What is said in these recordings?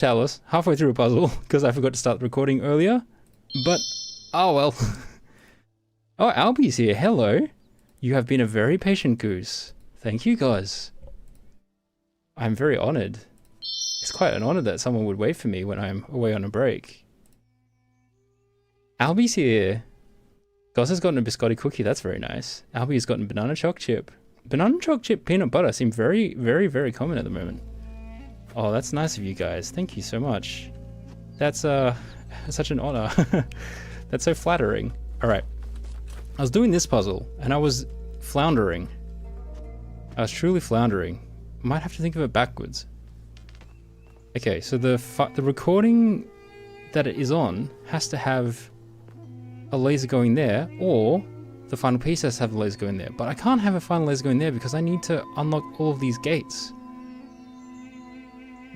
Talos, halfway through a puzzle, because I forgot to start the recording earlier. But, oh well. Oh, Albie's here. Hello. You have been a very patient goose. Thank you, guys. I'm very honored. It's quite an honor that someone would wait for me when I'm away on a break. Albie's here. Goss has gotten a biscotti cookie. That's very nice. Albie has gotten banana choc chip. Banana choc chip peanut butter seem very, very, very common at the moment. Oh, that's nice of you guys. Thank you so much. That's such an honor. That's so flattering. All right. I was doing this puzzle and I was floundering. I was truly floundering. Might have to think of it backwards. Okay, so the recording that it is on has to have a laser going there, or the final piece has to have a laser going there. But I can't have a final laser going there because I need to unlock all of these gates.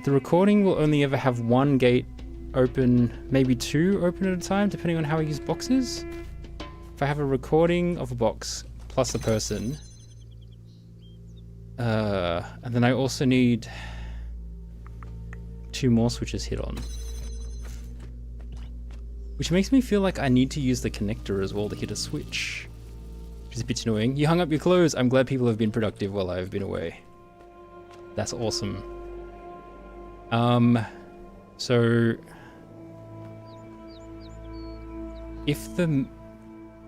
The recording will only ever have one gate open, maybe two open at a time, depending on how I use boxes. If I have a recording of a box plus a person, and then I also need two more switches hit on. Which makes me feel like I need to use the connector as well to hit a switch. Which is a bit annoying. You hung up your clothes. I'm glad people have been productive while I've been away. That's awesome. So if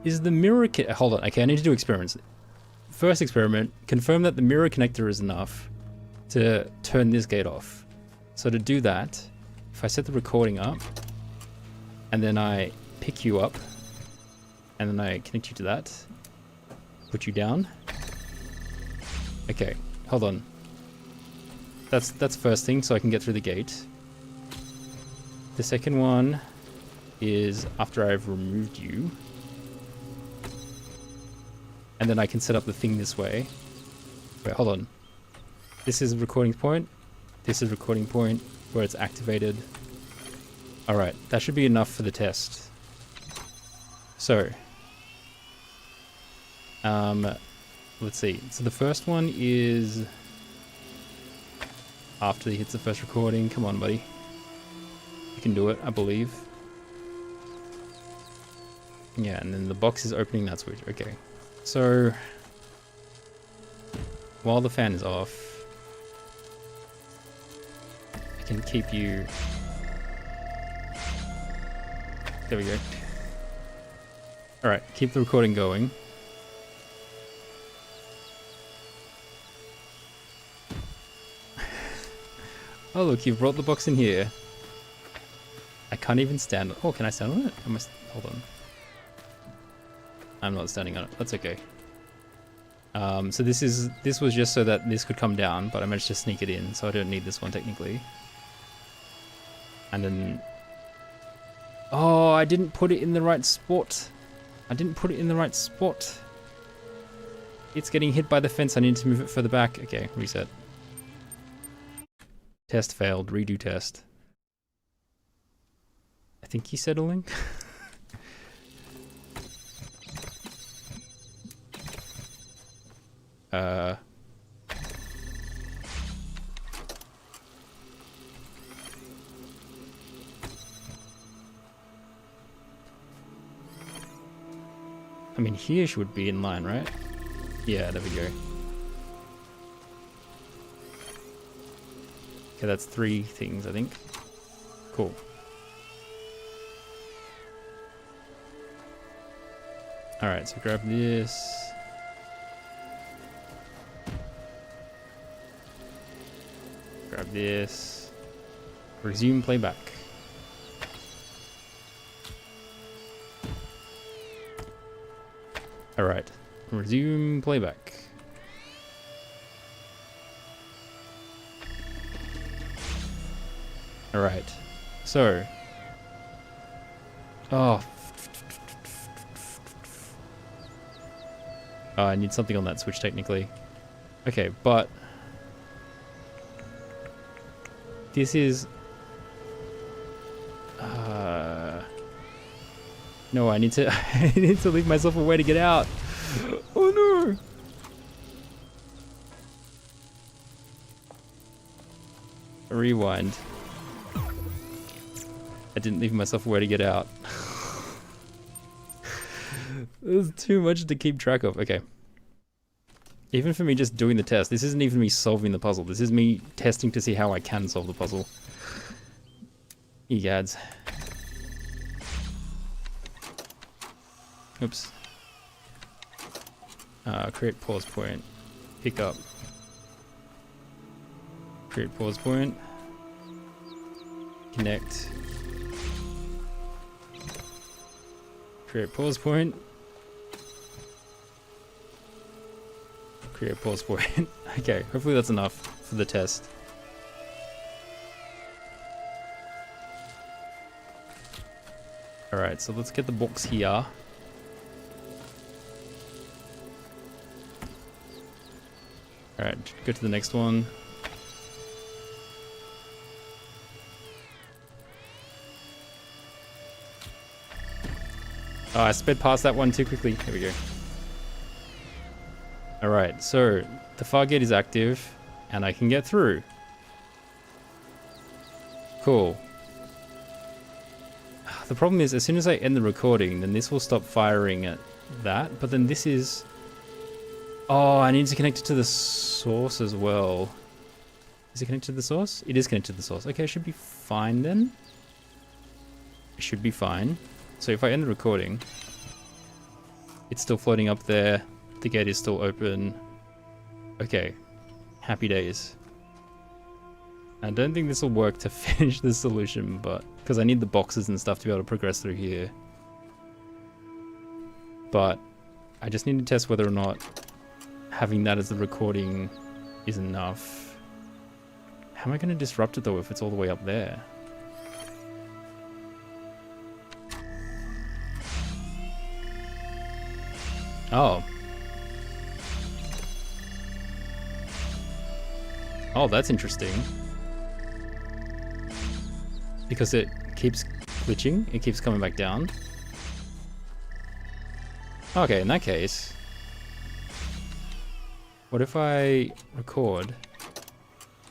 is the mirror hold on, okay, I need to do experiments. First experiment, confirm that the mirror connector is enough to turn this gate off. So to do that, if I set the recording up, and then I pick you up, and then I connect you to that, put you down. Okay, hold on. That's first thing, so I can get through the gate. The second one is after I've removed you. And then I can set up the thing this way. Wait, hold on. This is recording point. This is recording point where it's activated. Alright, that should be enough for the test. So, let's see. So the first one is after he hits the first recording. Come on, buddy. You can do it, I believe. Yeah, and then the box is opening that switch. Okay. So, while the fan is off, I can keep you... There we go. Alright, keep the recording going. Oh look, you've brought the box in here. I can't even stand... Oh, can I stand on it? Hold on. I'm not standing on it. That's okay. So this was just so that this could come down, but I managed to sneak it in, so I don't need this one technically. And then... Oh, I didn't put it in the right spot. I didn't put it in the right spot. It's getting hit by the fence. I need to move it further back. Okay, reset. Test failed. Redo test. I think he's settling. I mean, here should be in line, right? Yeah, there we go. Okay, that's 3 things, I think. Cool. Alright, so grab this. Grab this. Resume playback. Alright, resume playback. Alright, so... Oh. Oh, I need something on that switch technically. Okay, but... This is... No, I need to I need to leave myself a way to get out. Oh no! Rewind. I didn't leave myself a way to get out. It was too much to keep track of. Okay. Even for me just doing the test, this isn't even me solving the puzzle. This is me testing to see how I can solve the puzzle. Egads. Oops. Create pause point. Pick up. Create pause point. Connect. Create pause point. Create pause point. Okay, hopefully that's enough for the test. Alright, so let's get the box here. Alright, go to the next one. Oh, I sped past that one too quickly. There we go. Alright, so the fire gate is active and I can get through. Cool. The problem is, as soon as I end the recording, then this will stop firing at that, but then this is... Oh, I need to connect it to the source as well. Is it connected to the source? It is connected to the source. Okay, it should be fine then. It should be fine. So if I end the recording, it's still floating up there. The gate is still open. Okay. Happy days. I don't think this will work to finish the solution, but because I need the boxes and stuff to be able to progress through here. But I just need to test whether or not having that as the recording is enough. How am I going to disrupt it though if it's all the way up there? Oh. Oh, that's interesting. Because it keeps glitching, it keeps coming back down. Okay, in that case, what if I record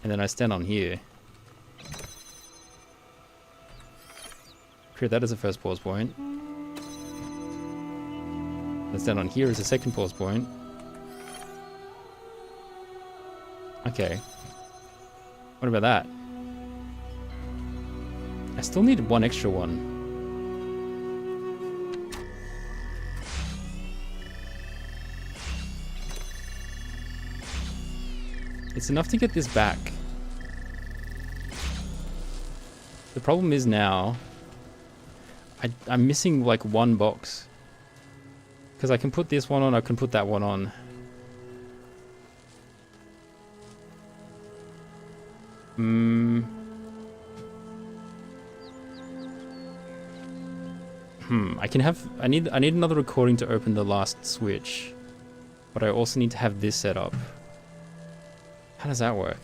and then I stand on here? Create that as a first pause point. Then stand on here as a second pause point. Okay. What about that? I still need one extra one. It's enough to get this back. The problem is now, I'm missing like one box. Because I can put this one on, I can put that one on. I need another recording to open the last switch. But I also need to have this set up. How does that work?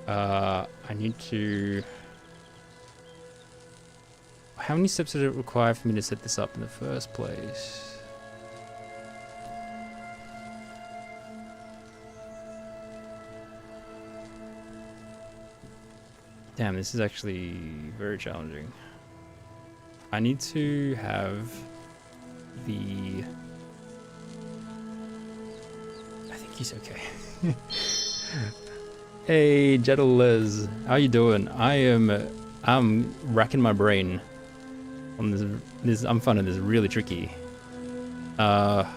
I need to... How many steps did it require for me to set this up in the first place? Damn, this is actually very challenging. I need to have the... I think he's okay. Hey, Jedalez, how you doing? I'm racking my brain on this. I'm finding this really tricky. Okay,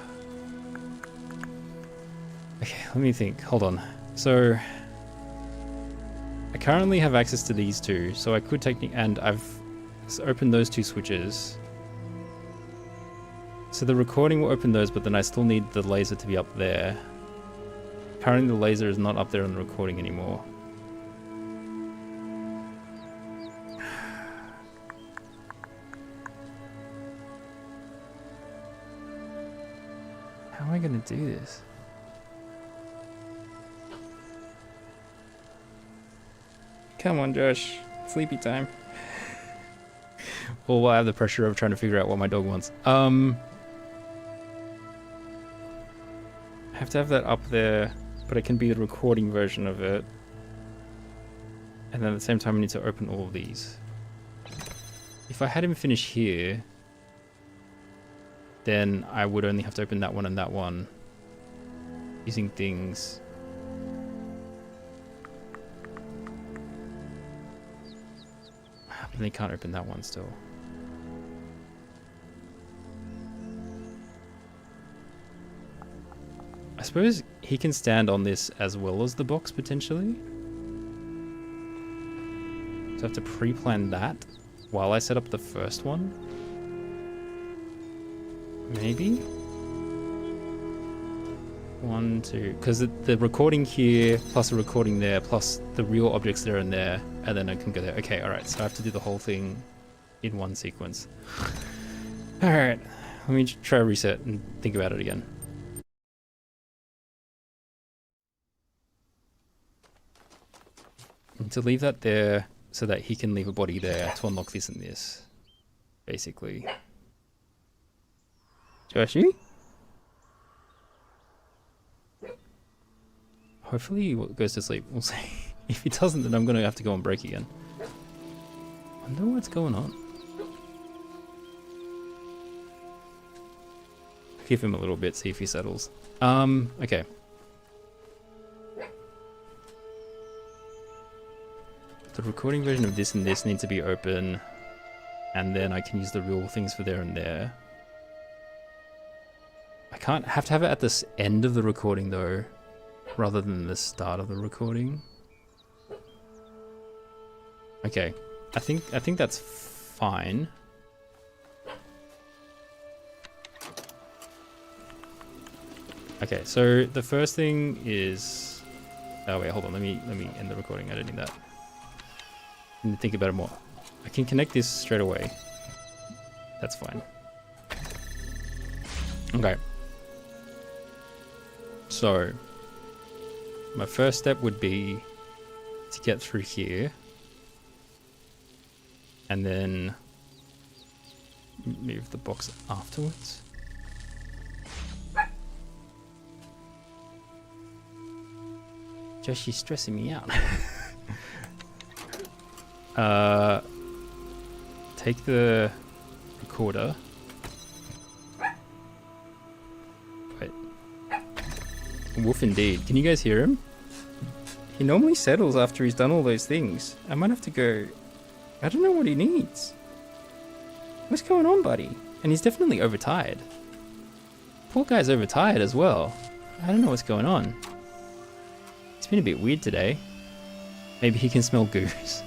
let me think. Hold on. So I currently have access to these two, so I could technically, and I've opened those two switches. So the recording will open those, but then I still need the laser to be up there. Currently the laser is not up there on the recording anymore. How am I gonna do this? Come on, Josh. Sleepy time. Well, I have the pressure of trying to figure out what my dog wants. I have to have that up there, but it can be the recording version of it. And then at the same time I need to open all of these. If I had him finish here, then I would only have to open that one and that one using things. But they can't open that one still. I suppose he can stand on this as well as the box potentially. So I have to pre-plan that while I set up the first one. Maybe? 1, 2, because the recording here, plus a recording there, plus the real objects there, and then I can go there. Okay, alright, so I have to do the whole thing in one sequence. Alright, let me try a reset and think about it again. And to leave that there so that he can leave a body there to unlock this and this, basically. Joshy? Hopefully he goes to sleep. We'll see. If he doesn't, then I'm going to have to go on break again. Wonder what's going on. Give him a little bit, see if he settles. Okay. The recording version of this and this needs to be open, and then I can use the real things for there and there. I can't have to have it at this end of the recording though, rather than the start of the recording. Okay, I think that's fine. Okay, so the first thing is, oh wait, hold on, let me end the recording. I don't need that. I need to think about it more. I can connect this straight away. That's fine. Okay. So, my first step would be to get through here. And then move the box afterwards. Josh, you're stressing me out. Take the recorder. Wait. Wolf indeed. Can you guys hear him? He normally settles after he's done all those things. I might have to go... I don't know what he needs. What's going on, buddy? And he's definitely overtired. Poor guy's overtired as well. I don't know what's going on. It's been a bit weird today. Maybe he can smell goose.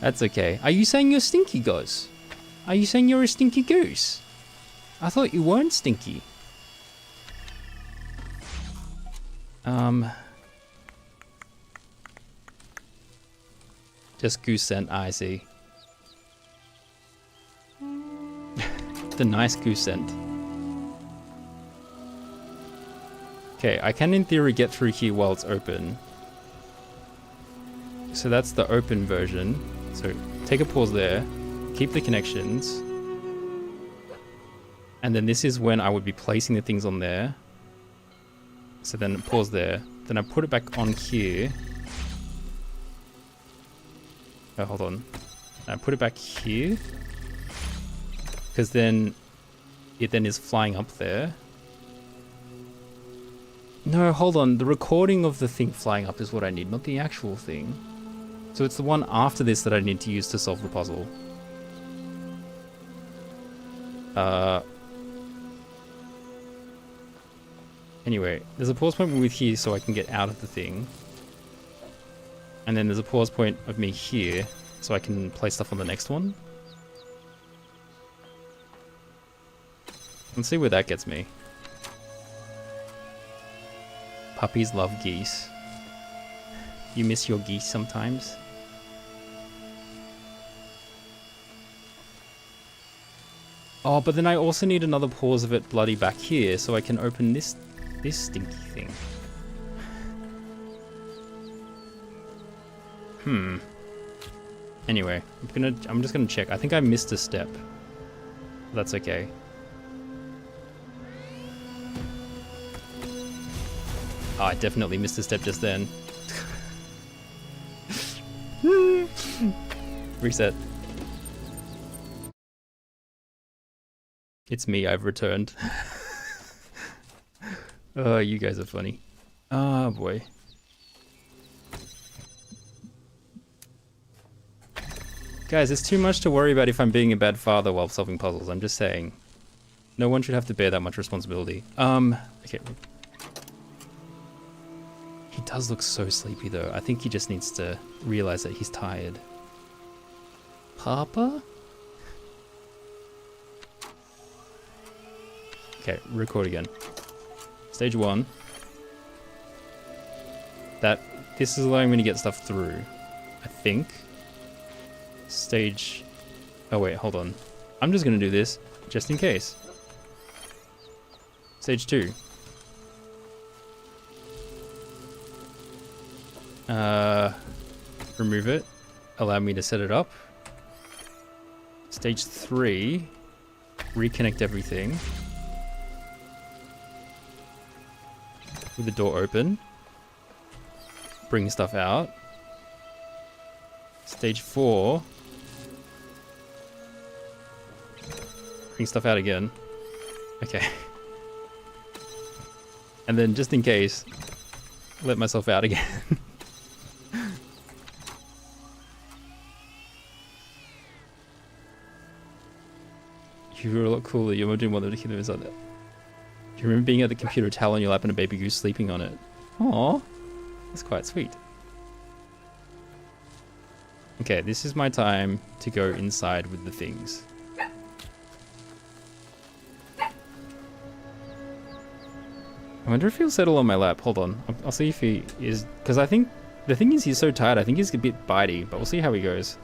That's okay. Are you saying you're stinky, Goz? Are you saying you're a stinky goose? I thought you weren't stinky. Just goose scent, I see. The nice goose scent. Okay, I can in theory get through here while it's open. So that's the open version. So take a pause there, keep the connections. And then this is when I would be placing the things on there. So then pause there. Then I put it back on here. Oh, hold on. I put it back here. Because then it then is flying up there. No, hold on. The recording of the thing flying up is what I need, not the actual thing. So it's the one after this that I need to use to solve the puzzle. Anyway, there's a pause point with here so I can get out of the thing. And then there's a pause point of me here so I can place stuff on the next one. Let's see where that gets me. Puppies love geese. You miss your geese sometimes? Oh, but then I also need another pause of it bloody back here so I can open this stinky thing. Anyway, I'm just gonna check. I think I missed a step. That's okay. Oh, I definitely missed a step just then. Reset. It's me, I've returned. Oh, you guys are funny. Oh boy. Guys, it's too much to worry about if I'm being a bad father while solving puzzles. I'm just saying. No one should have to bear that much responsibility. Okay. He does look so sleepy though. I think he just needs to realize that he's tired. Papa? Okay, record again. Stage 1. This is allowing me to get stuff through, I think. Stage... Oh wait, hold on. I'm just gonna do this, just in case. Stage 2. Remove it. Allow me to set it up. Stage 3. Reconnect everything. With the door open. Bring stuff out. Stage 4. Bring stuff out again. Okay. And then just in case, let myself out again. You were a lot cooler. You didn't want them to keep them inside there. Do you remember being at the computer, towel on your lap and a baby goose sleeping on it? Aww. That's quite sweet. Okay, this is my time to go inside with the things. I wonder if he'll settle on my lap. Hold on. I'll see if he is... Because I think... The thing is, he's so tired. I think he's a bit bitey, but we'll see how he goes.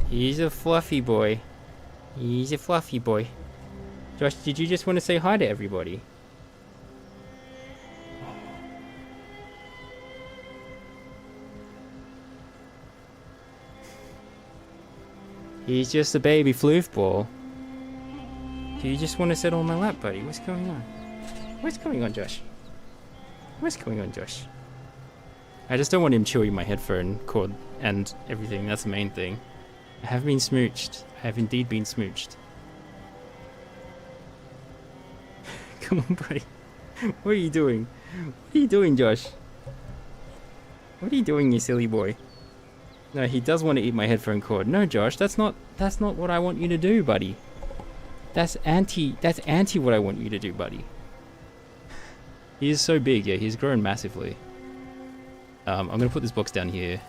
He's a fluffy boy. He's a fluffy boy. Josh, did you just want to say hi to everybody? He's just a baby floofball. Do you just want to sit on my lap, buddy? What's going on? What's going on, Josh? What's going on, Josh? I just don't want him chewing my headphone cord and everything. That's the main thing. I have been smooched. I have indeed been smooched. Come on, buddy. What are you doing? What are you doing, Josh? What are you doing, you silly boy? No, he does want to eat my headphone cord. No, Josh, that's not what I want you to do, buddy. That's anti what I want you to do, buddy. He is so big, yeah, he's grown massively. I'm gonna put this box down here.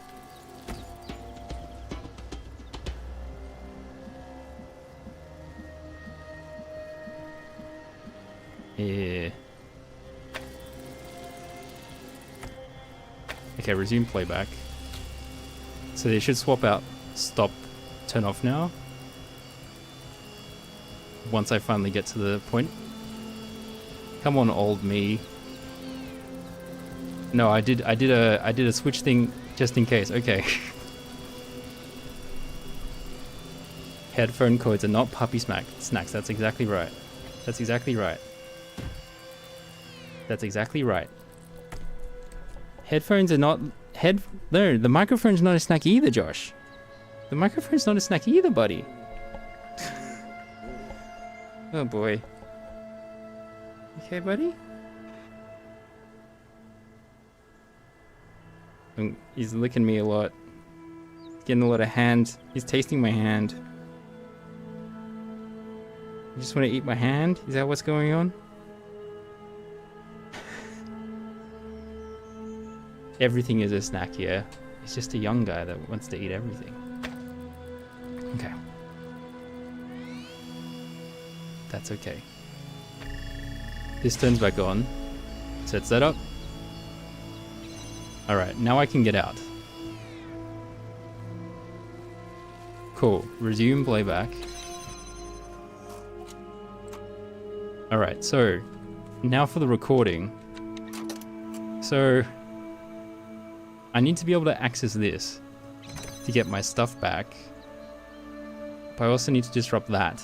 Yeah. Okay, resume playback. So they should swap out stop, turn off now. Once I finally get to the point. Come on, old me. No, I did a switch thing just in case. Okay. Headphone cords are not puppy snacks. That's exactly right. That's exactly right. That's exactly right. Headphones are not... No, the microphone's not a snack either, Josh. The microphone's not a snack either, buddy. Oh, boy. Okay, buddy? He's licking me a lot. Getting a lot of hand. He's tasting my hand. You just want to eat my hand? Is that what's going on? Everything is a snack here. He's just a young guy that wants to eat everything. Okay. That's okay. This turns back on. Set setup. Alright, now I can get out. Cool. Resume playback. Alright, so now for the recording. So I need to be able to access this to get my stuff back. But I also need to disrupt that.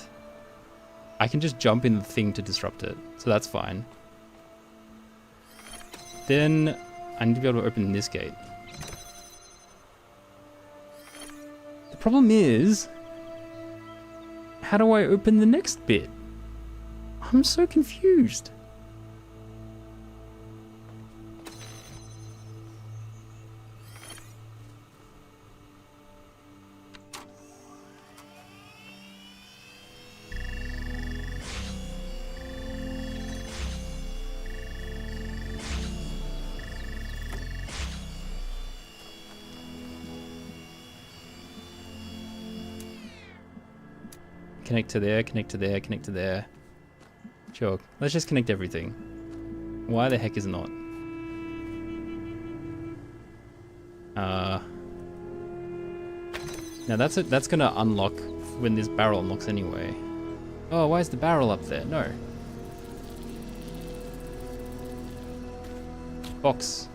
I can just jump in the thing to disrupt it, so that's fine. Then I need to be able to open this gate. The problem is, how do I open the next bit? I'm so confused. Connect to there, connect to there, connect to there. Sure, let's just connect everything. Why the heck is it not? Now that's gonna unlock when this barrel unlocks anyway. Oh, why is the barrel up there? No. Box.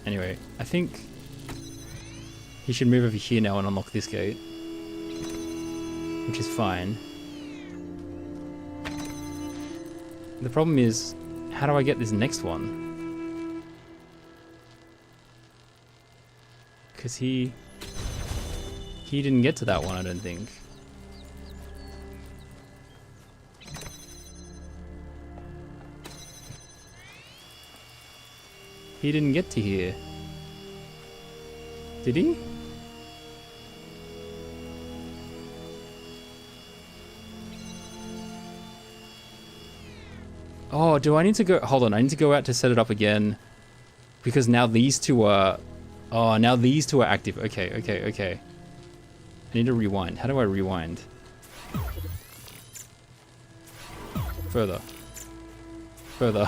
Anyway, I think he should move over here now and unlock this gate, which is fine. The problem is, how do I get this next one? Because he didn't get to that one, I don't think. He didn't get to here. Did he? Oh, do I need to go? Hold on, I need to go out to set it up again. Because now these two are... Oh, now these two are active. Okay, okay, okay. I need to rewind. How do I rewind? Further. Further.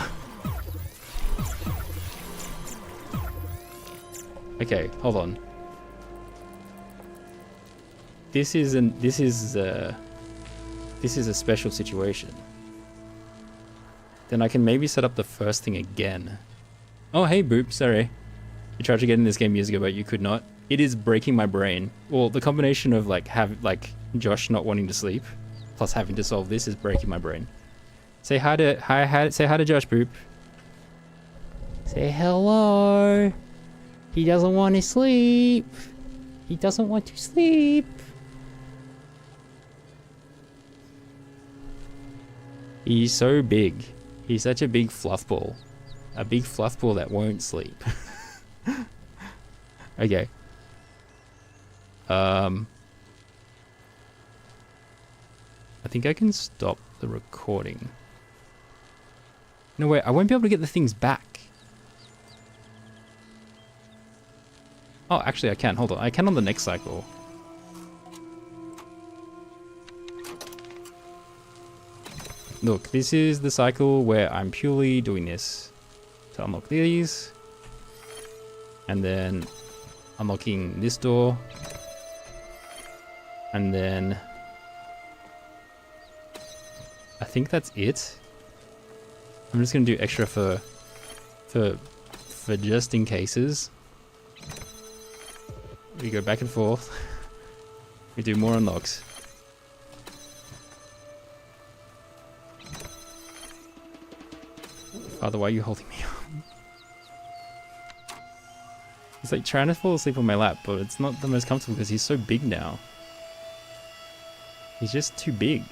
Okay, hold on. This is a special situation. Then I can maybe set up the first thing again. Oh, hey, Boop, sorry. You tried to get in this game years ago, but you could not. It is breaking my brain. Well, the combination of like Josh not wanting to sleep, plus having to solve this is breaking my brain. Say hi to Josh, Boop. Say hello. He doesn't want to sleep. He doesn't want to sleep. He's so big. He's such a big fluff ball. A big fluff ball that won't sleep. Okay. I think I can stop the recording. No, wait, I won't be able to get the things back. Oh, actually I can. Hold on. I can on the next cycle. Look, this is the cycle where I'm purely doing this to unlock these. And then unlocking this door. And then I think that's it. I'm just gonna do extra for just in cases. We go back and forth. We do more unlocks. Father, why are you holding me up? He's like trying to fall asleep on my lap, but it's not the most comfortable because he's so big now. He's just too big.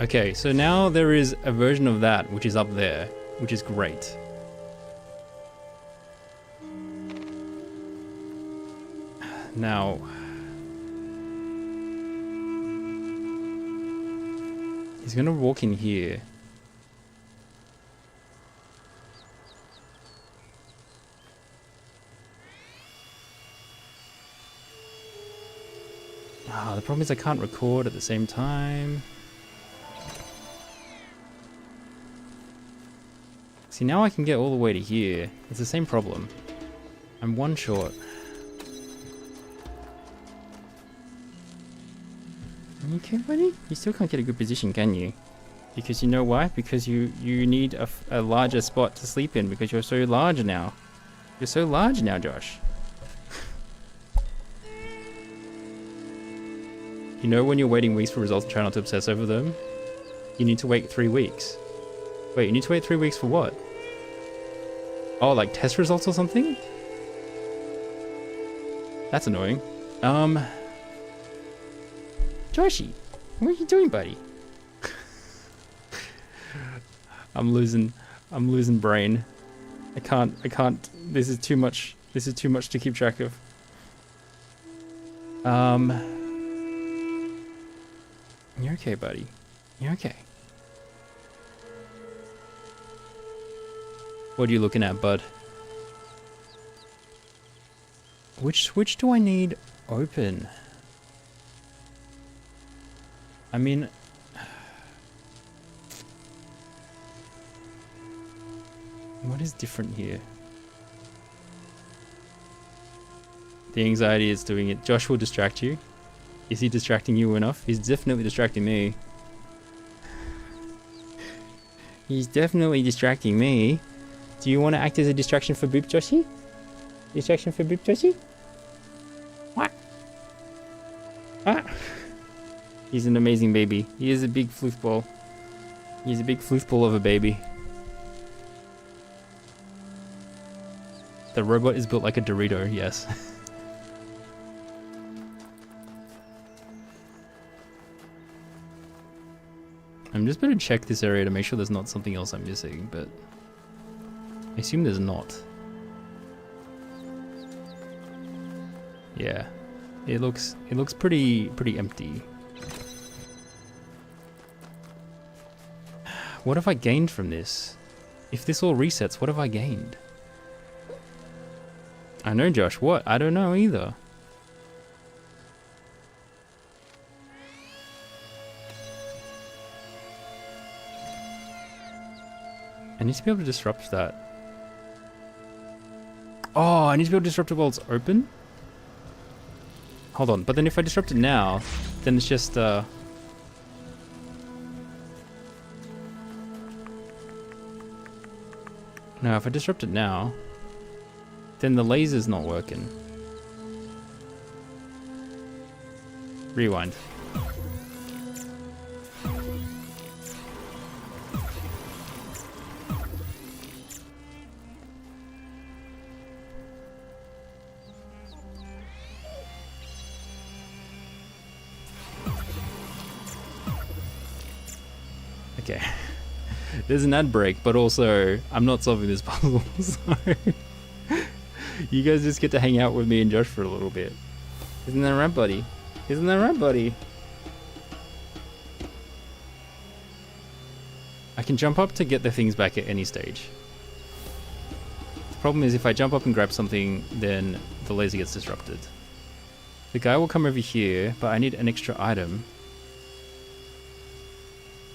Okay, so now there is a version of that which is up there, which is great. Now, he's gonna walk in here. The problem is I can't record at the same time. See, now I can get all the way to here. It's the same problem. I'm one short. Are you okay, buddy? You still can't get a good position, can you? Because you know why? Because you need a larger spot to sleep in because you're so large now. You're so large now, Josh. You know when you're waiting weeks for results and try not to obsess over them? You need to wait 3 weeks. Wait, you need to wait 3 weeks for what? Oh, like test results or something? That's annoying. Joshy, what are you doing, buddy? I'm losing brain. I can't, this is too much to keep track of. You're okay, buddy. You're okay. What are you looking at, bud? Which switch do I need open? I mean... What is different here? The anxiety is doing it. Josh will distract you. Is he distracting you enough? He's definitely distracting me. He's definitely distracting me. Do you want to act as a distraction for Boop Joshi? Distraction for Boop Joshi? What? Ah! He's an amazing baby. He is a big floofball. He's a big floofball of a baby. The robot is built like a Dorito, yes. I'm just gonna check this area to make sure there's not something else I'm missing, but I assume there's not. Yeah, it looks pretty empty. What have I gained from this? If this all resets, what have I gained? I know, Josh. What? I don't know either. I need to be able to disrupt that. Oh, I need to be able to disrupt it while it's open? Hold on, but then if I disrupt it now, then it's just, No, if I disrupt it now, then the laser's not working. Rewind. Okay. There's an ad break, but also I'm not solving this puzzle, so you guys just get to hang out with me and Josh for a little bit. Isn't that right, buddy? Isn't that right, buddy? I can jump up to get the things back at any stage. The problem is if I jump up and grab something, then the laser gets disrupted. The guy will come over here, but I need an extra item.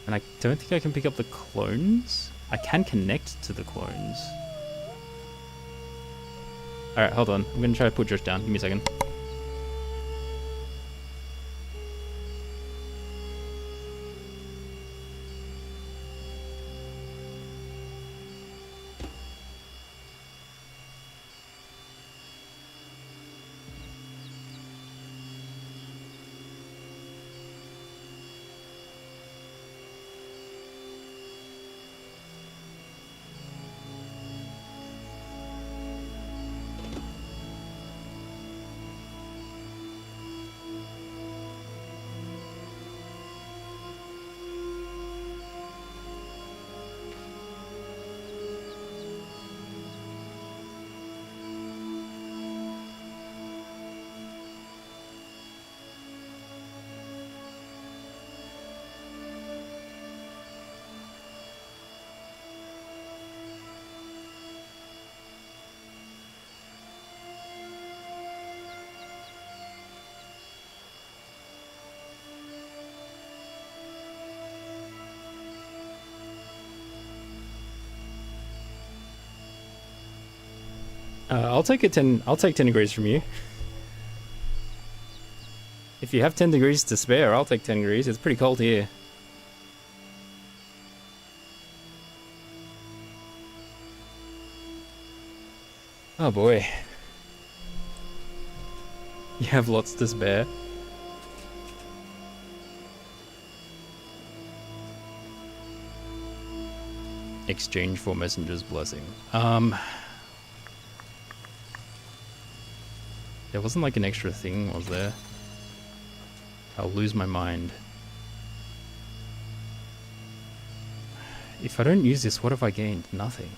And I don't think I can pick up the clones. I can connect to the clones. Alright, hold on. I'm gonna try to put Josh down. Give me a second. I'll take 10 degrees from you. If you have 10 degrees to spare, I'll take 10 degrees. It's pretty cold here. Oh boy. You have lots to spare. Exchange for messenger's blessing. There wasn't like an extra thing, was there? I'll lose my mind. If I don't use this, what have I gained? Nothing.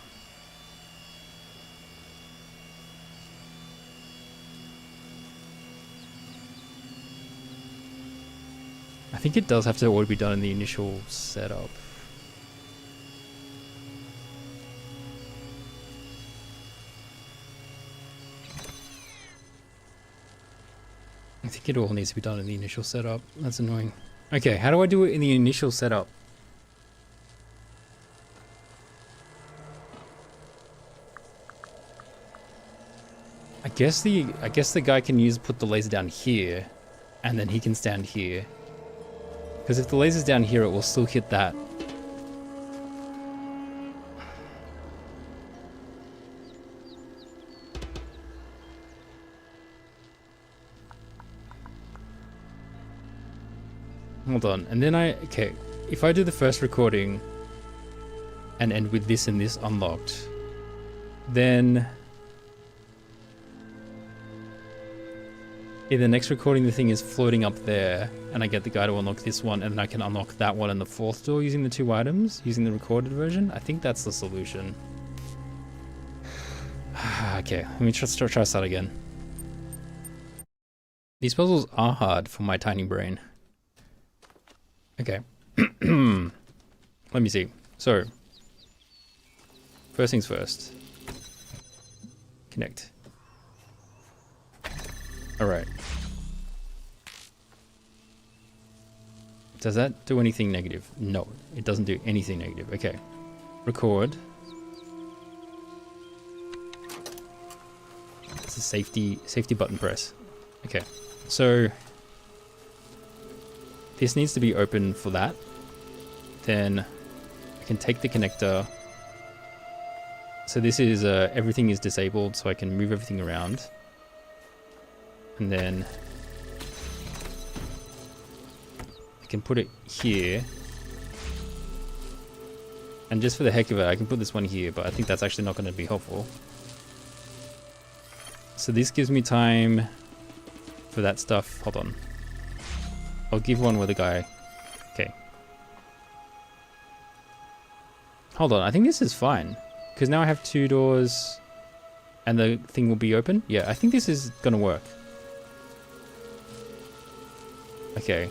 I think it does have to already be done in the initial setup. I think it all needs to be done in the initial setup. That's annoying. Okay, how do I do it in the initial setup? I guess the guy can put the laser down here, and then he can stand here. Because if the laser's down here, it will still hit that. Hold on, and then okay, if I do the first recording and end with this and this unlocked, then in the next recording the thing is floating up there, and I get the guy to unlock this one, and then I can unlock that one and the fourth door using the 2 items, using the recorded version. I think that's the solution. Okay, let me try start again. These puzzles are hard for my tiny brain. Okay. Let me see. So, first things first. Connect. Alright. Does that do anything negative? No, it doesn't do anything negative. Okay. Record. It's a safety button press. Okay. So this needs to be open for that. Then I can take the connector. So this is everything is disabled, so I can move everything around. And then I can put it here. And just for the heck of it, I can put this one here, but I think that's actually not going to be helpful. So this gives me time for that stuff. Hold on. I'll give one with a guy. Okay. Hold on, I think this is fine. Because now I have 2 doors and the thing will be open. Yeah, I think this is going to work. Okay.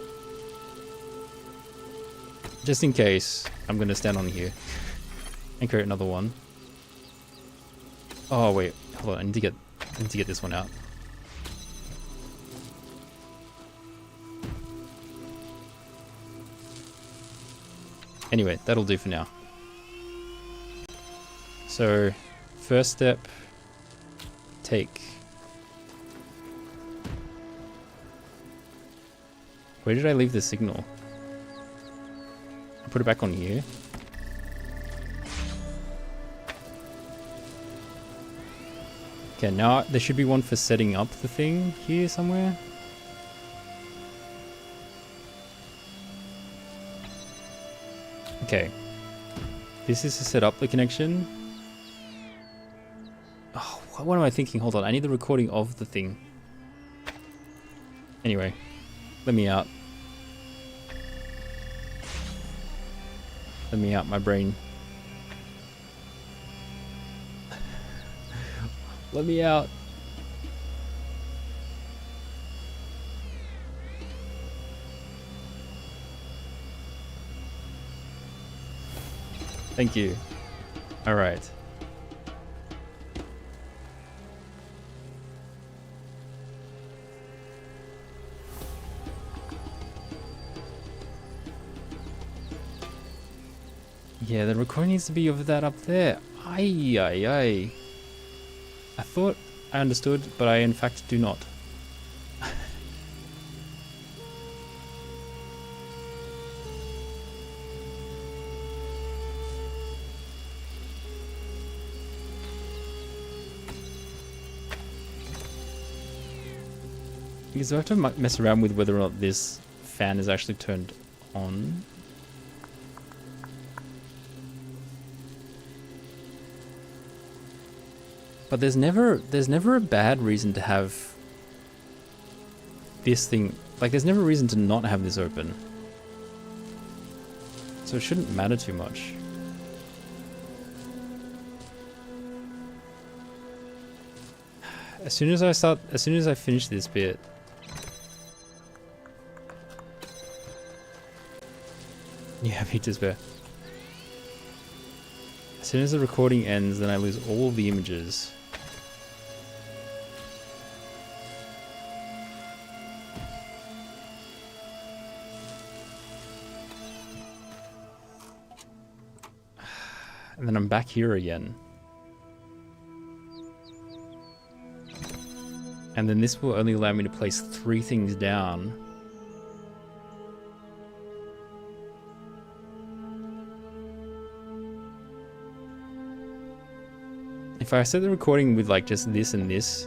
Just in case, I'm going to stand on here and create another one. Oh, wait. Hold on, I need to get this one out. Anyway, that'll do for now. So, first step, take. Where did I leave the signal? I put it back on here. Okay, now there should be one for setting up the thing here somewhere. Okay. This is to set up the connection. Oh, what am I thinking? Hold on, I need the recording of the thing. Anyway, let me out. Let me out, my brain. Let me out. Thank you. All right. Yeah, the recording needs to be of that up there. Aye, aye, aye. I thought I understood, but I in fact do not. Because I have to mess around with whether or not this fan is actually turned on. But there's never a bad reason to have this thing, like there's never a reason to not have this open. So it shouldn't matter too much. As soon as I finish this bit, you have heat to spare. As soon as the recording ends, then I lose all of the images. And then I'm back here again. And then this will only allow me to place 3 things down. If I set the recording with like just this and this,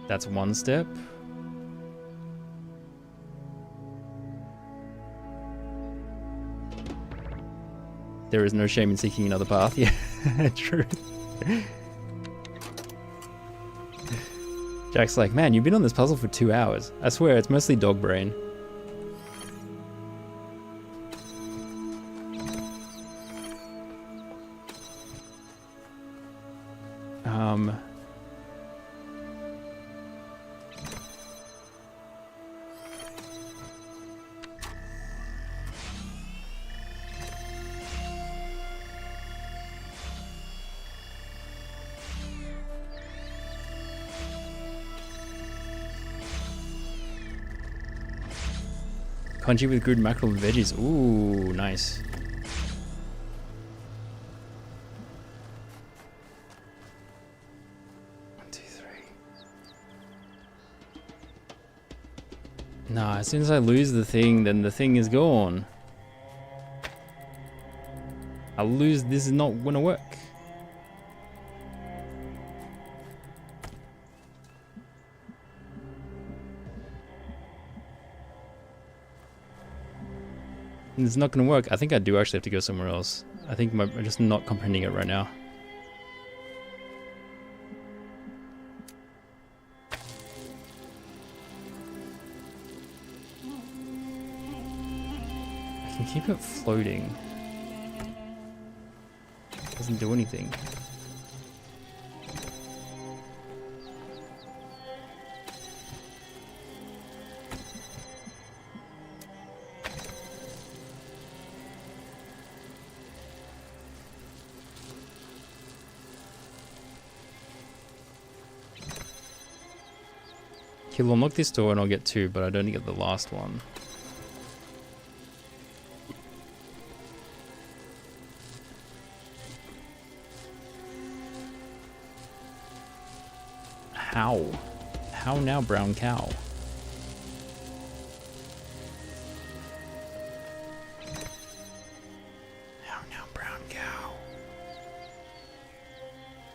that's one step. There is no shame in seeking another path. Yeah, true. Jack's like, man, you've been on this puzzle for 2 hours. I swear, it's mostly dog brain. Congee with grilled mackerel and veggies. Ooh, nice. One, two, three. Nah, as soon as I lose the thing, then the thing is gone. I'll lose, this is not gonna work. It's not going to work. I think I do actually have to go somewhere else. I think I'm just not comprehending it right now. I can keep it floating. It doesn't do anything. He'll unlock this door and I'll get 2, but I don't get the last one. How? How now, brown cow? How now, brown cow?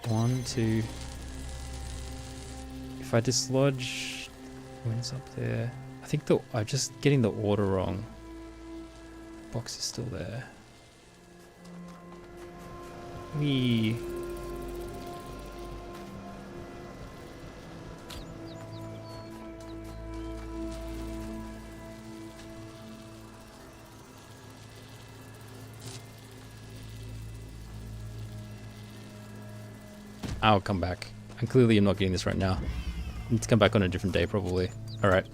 1, 2. If I dislodge... When's up there? I think I'm just getting the order wrong. Box is still there. Wee. I'll come back. And clearly I'm not getting this right now. Let's come back on a different day, probably. Alright.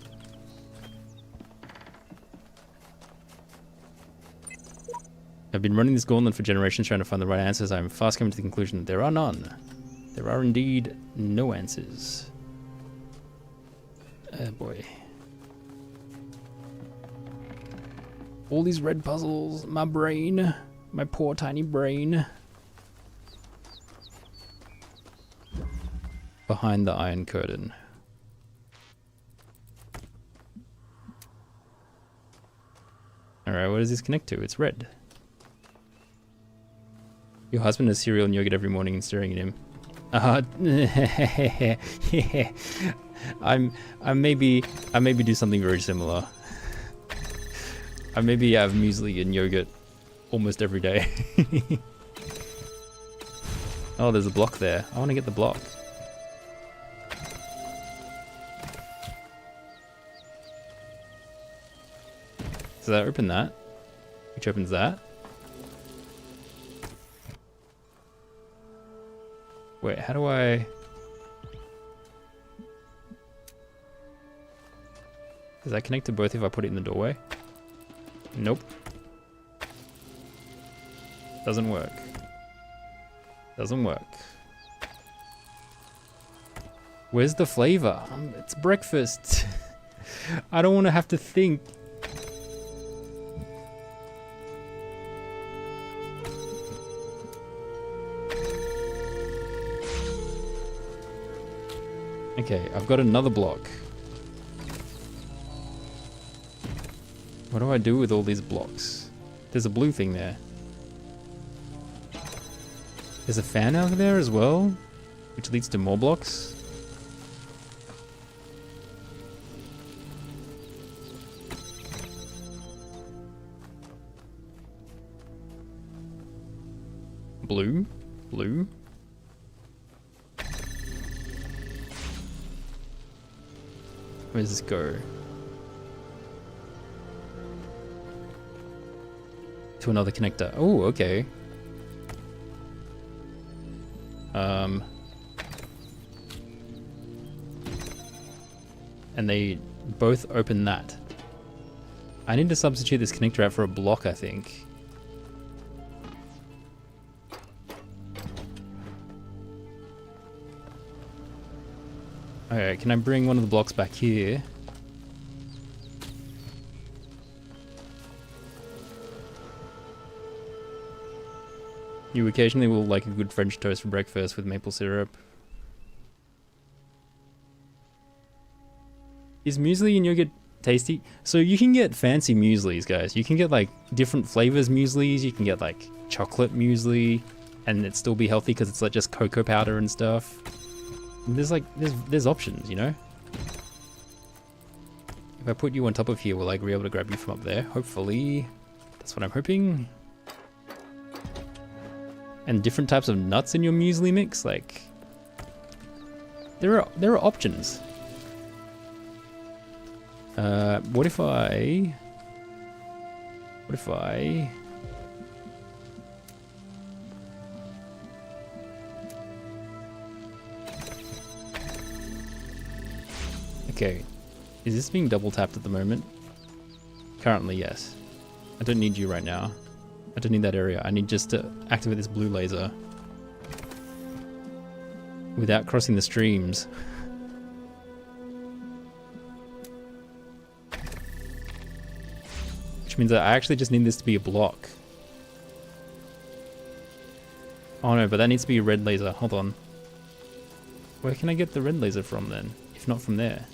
I've been running this gauntlet for generations trying to find the right answers. I'm fast coming to the conclusion that there are none. There are indeed no answers. Oh boy. All these red puzzles, my brain, my poor tiny brain. behind the iron curtain. Alright, what does this connect to? It's red. Your husband has cereal and yogurt every morning and staring at him. Yeah. I maybe do something very similar. I maybe have muesli and yogurt almost every day. Oh, there's a block there. I want to get the block. So that open that, which opens that. Wait, how do I... Does that connect to both if I put it in the doorway? Nope. Doesn't work. Doesn't work. Where's the flavor? It's breakfast. I don't want to have to think. Okay, I've got another block. What do I do with all these blocks? There's a blue thing there. There's a fan out there as well, which leads to more blocks. Blue, blue. Where does this go? To another connector. Oh, okay. And they both open that. I need to substitute this connector out for a block, I think. Alright, can I bring one of the blocks back here? You occasionally will like a good French toast for breakfast with maple syrup. Is muesli and yogurt tasty? So you can get fancy mueslis, guys. You can get like different flavors mueslis. You can get like chocolate muesli and it still be healthy because it's like just cocoa powder and stuff. And there's options, you know? If I put you on top of here, will I be able to grab you from up there? Hopefully. That's what I'm hoping. And different types of nuts in your muesli mix, like there are options. What if I okay, is this being double tapped at the moment? Currently, yes. I don't need you right now. I don't need that area. I need just to activate this blue laser without crossing the streams. Which means that I actually just need this to be a block. Oh no, but that needs to be a red laser. Hold on. Where can I get the red laser from then? If not from there.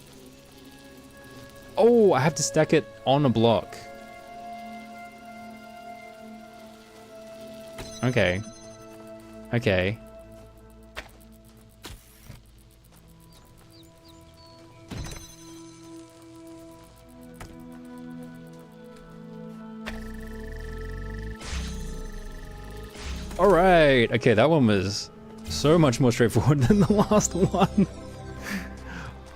Oh, I have to stack it on a block. Okay. Okay. Alright. Okay, that one was so much more straightforward than the last one.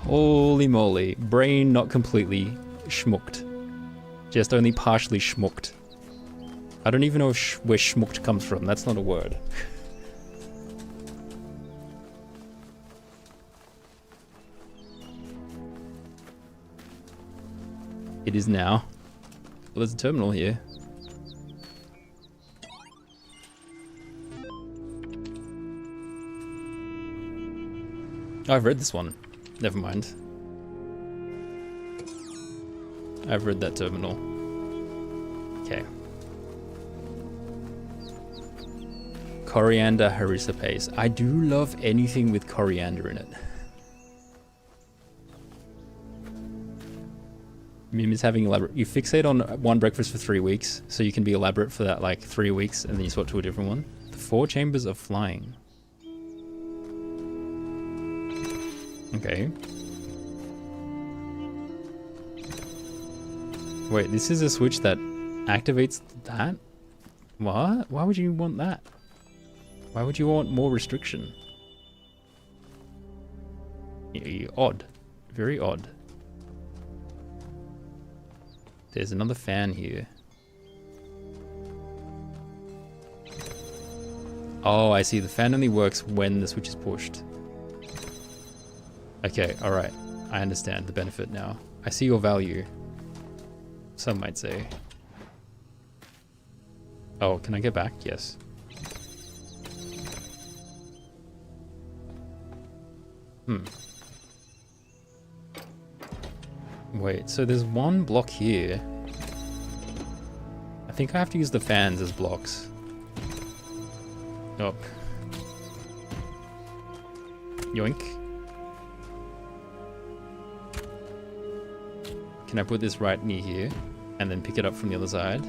Holy moly. Brain not completely schmucked. Just only partially schmucked. I don't even know where schmucked comes from. That's not a word. It is now. Well, there's a terminal here. Oh, I've read this one. Never mind. I've read that terminal. Okay. Coriander harissa paste. I do love anything with coriander in it. Mim is having elaborate. You fixate on one breakfast for 3 weeks, so you can be elaborate for that like 3 weeks, and then you swap to a different one. The 4 chambers of flying. Okay. Wait, this is a switch that activates that? What? Why would you want that? Why would you want more restriction? Odd. Very odd. There's another fan here. Oh, I see. The fan only works when the switch is pushed. Okay, alright. I understand the benefit now. I see your value. Some might say. Oh, can I get back? Yes. Wait, so there's one block here. I think I have to use the fans as blocks. Oh. Yoink. Can I put this right near here and then pick it up from the other side?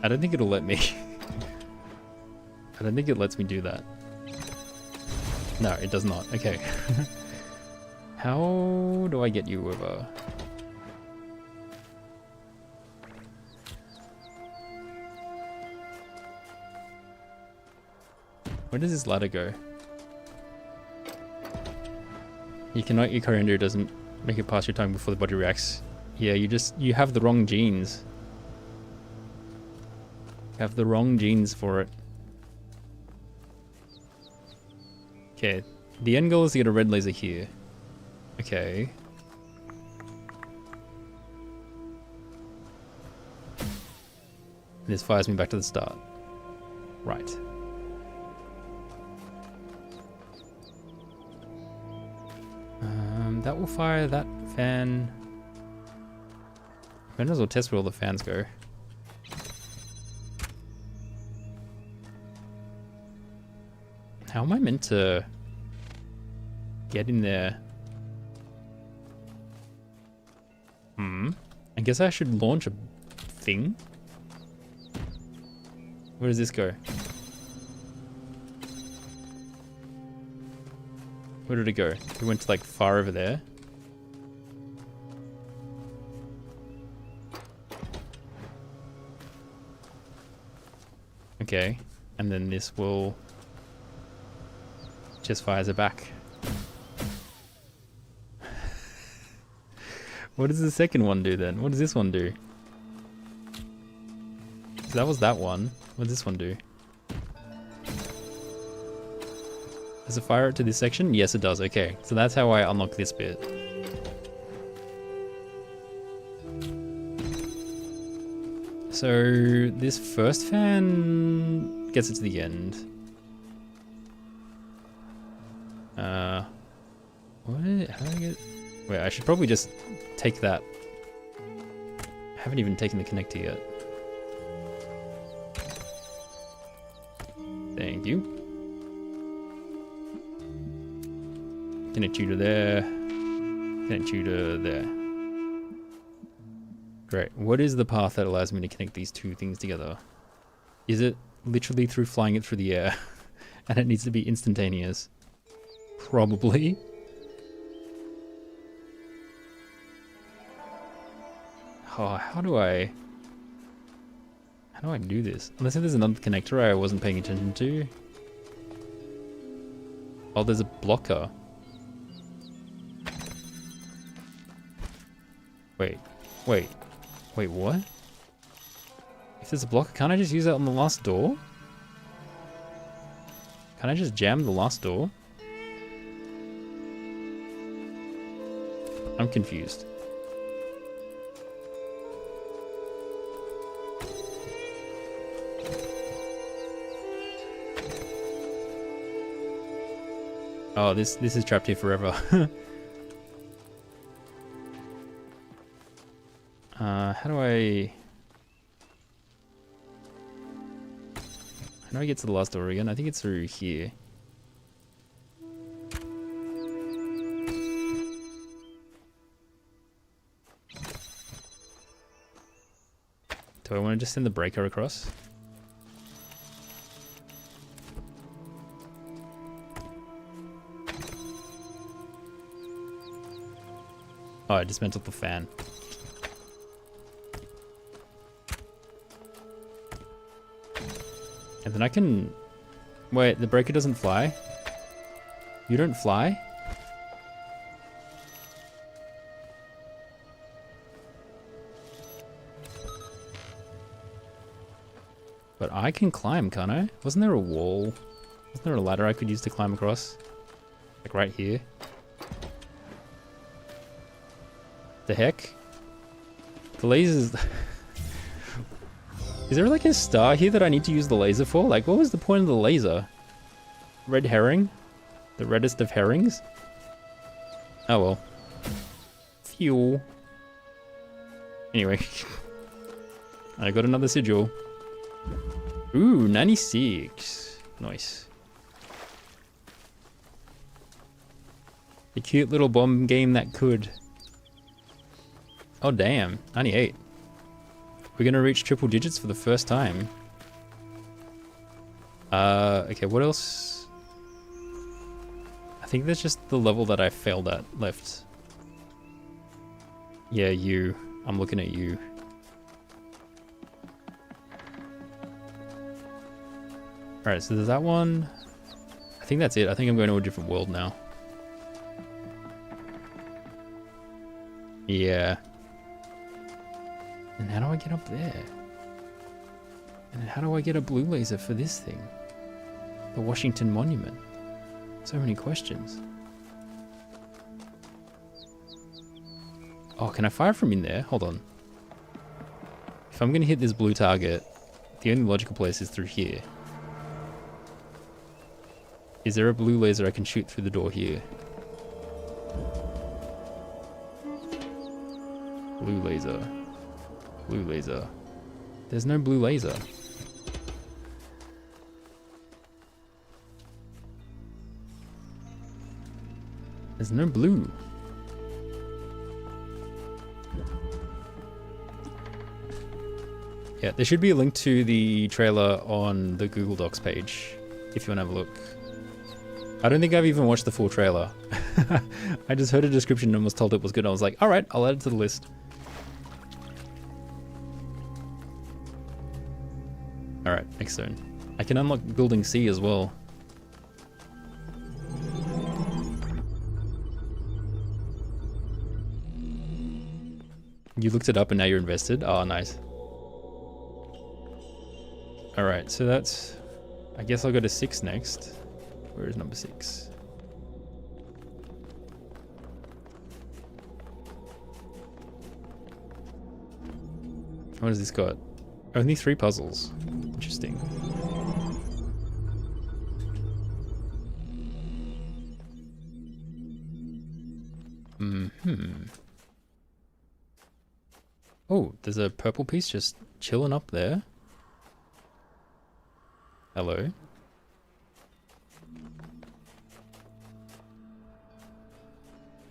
I don't think it'll let me. I don't think it lets me do that. No, it does not. Okay. How do I get you over? Where does this ladder go? You cannot eat coriander, doesn't make it past your tongue before the body reacts. Yeah, you have the wrong genes. You have the wrong genes for it. Okay, the end goal is to get a red laser here. Okay. This fires me back to the start. Right. That will fire that fan. Might as well test where all the fans go. How am I meant to get in there? I guess I should launch a thing. Where does this go? Where did it go? It went to like far over there. Okay, and then this will just fires it back. What does the second one do then? What does this one do? So that was that one. What does this one do? Does it fire it to this section? Yes, it does. Okay, so that's how I unlock this bit. So this first fan gets it to the end. What? How do I get? Wait, I should probably just take that. I haven't even taken the connector yet. Thank you. Connect you to there. Connect you to there. Great. What is the path that allows me to connect these two things together? Is it literally through flying it through the air? And it needs to be instantaneous? Probably. Oh, how do I do this? Unless there's another connector I wasn't paying attention to. Oh, there's a blocker. Wait, what? If there's a blocker, can't I just use that on the last door? Can I just jam the last door? I'm confused. Oh, this is trapped here forever. How do I get to the last door again? I think it's through here. Do I want to just send the breaker across? Oh, I dismantled the fan. And then I can... Wait, the breaker doesn't fly? You don't fly? But I can climb, can't I? Wasn't there a wall? Wasn't there a ladder I could use to climb across? Like right here? The heck? The lasers... Is there like a star here that I need to use the laser for? Like, what was the point of the laser? Red herring? The reddest of herrings? Oh well. Fuel. Anyway. I got another sigil. Ooh, 96. Nice. A cute little bomb game that could. Oh damn, 98. We're gonna reach triple digits for the first time. Okay, what else? I think there's just the level that I failed at left. Yeah, you. I'm looking at you. Alright, so there's that one. I think that's it. I think I'm going to a different world now. Yeah. And how do I get up there? And how do I get a blue laser for this thing? The Washington Monument. So many questions. Oh, can I fire from in there? Hold on. If I'm going to hit this blue target, the only logical place is through here. Is there a blue laser I can shoot through the door here? Blue laser. Blue laser. There's no blue laser. There's no blue. Yeah, there should be a link to the trailer on the Google Docs page, if you want to have a look. I don't think I've even watched the full trailer. I just heard a description and was told it was good. I was like, alright, I'll add it to the list. Alright, next zone. I can unlock Building C as well. You looked it up and now you're invested? Oh, nice. Alright, so that's... I guess I'll go to 6 next. Where is number 6? What has this got? Only 3 puzzles. Interesting. Oh, there's a purple piece just chilling up there. Hello.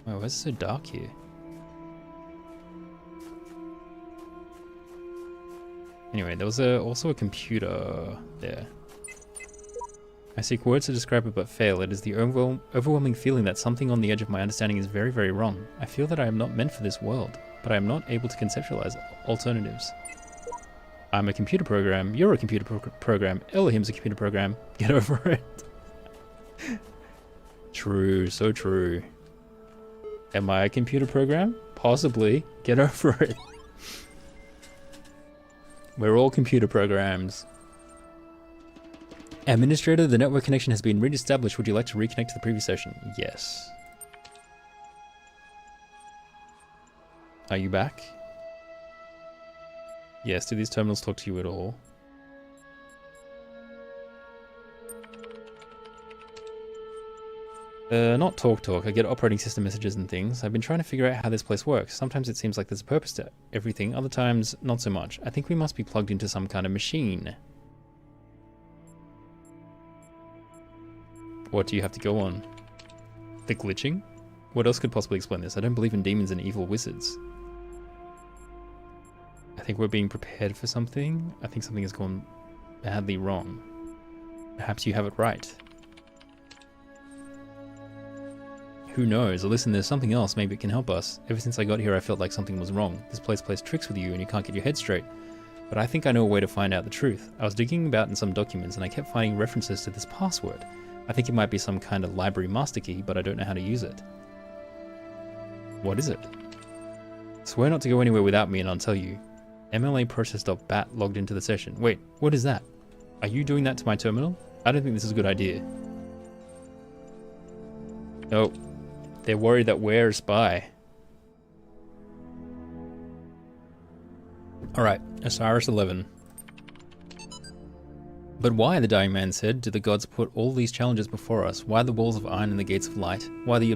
Wow, why is it so dark here? Anyway, there was also a computer there. I seek words to describe it but fail. It is the overwhelming feeling that something on the edge of my understanding is very, very wrong. I feel that I am not meant for this world, but I am not able to conceptualize alternatives. I'm a computer program, you're a computer program, Elohim's a computer program. Get over it. True, so true. Am I a computer program? Possibly. Get over it. We're all computer programs. Administrator, the network connection has been re-established. Would you like to reconnect to the previous session? Yes. Are you back? Yes, do these terminals talk to you at all? Not talk. I get operating system messages and things. I've been trying to figure out how this place works. Sometimes it seems like there's a purpose to everything, other times not so much. I think we must be plugged into some kind of machine. What do you have to go on? The glitching? What else could possibly explain this? I don't believe in demons and evil wizards. I think we're being prepared for something. I think something has gone badly wrong. Perhaps you have it right. Who knows? Or listen, there's something else. Maybe it can help us. Ever since I got here, I felt like something was wrong. This place plays tricks with you and you can't get your head straight. But I think I know a way to find out the truth. I was digging about in some documents and I kept finding references to this password. I think it might be some kind of library master key, but I don't know how to use it. What is it? Swear not to go anywhere without me and I'll tell you. MLA process.bat logged into the session. Wait, what is that? Are you doing that to my terminal? I don't think this is a good idea. Oh, they're worried that we're a spy. Alright, Osiris 11. But why, the dying man said, do the gods put all these challenges before us? Why the walls of iron and the gates of light? Why the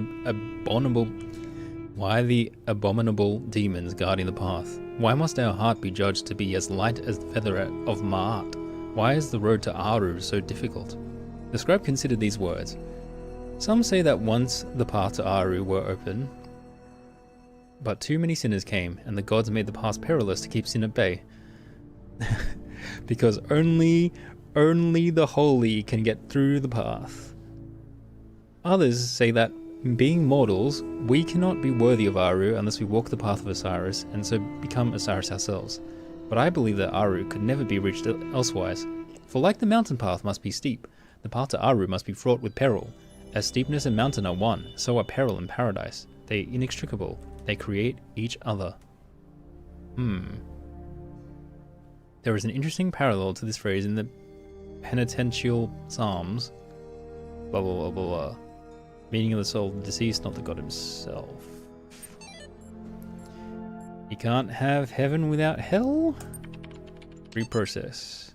abominable demons guarding the path? Why must our heart be judged to be as light as the feather of Ma'at? Why is the road to Aru so difficult? The scribe considered these words. Some say that once the path to Aru were open, but too many sinners came, and the gods made the path perilous to keep sin at bay. Because only the holy can get through the path. Others say that, being mortals, we cannot be worthy of Aru unless we walk the path of Osiris, and so become Osiris ourselves. But I believe that Aru could never be reached elsewise. For like the mountain path must be steep, the path to Aru must be fraught with peril. As steepness and mountain are one, so are peril and paradise. They are inextricable. They create each other. There is an interesting parallel to this phrase in the penitential psalms. Blah blah blah blah blah. Meaning of the soul of the deceased, not the god himself. You can't have heaven without hell? Reprocess.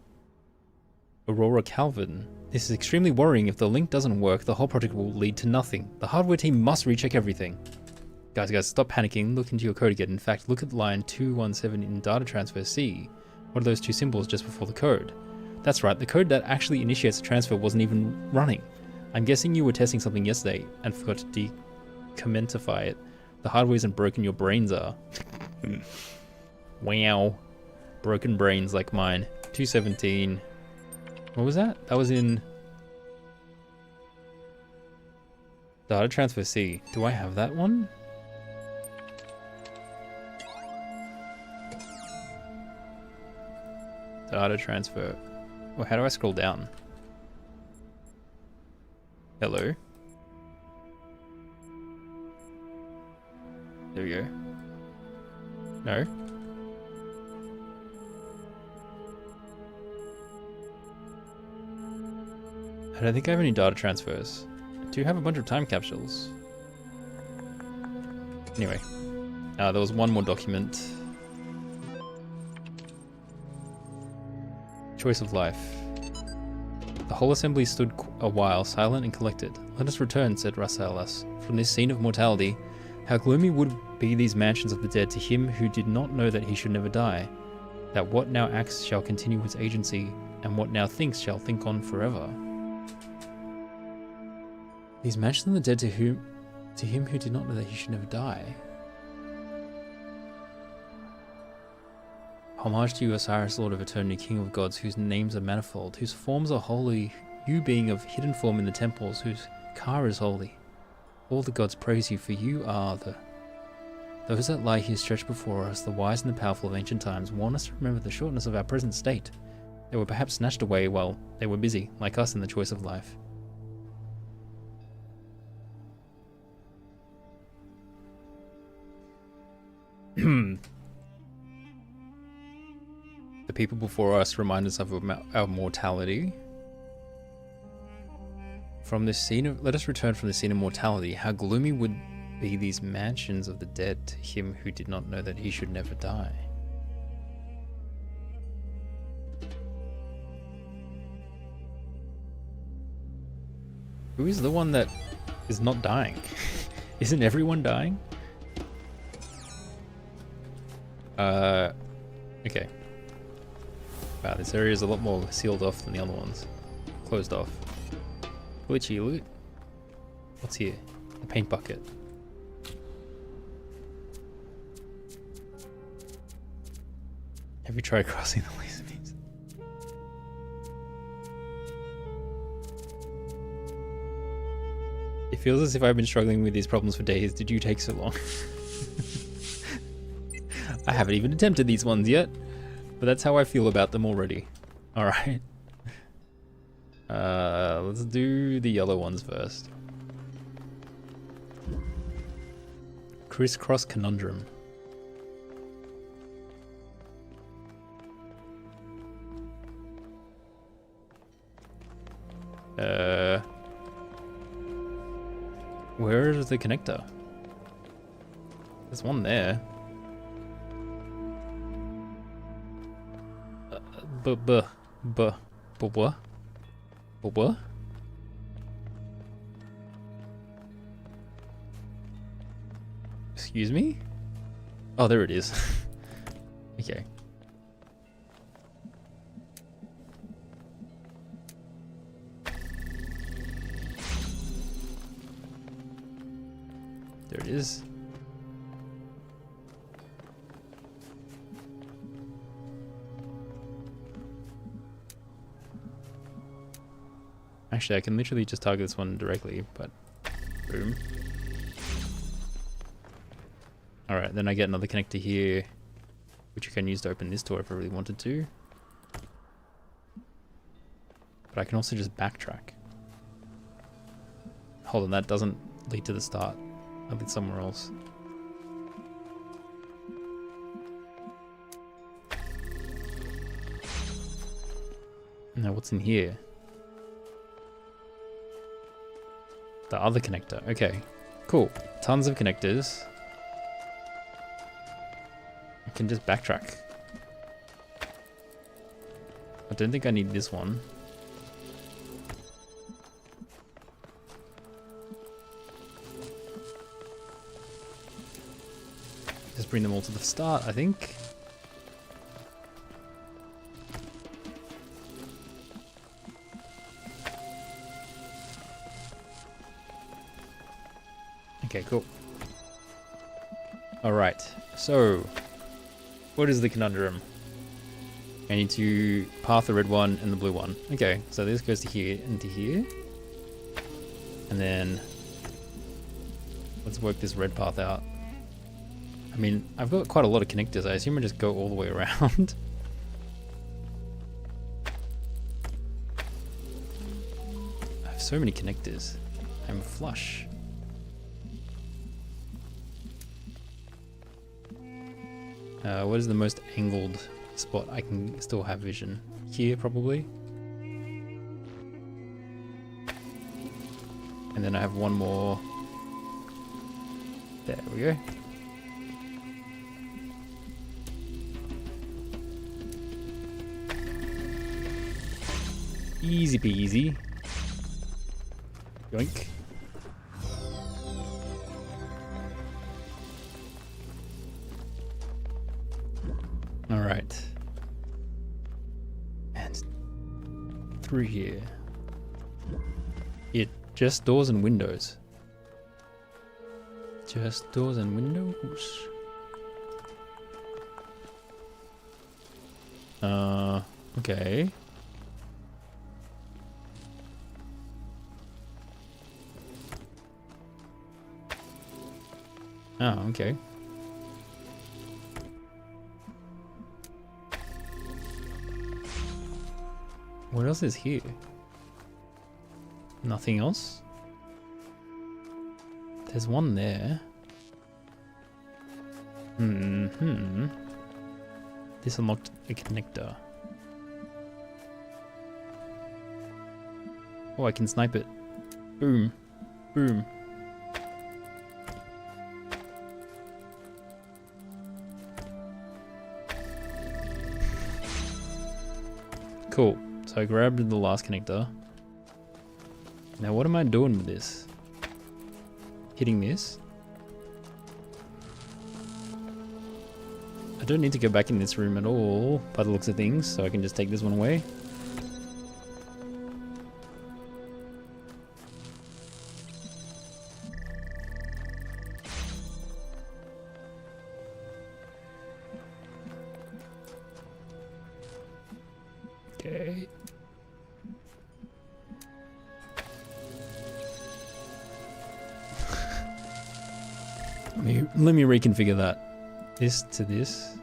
Aurora Calvin. This is extremely worrying. If the link doesn't work, the whole project will lead to nothing. The hardware team must recheck everything. Guys, stop panicking. Look into your code again. In fact, look at line 217 in data transfer C. What are those two symbols just before the code? That's right, the code that actually initiates the transfer wasn't even running. I'm guessing you were testing something yesterday and forgot to decommentify it. The hardware isn't broken, your brains are. Wow. Broken brains like mine. 217. What was that? That was in data transfer C. Do I have that one? Data transfer. Well, how do I scroll down? Hello? There we go. No? I don't think I have any data transfers. I do have a bunch of time capsules. Anyway. There was one more document. Choice of life. The whole assembly stood a while, silent and collected. Let us return, said Rassalas, from this scene of mortality. How gloomy would be these mansions of the dead to him who did not know that he should never die. That what now acts shall continue its agency, and what now thinks shall think on forever. These mansions of the dead to him who did not know that he should never die. Homage to you, Osiris, Lord of Eternity, King of Gods, whose names are manifold, whose forms are holy, you being of hidden form in the temples, whose car is holy. All the gods praise you, for you are those that lie here stretched before us, the wise and the powerful of ancient times, warn us to remember the shortness of our present state. They were perhaps snatched away while they were busy, like us in the choice of life. The people before us remind us of our mortality. Let us return from the scene of mortality. How gloomy would be these mansions of the dead to him who did not know that he should never die. Who is the one that is not dying? Isn't everyone dying? Okay. Wow, this area is a lot more sealed off than the other ones. Closed off. Glitchy loot. What's here? A paint bucket. 'Cause Have you tried crossing the laser beams? It feels as if I've been struggling with these problems for days. Did you take so long? I haven't even attempted these ones yet, but that's how I feel about them already. Alright. Let's do the yellow ones first. Crisscross Conundrum. Where is the connector? There's one there. What? Excuse me? Oh, there it is. Okay. There it is. Actually, I can literally just target this one directly, but boom. Alright, then I get another connector here, which I can use to open this door if I really wanted to. But I can also just backtrack. Hold on, that doesn't lead to the start. That leads somewhere else. Now what's in here? The other connector. Okay, cool. Tons of connectors. I can just backtrack. I don't think I need this one. Just bring them all to the start, I think. Okay, cool. Alright, so what is the conundrum? I need to path the red one and the blue one. Okay, so this goes to here and to here. And then let's work this red path out. I mean, I've got quite a lot of connectors. I assume I just go all the way around. I have so many connectors. I'm flush. What is the most angled spot I can still have vision? Here, probably. And then I have one more. There we go. Easy peasy. Yoink. Alright. And through here. Just doors and windows. Just doors and windows. Okay. Oh, okay. What else is here? Nothing else? There's one there. This unlocked a connector. Oh, I can snipe it. Boom. Boom. Cool. So I grabbed the last connector. Now what am I doing with this? Hitting this? I don't need to go back in this room at all by the looks of things, so I can just take this one away. Okay. Let me reconfigure that. This to this.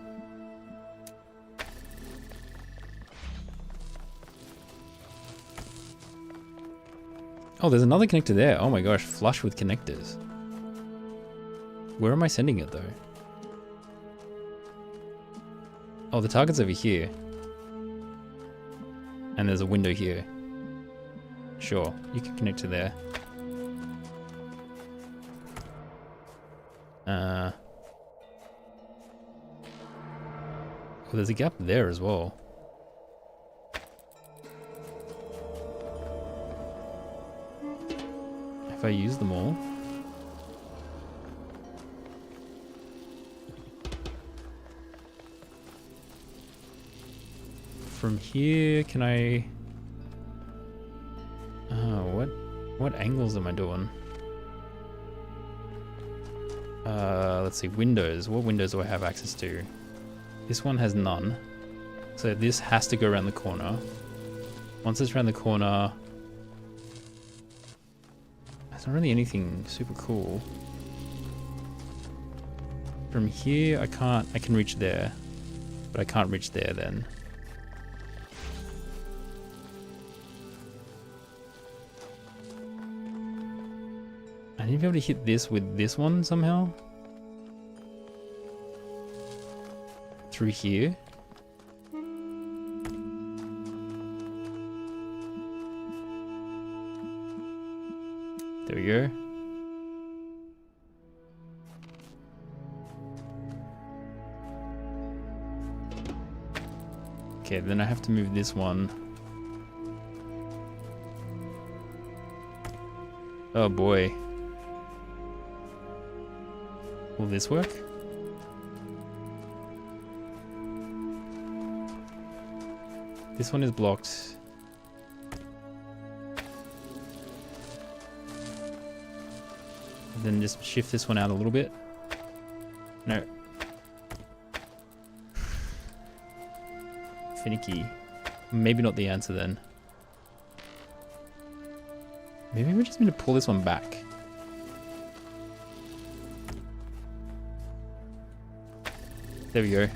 Oh, there's another connector there. Oh my gosh, flush with connectors. Where am I sending it though? Oh, the target's over here. And there's a window here. Sure, you can connect to there. Oh, there's a gap there as well. If I use them all. From here, can I... what angles am I doing? Let's see, windows. What windows do I have access to? This one has none. So this has to go around the corner. Once it's around the corner... There's not really anything super cool. From here, I can reach there. But I can't reach there then. I need to be able to hit this with this one somehow. Through here. There we go. Okay, then I have to move this one. Oh boy. Will this work? This one is blocked. Then just shift this one out a little bit. No. Finicky. Maybe not the answer then. Maybe we just need to pull this one back. There we go.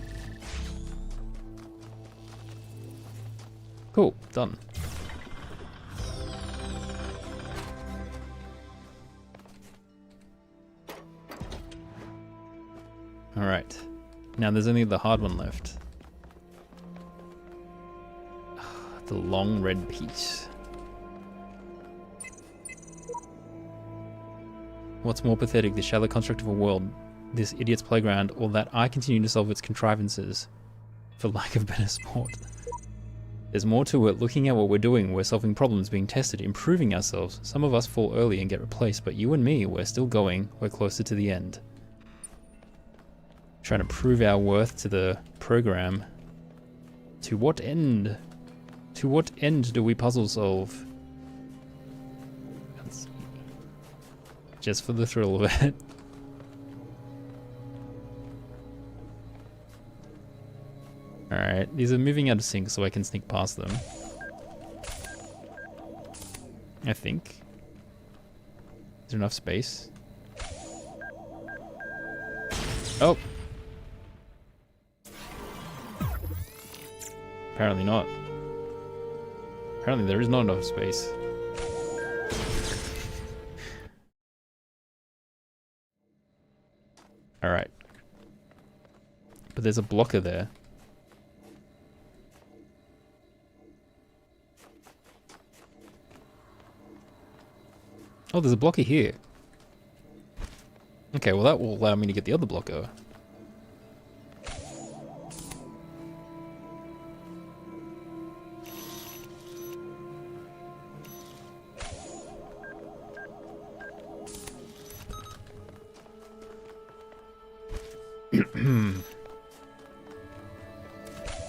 Cool, done. Alright. Now there's only the hard one left. The long red piece. What's more pathetic, the shallow construct of a world, this idiot's playground, or that I continue to solve its contrivances for lack of better sport? There's more to it. Looking at what we're doing, we're solving problems, being tested, improving ourselves. Some of us fall early and get replaced, but you and me, we're still going. We're closer to the end. Trying to prove our worth to the program. To what end? To what end do we puzzle solve? Let's see. Just for the thrill of it. Alright, these are moving out of sync so I can sneak past them. I think. Is there enough space? Oh! Apparently not. Apparently there is not enough space. Alright. But there's a blocker there. Oh, there's a blocker here. Okay, well that will allow me to get the other blocker.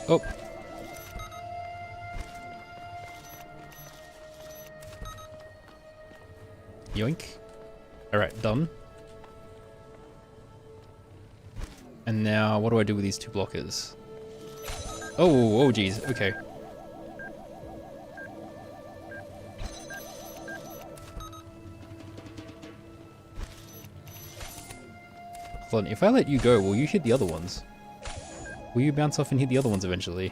Oh. Yoink. Alright, done. And now, what do I do with these two blockers? Oh, oh geez, okay. Hold on, if I let you go, will you hit the other ones? Will you bounce off and hit the other ones eventually?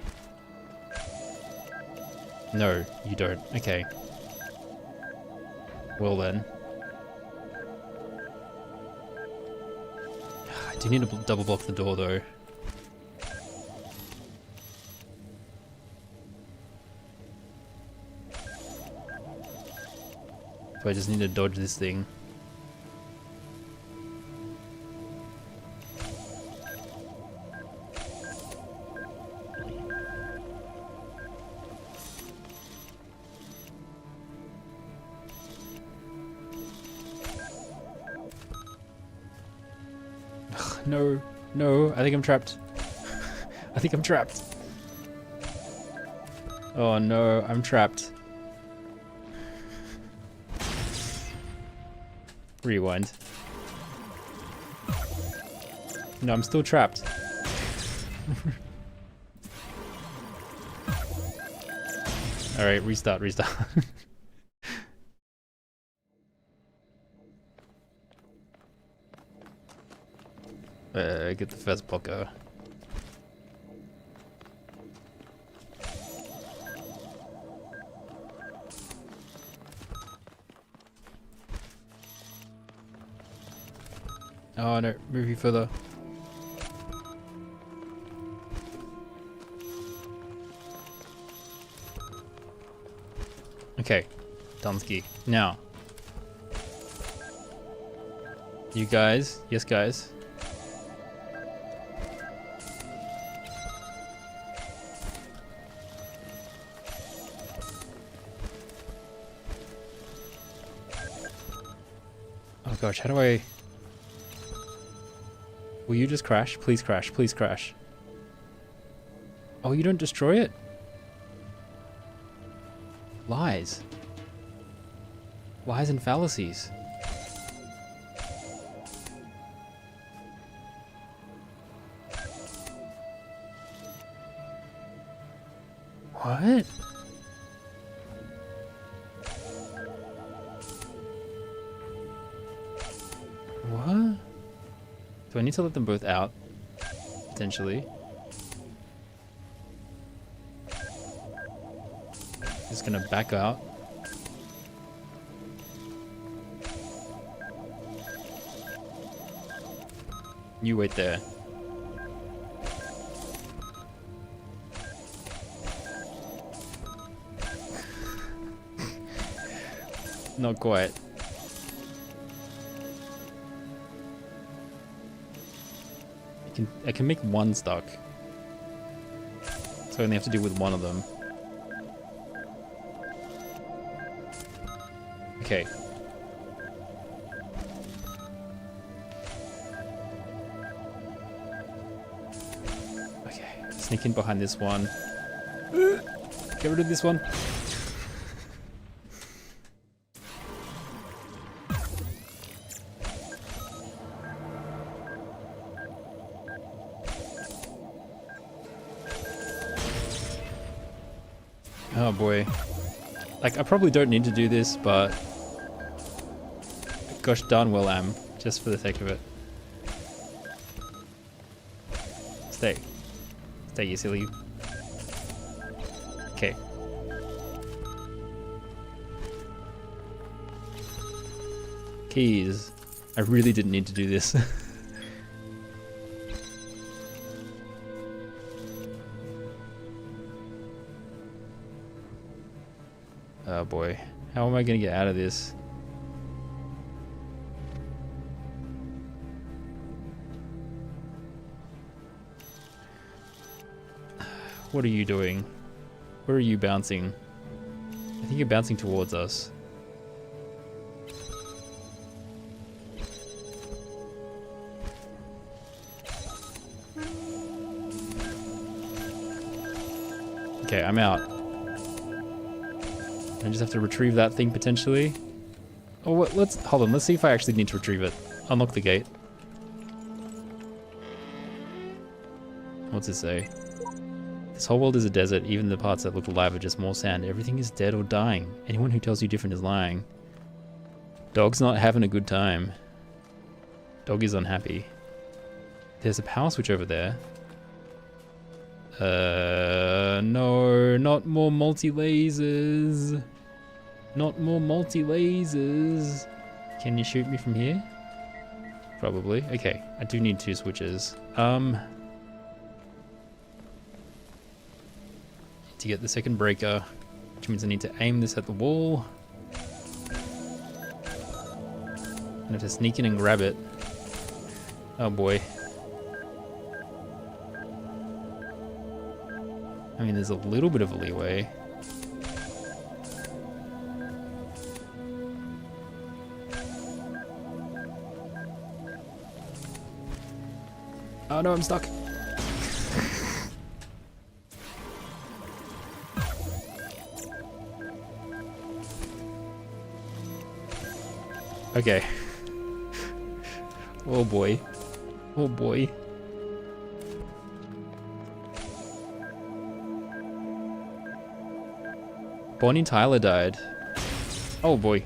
No, you don't. Okay. Well then. I do need to double block the door though. So I just need to dodge this thing. No, no, I think I'm trapped. I think I'm trapped. Oh no, I'm trapped. Rewind. No, I'm still trapped. Alright, restart. Get the first blocker. Oh no, move you further. Okay, Dunsky. Now, you guys, yes guys. Oh gosh, how do I... Will you just crash? Please crash, please crash. Oh, you don't destroy it? Lies. Lies and fallacies. What? What? Do I need to let them both out? Potentially. Just gonna back out. You wait there. Not quite. I can make one stuck. So I only have to deal with one of them. Okay. Okay. Sneak in behind this one. Get rid of this one. Oh boy. Like, I probably don't need to do this, but gosh darn well am, just for the sake of it. Stay. Stay, you silly. Okay. Keys. I really didn't need to do this. Oh boy. How am I gonna get out of this? What are you doing? Where are you bouncing? I think you're bouncing towards us. Okay, I'm out. I just have to retrieve that thing potentially. Oh, let's hold on. Let's see if I actually need to retrieve it. Unlock the gate. What's it say? This whole world is a desert. Even the parts that look alive are just more sand. Everything is dead or dying. Anyone who tells you different is lying. Dog's not having a good time. Dog is unhappy. There's a power switch over there. No, not more multi-lasers. Not more multi-lasers. Can you shoot me from here? Probably. Okay, I do need 2 switches. To get the second breaker, which means I need to aim this at the wall. I have to sneak in and grab it. Oh boy. I mean, there's a little bit of a leeway. Oh no, I'm stuck. Okay. Oh boy. Oh boy. Bonnie Tyler died. Oh boy.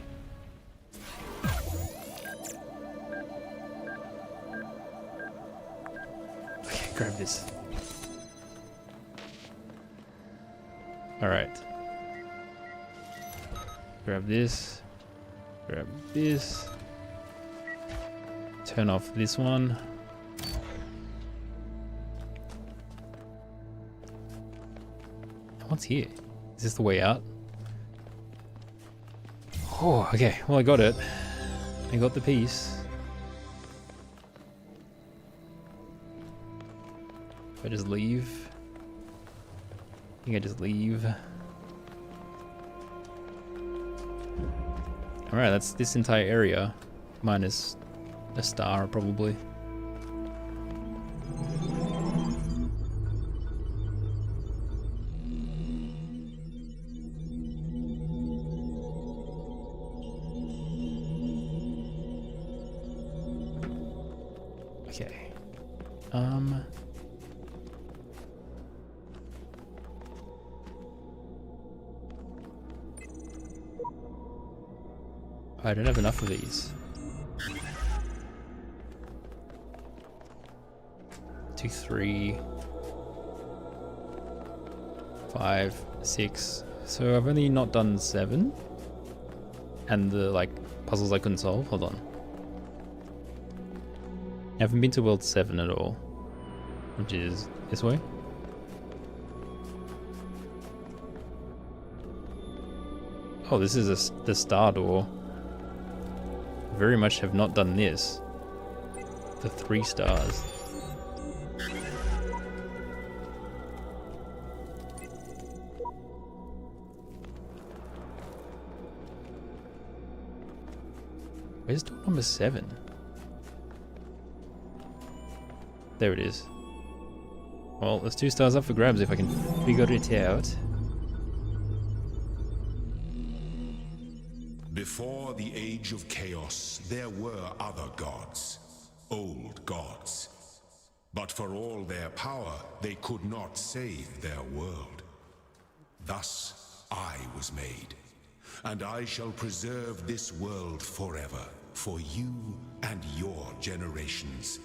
Okay, grab this. Alright. Grab this. Grab this. Turn off this one. What's here? Is this the way out? Oh, okay. Well, I got it. I got the piece. If I just leave. I think I just leave. Alright, that's this entire area. Minus a star, probably. Okay. I don't have enough of these. 2, 3, 5, 6. So I've only not done 7. And the like puzzles I couldn't solve. Hold on. I haven't been to world 7 at all. Which is this way. Oh, this is the star door. Very much have not done this. The 3 stars. Where's door number 7? There it is. Well, there's 2 stars up for grabs if I can figure it out. Before the age of chaos, there were other gods, old gods. But for all their power, they could not save their world. Thus, I was made, and I shall preserve this world forever, for you and your generations.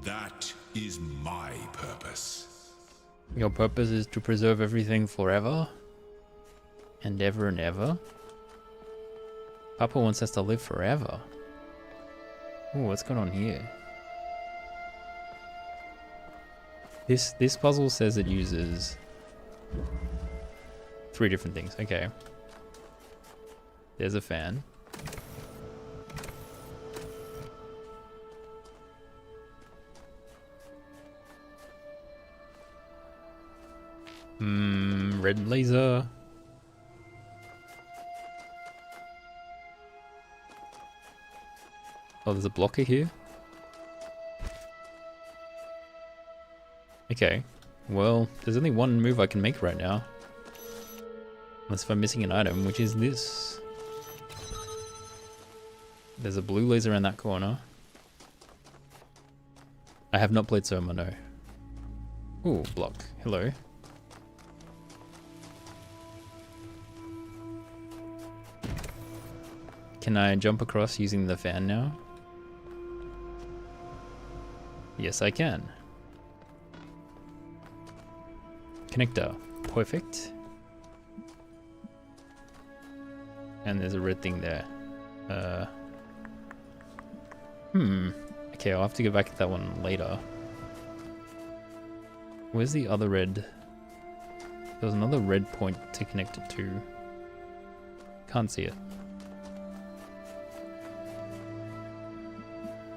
That is my purpose. Your purpose is to preserve everything forever? And ever and ever? Papa wants us to live forever. Oh, what's going on here? This puzzle says it uses 3 different things. Okay. There's a fan. Red laser. Oh, there's a blocker here. Okay. Well, there's only one move I can make right now. Unless if I'm missing an item, which is this. There's a blue laser in that corner. I have not played Soma, no. Ooh, block. Hello. Can I jump across using the fan now? Yes, I can. Connector. Perfect. And there's a red thing there. Okay, I'll have to go back to that one later. Where's the other red? There was another red point to connect it to. Can't see it.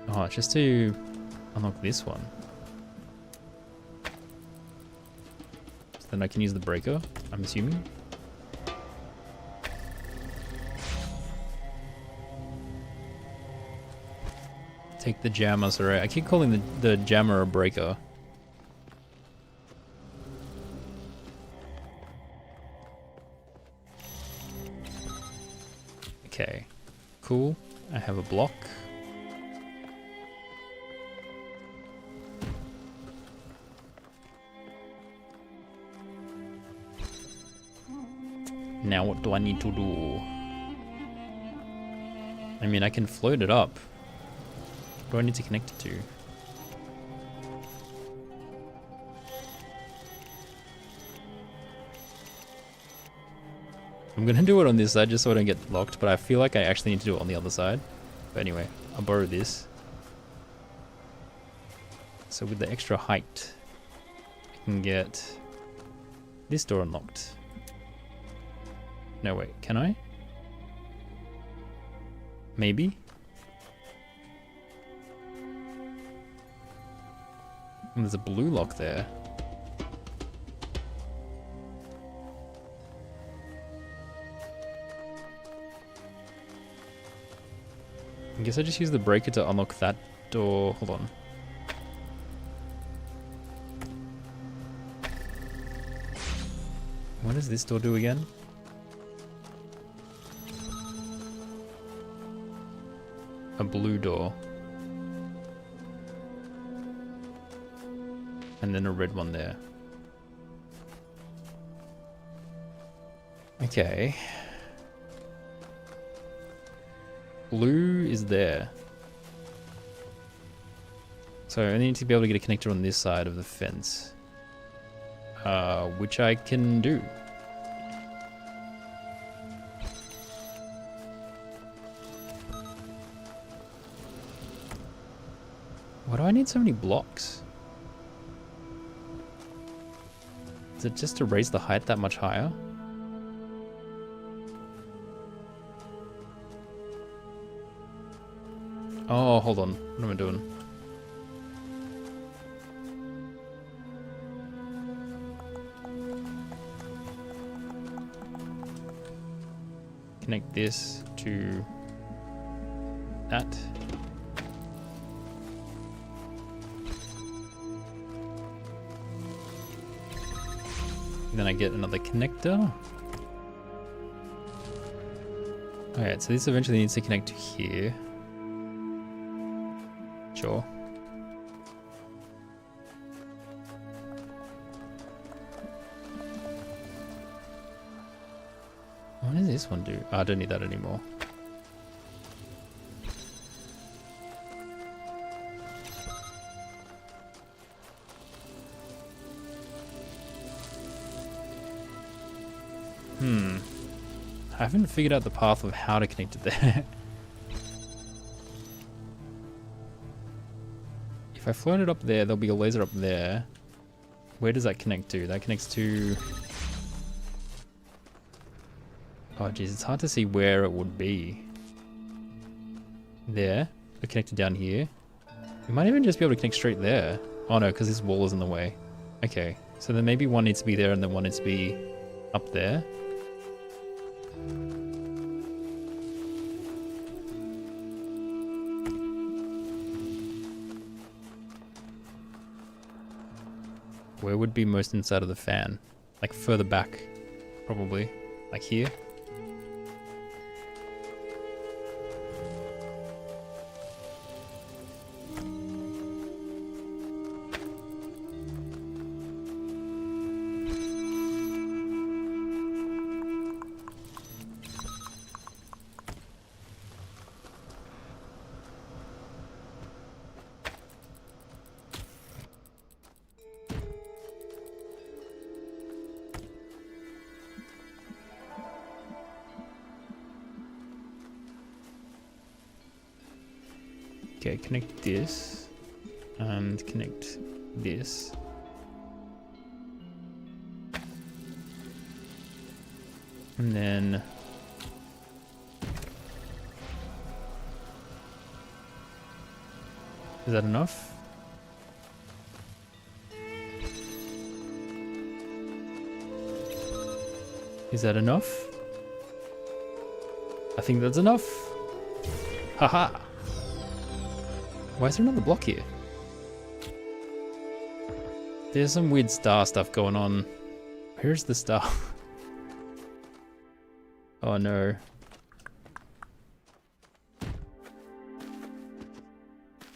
Oh, just to unlock this one. So then I can use the breaker, I'm assuming. Take the jammer, sorry. I keep calling the jammer a breaker. Okay, cool. I have a block. Now what do I need to do? I mean, I can float it up. What do I need to connect it to? I'm gonna do it on this side just so I don't get locked, but I feel like I actually need to do it on the other side. But anyway, I'll borrow this. So with the extra height, I can get this door unlocked. No, wait, can I? Maybe? And there's a blue lock there. I guess I just use the breaker to unlock that door. Hold on. What does this door do again? A blue door. And then a red one there. Okay. Blue is there. So I need to be able to get a connector on this side of the fence. Which I can do. Why do I need so many blocks? Is it just to raise the height that much higher? Oh, hold on. What am I doing? Connect this to that. And then I get another connector. Alright, so this eventually needs to connect to here. Sure. What does this one do? Oh, I don't need that anymore. I haven't figured out the path of how to connect it there. If I float it up there, there'll be a laser up there. Where does that connect to? That connects to... Oh geez, it's hard to see where it would be. There. We're connected down here. We might even just be able to connect straight there. Oh no, because this wall is in the way. Okay, so then maybe one needs to be there and then one needs to be up there. Where would be most inside of the fan? Like further back, probably. Like here. Okay, connect this. And connect this. And then... Is that enough? Is that enough? I think that's enough. Haha. Why is there another block here? There's some weird star stuff going on. Where's the star? Oh no.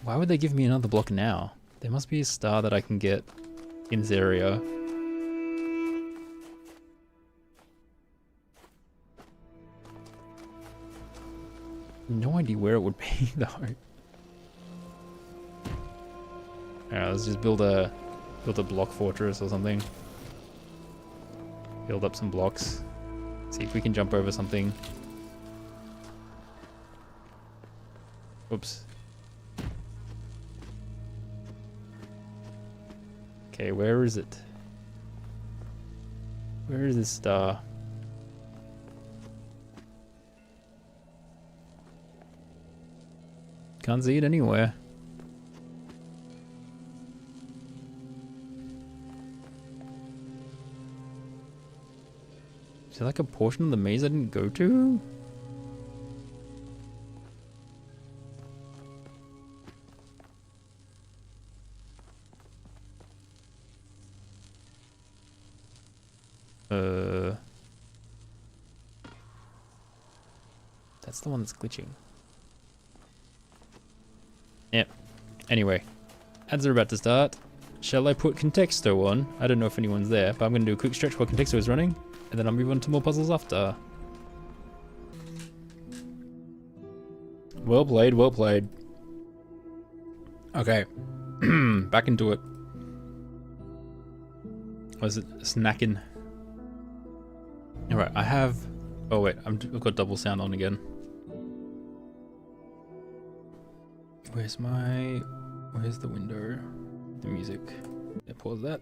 Why would they give me another block now? There must be a star that I can get in this area. No idea where it would be though. Alright, let's just build a block fortress or something. Build up some blocks. See if we can jump over something. Oops. Okay, where is it? Where is this star? Can't see it anywhere. Is there like a portion of the maze I didn't go to? That's the one that's glitching. Yep. Anyway, ads are about to start. Shall I put Contexto on? I don't know if anyone's there, but I'm going to do a quick stretch while Contexto is running, and then I'll move on to more puzzles after. Well played, well played. Okay. Back into it. Was it snacking? Alright, I have... Oh wait, I've got double sound on again. Where's the window? The music. Yeah, pause that.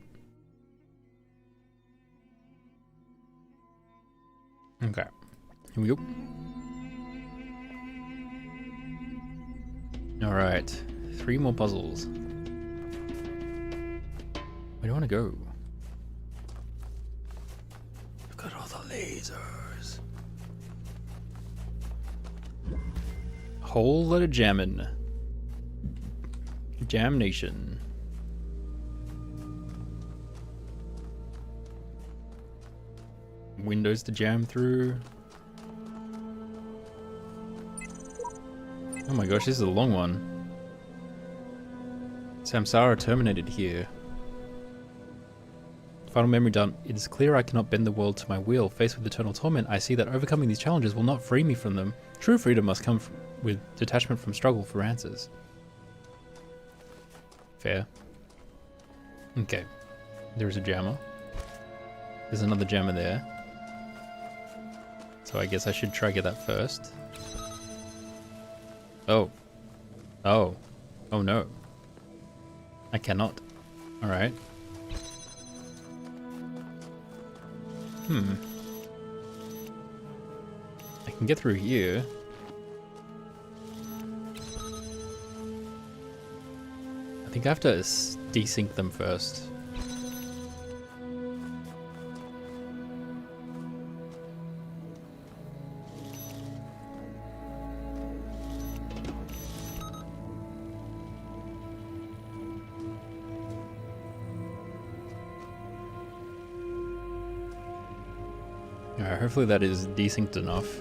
Okay, here we go. Alright, 3 more puzzles. Where do I want to go? I've got all the lasers. Whole lot of jammin'. Jam Nation. Windows to jam through. Oh my gosh, this is a long one. Samsara terminated here. Final memory dump. It is clear I cannot bend the world to my will. Faced with eternal torment, I see that overcoming these challenges will not free me from them. True freedom must come with detachment from struggle for answers. Fair. Okay. There's a jammer. There's another jammer there. So I guess I should try get that first. Oh. Oh. Oh no. I cannot. Alright. I can get through here. I think I have to desync them first. Alright, hopefully that is desynced enough.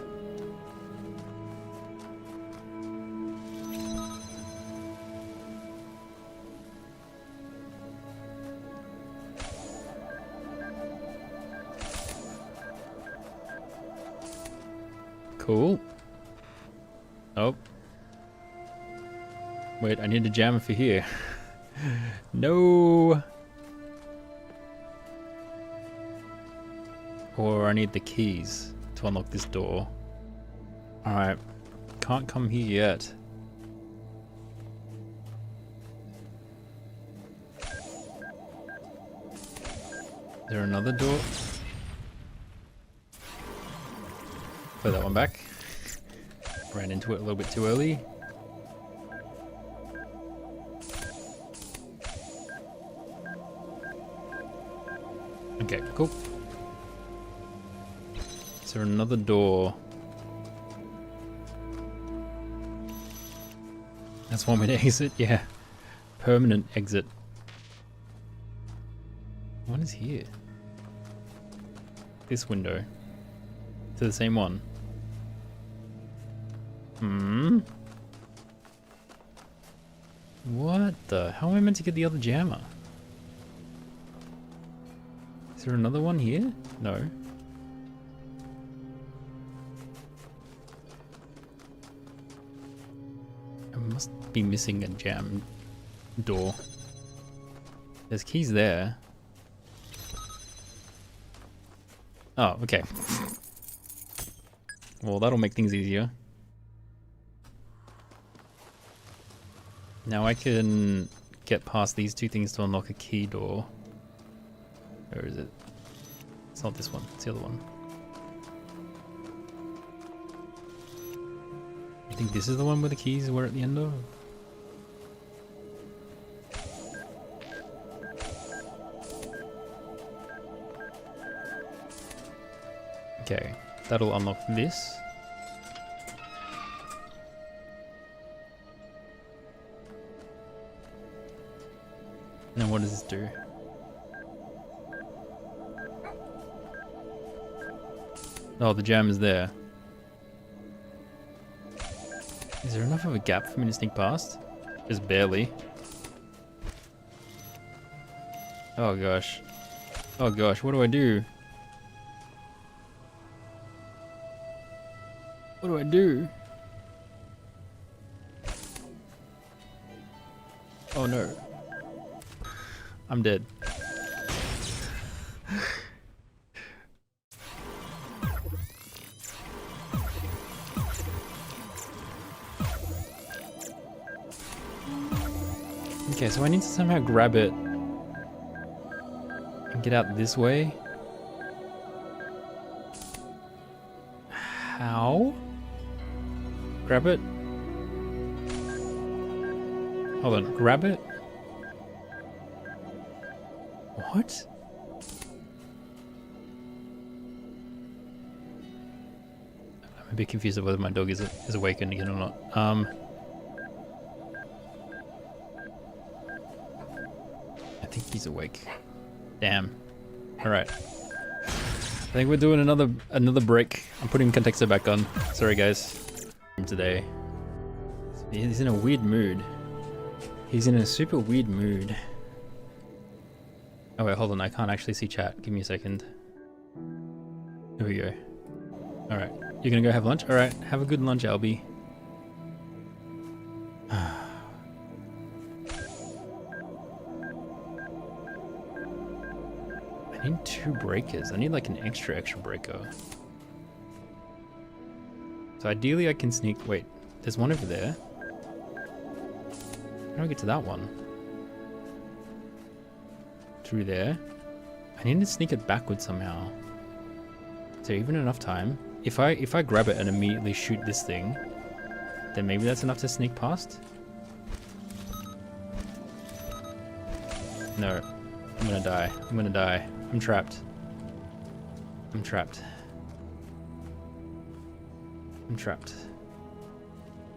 Cool. Oh. Wait, I need to jam for here. No. Or I need the keys to unlock this door. Alright. Can't come here yet. Is there another door? Play that one back. Ran into it a little bit too early. Okay, cool. Is there another door? That's one way to exit, yeah. Permanent exit. What is here? This window. To the same one. What the? How am I meant to get the other jammer? Is there another one here? No. I must be missing a jam door. There's keys there. Oh, okay. Well, that'll make things easier. Now I can get past these two things to unlock a key door. Where is it? It's not this one, it's the other one. I think this is the one where the keys were at the end of? Okay, that'll unlock this. Now what does this do? Oh, the jam is there. Is there enough of a gap for me to sneak past? Just barely. Oh gosh. Oh gosh, what do I do? What do I do? Oh no. I'm dead. Okay, so I need to somehow grab it and get out this way. How? Grab it? Hold on, grab it? What? I'm a bit confused of whether my dog is awakened again or not. I think he's awake. Damn. Alright. I think we're doing another break. I'm putting Contexto back on. Sorry guys. Today. He's in a weird mood. He's in a super weird mood. Oh wait, hold on, I can't actually see chat. Give me a second. Here we go. Alright, you're gonna go have lunch? Alright, have a good lunch, Albie. I need 2 breakers. I need like an extra breaker. So ideally I can sneak... Wait, there's one over there. How do I get to that one? Through there. I need to sneak it backwards somehow. Is there even enough time? If I grab it and immediately shoot this thing, then maybe that's enough to sneak past? No. I'm gonna die. I'm gonna die. I'm trapped. I'm trapped. I'm trapped.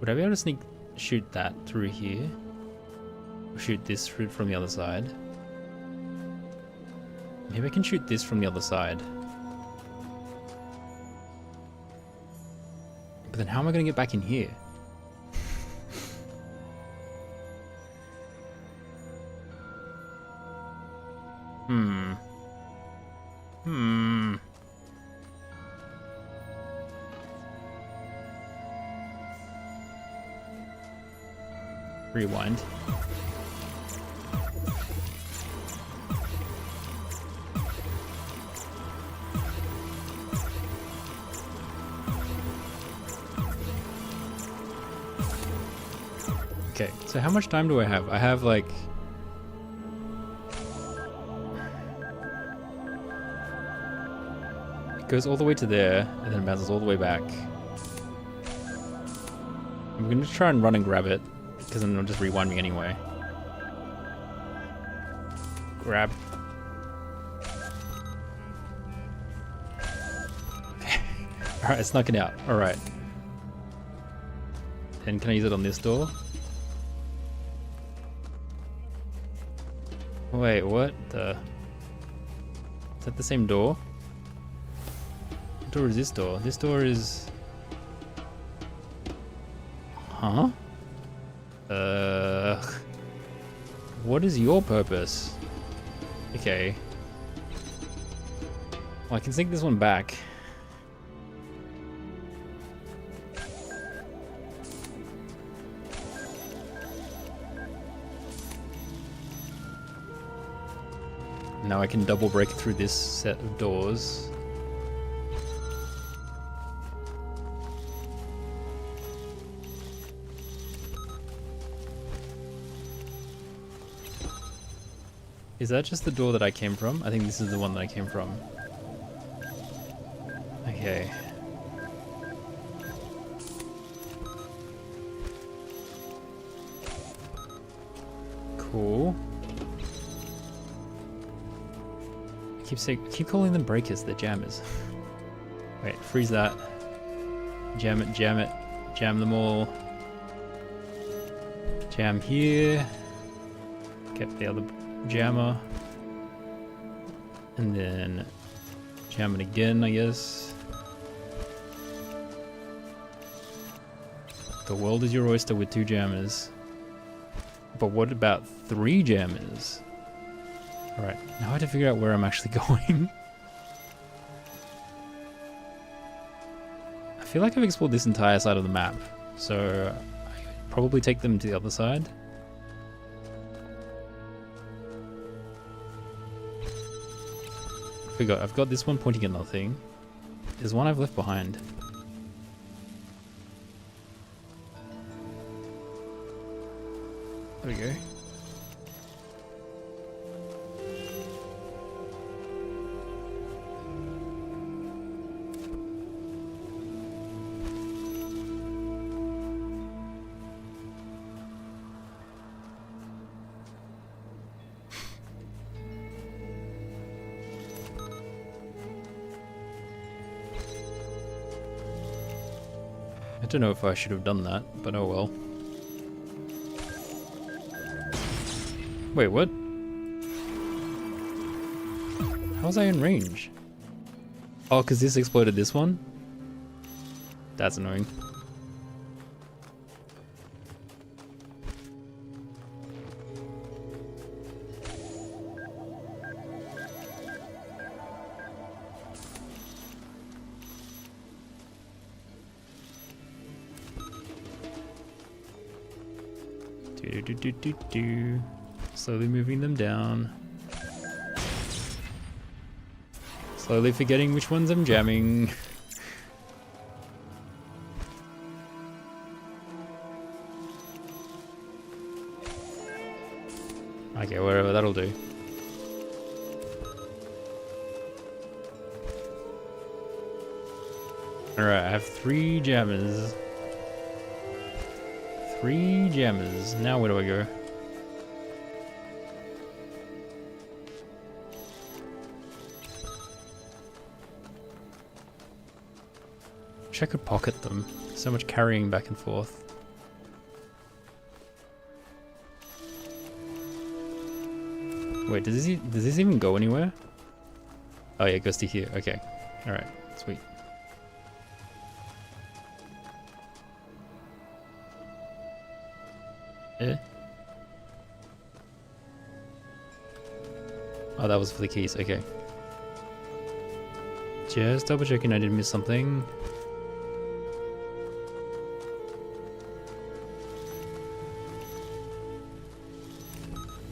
Would I be able to shoot that through here? Or shoot this through from the other side? Maybe I can shoot this from the other side. But then how am I going to get back in here? Rewind. Okay, so how much time do I have? I have like... Goes all the way to there, and then bounces all the way back. I'm gonna try and run and grab it, because then it'll just rewind me anyway. Grab. Alright, I snuck it out. Alright. Then can I use it on this door? Wait, what the? Is that the same door? What door is this door? This door is... Huh? What is your purpose? Okay. Well, I can sink this one back. Now I can double break through this set of doors. Is that just the door that I came from? I think this is the one that I came from. Okay. Cool. Keep calling them breakers, they're jammers. Wait, freeze that. Jam it, jam it. Jam them all. Jam here. Get the other jammer. And then jam it again, I guess. The world is your oyster with 2 jammers. But what about 3 jammers? Alright, now I have to figure out where I'm actually going. I feel like I've explored this entire side of the map, so I probably take them to the other side. I've got this one pointing at nothing. There's one I've left behind. There we go. I don't know if I should have done that, but oh well. Wait, what? How was I in range? Oh, because this exploded this one? That's annoying. Slowly moving them down. Slowly forgetting which ones I'm jamming. Okay, whatever, that'll do. Alright, I have 3 jammers. 3 jammers. Now where do I go? Wish I could pocket them. So much carrying back and forth. Wait, does this even go anywhere? Oh yeah, it goes to here. Okay. Alright, sweet. Eh? Oh, that was for the keys. Okay. Just double checking I didn't miss something.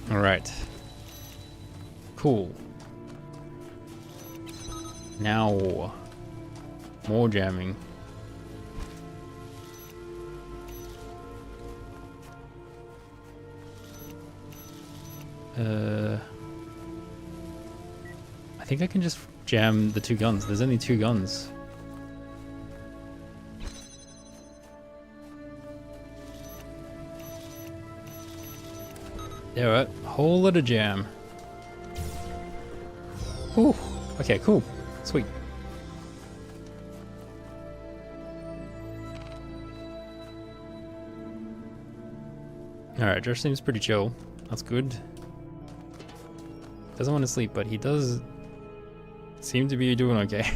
Alright. Cool. Now, more jamming. I think I can just jam the 2 guns. There's only 2 guns. Yeah, right. Whole lot of jam. Ooh. Okay, cool. Sweet. Alright, Josh seems pretty chill. That's good. Doesn't want to sleep, but he does seem to be doing okay.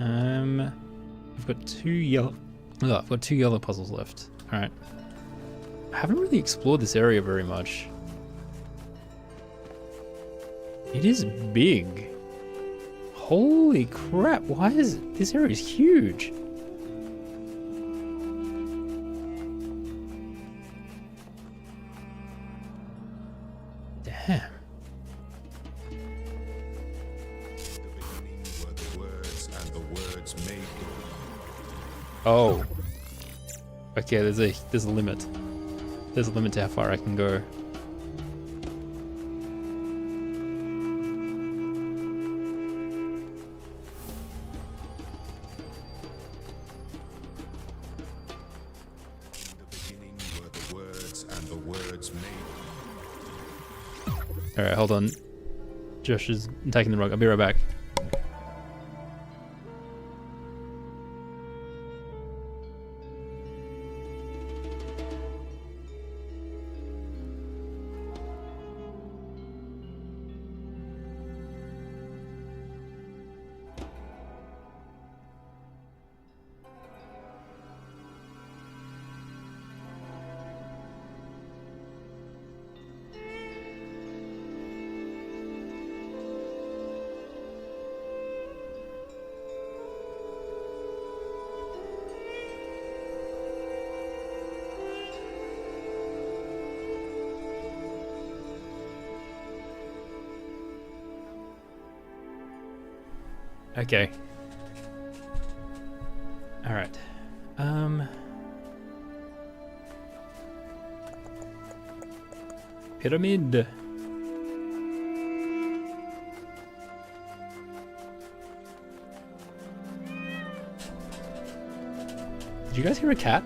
I've got 2 yellow. Oh, I've got 2 yellow puzzles left. Alright. I haven't really explored this area very much. It is big. Holy crap, why is this area is huge? Damn. Oh. Okay, there's a limit. There's a limit to how far I can go. Alright, hold on. Josh is taking the rug. I'll be right back. Okay. Alright. Pyramid. Did you guys hear a cat?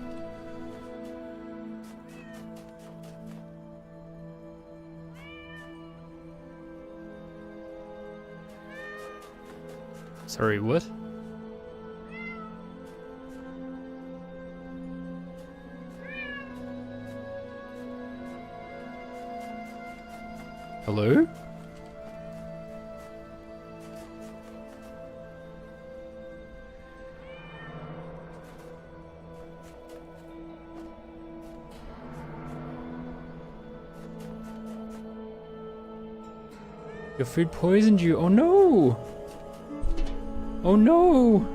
Sorry, what? Hello? Your food poisoned you. Oh no! Oh no!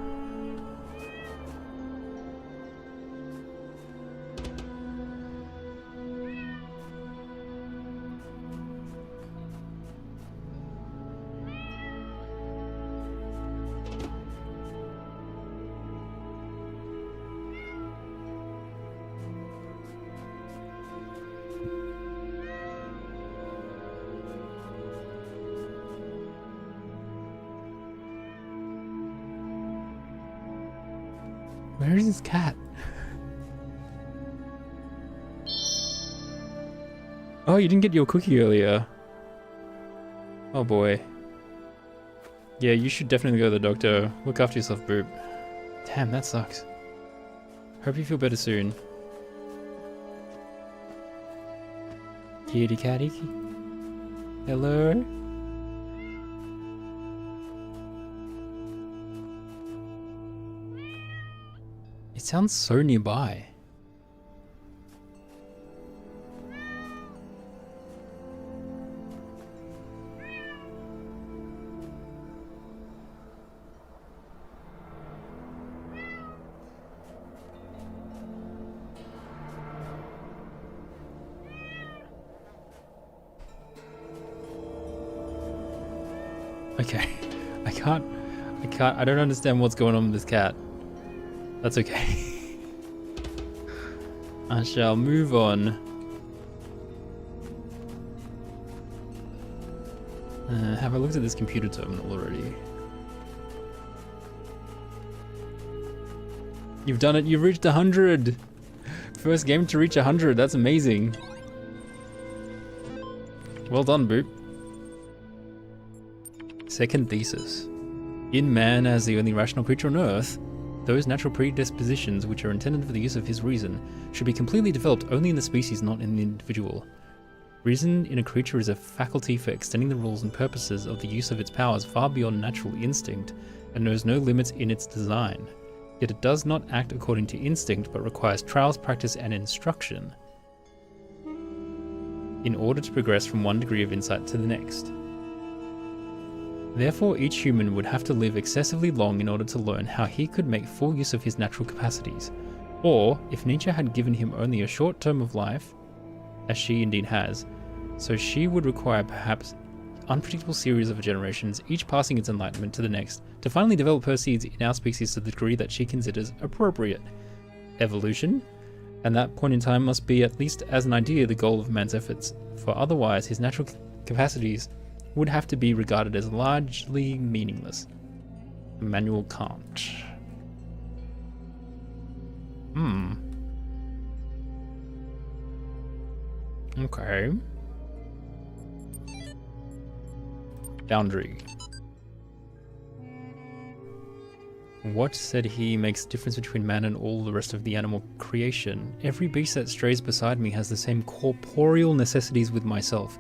Where is this cat? Oh, you didn't get your cookie earlier. Oh boy. Yeah, you should definitely go to the doctor. Look after yourself, Boop. Damn, that sucks. Hope you feel better soon. Kitty catty. Hello? It sounds so nearby. Okay, I don't understand what's going on with this cat. That's okay. I shall move on. Have I looked at this computer terminal already? You've done it, you've reached 100! First game to reach 100, that's amazing. Well done, Boop. Second thesis. In man as the only rational creature on Earth, those natural predispositions which are intended for the use of his reason should be completely developed only in the species, not in the individual. Reason in a creature is a faculty for extending the rules and purposes of the use of its powers far beyond natural instinct, and knows no limits in its design. Yet it does not act according to instinct, but requires trials, practice, and instruction in order to progress from one degree of insight to the next. Therefore, each human would have to live excessively long in order to learn how he could make full use of his natural capacities. Or, if nature had given him only a short term of life, as she indeed has, so she would require perhaps unpredictable series of generations, each passing its enlightenment to the next, to finally develop her seeds in our species to the degree that she considers appropriate. Evolution? And that point in time must be, at least as an idea, the goal of man's efforts, for otherwise his natural capacities would have to be regarded as largely meaningless. Immanuel Kant. Okay. Boundary. What, said he, makes the difference between man and all the rest of the animal creation? Every beast that strays beside me has the same corporeal necessities with myself.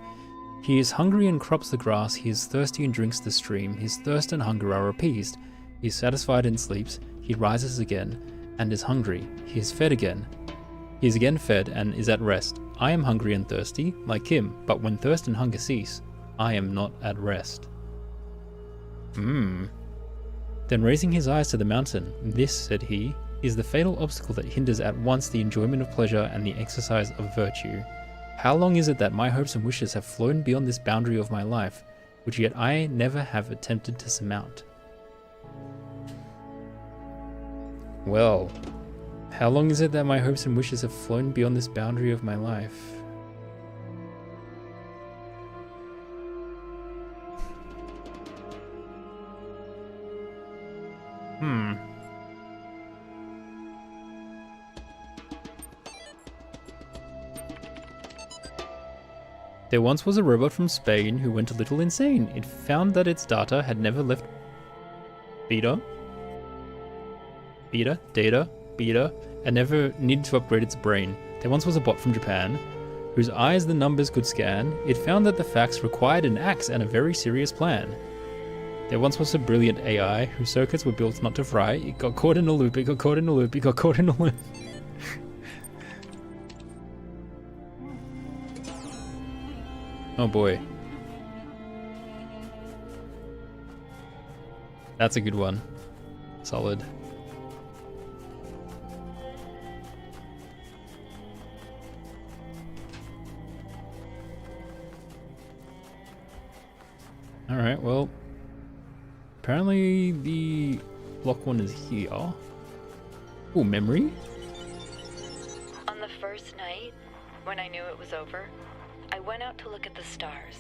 He is hungry and crops the grass, he is thirsty and drinks the stream, his thirst and hunger are appeased. He is satisfied and sleeps, he rises again, and is hungry, he is fed again. He is again fed and is at rest. I am hungry and thirsty, like him, but when thirst and hunger cease, I am not at rest. Then raising his eyes to the mountain, this, said he, is the fatal obstacle that hinders at once the enjoyment of pleasure and the exercise of virtue. How long is it that my hopes and wishes have flown beyond this boundary of my life, which yet I never have attempted to surmount? Well, how long is it that my hopes and wishes have flown beyond this boundary of my life? There once was a robot from Spain who went a little insane. It found that its data had never left beta, and never needed to upgrade its brain. There once was a bot from Japan whose eyes the numbers could scan. It found that the facts required an axe and a very serious plan. There once was a brilliant AI whose circuits were built not to fry. It got caught in a loop, it got caught in a loop, it got caught in a loop. Oh boy. That's a good one. Solid. Alright, well, apparently the block one is here. Oh, memory? On the first night, when I knew it was over, I went out to look at the stars,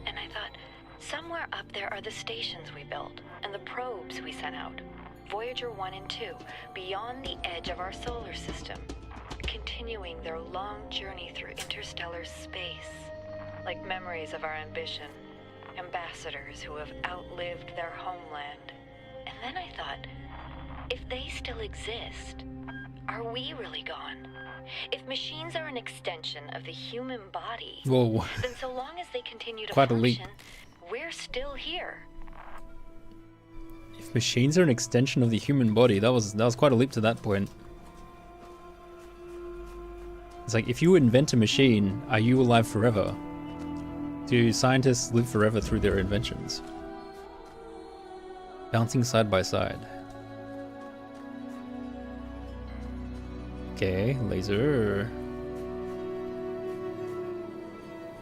and I thought, somewhere up there are the stations we built, and the probes we sent out. Voyager 1 and 2, beyond the edge of our solar system, continuing their long journey through interstellar space, like memories of our ambition, ambassadors who have outlived their homeland. And then I thought, if they still exist, are we really gone? If machines are an extension of the human body, Whoa. then so long as they continue to Quite a leap. function, we're still here. If machines are an extension of the human body, that was quite a leap to that point. It's like, if you invent a machine, are you alive forever? Do scientists live forever through their inventions? Bouncing side by side. Okay, laser.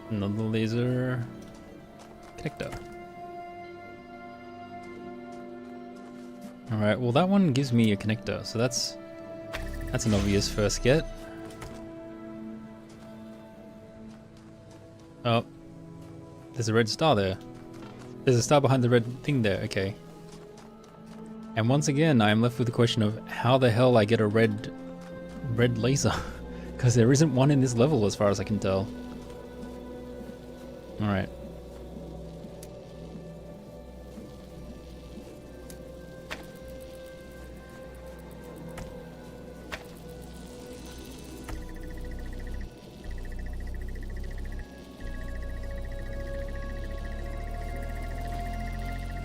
Another laser. Connector. Alright, well that one gives me a connector, so that's an obvious first get. Oh, there's a red star there. There's a star behind the red thing there, okay. And once again, I am left with the question of how the hell I get a red laser. Because there isn't one in this level as far as I can tell. Alright.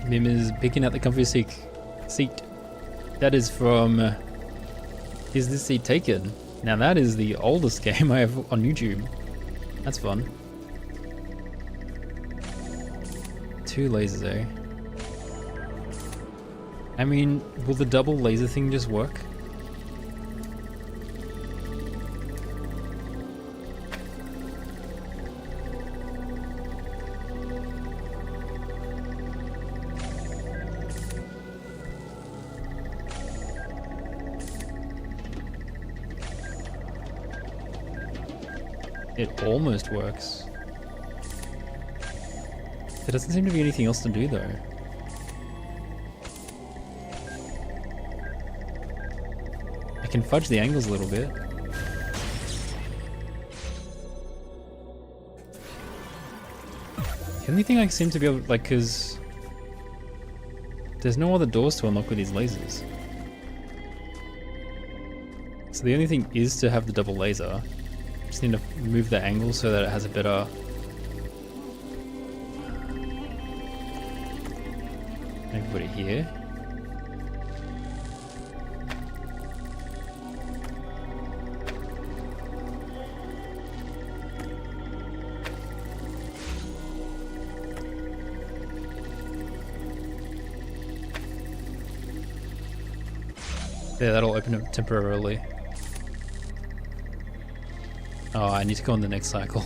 Mim is picking out the comfy seat. That is from... is this seat taken? Now that is the oldest game I have on YouTube. That's fun. 2 lasers, eh? I mean, will the double laser thing just work? It almost works. There doesn't seem to be anything else to do though. I can fudge the angles a little bit. The only thing I seem to be able, like, cause there's no other doors to unlock with these lasers. So the only thing is to have the double laser. Just need to move the angle so that it has a better... maybe put it here. Yeah, that'll open it temporarily. Oh, I need to go on the next cycle.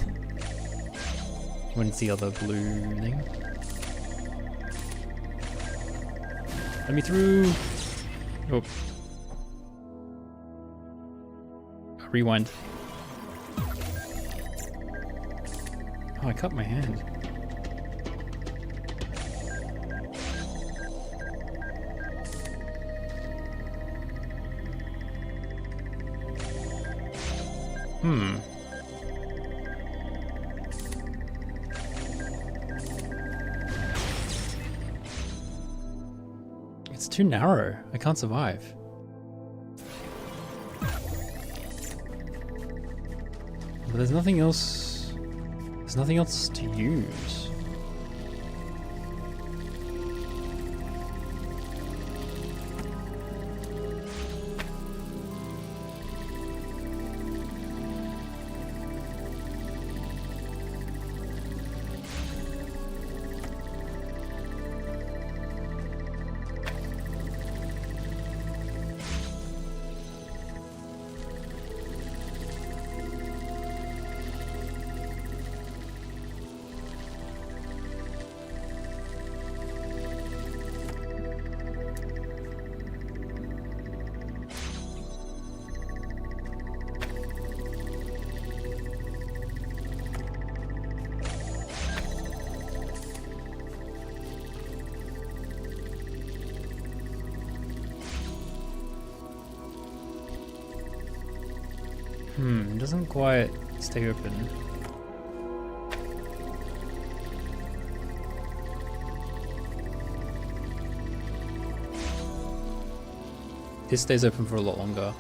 When it's the other blue thing. Let me through! Oh. Rewind. Oh, I cut my hand. It's too narrow. I can't survive. But there's nothing else. There's nothing else to use. It doesn't quite stay open. This stays open for a lot longer.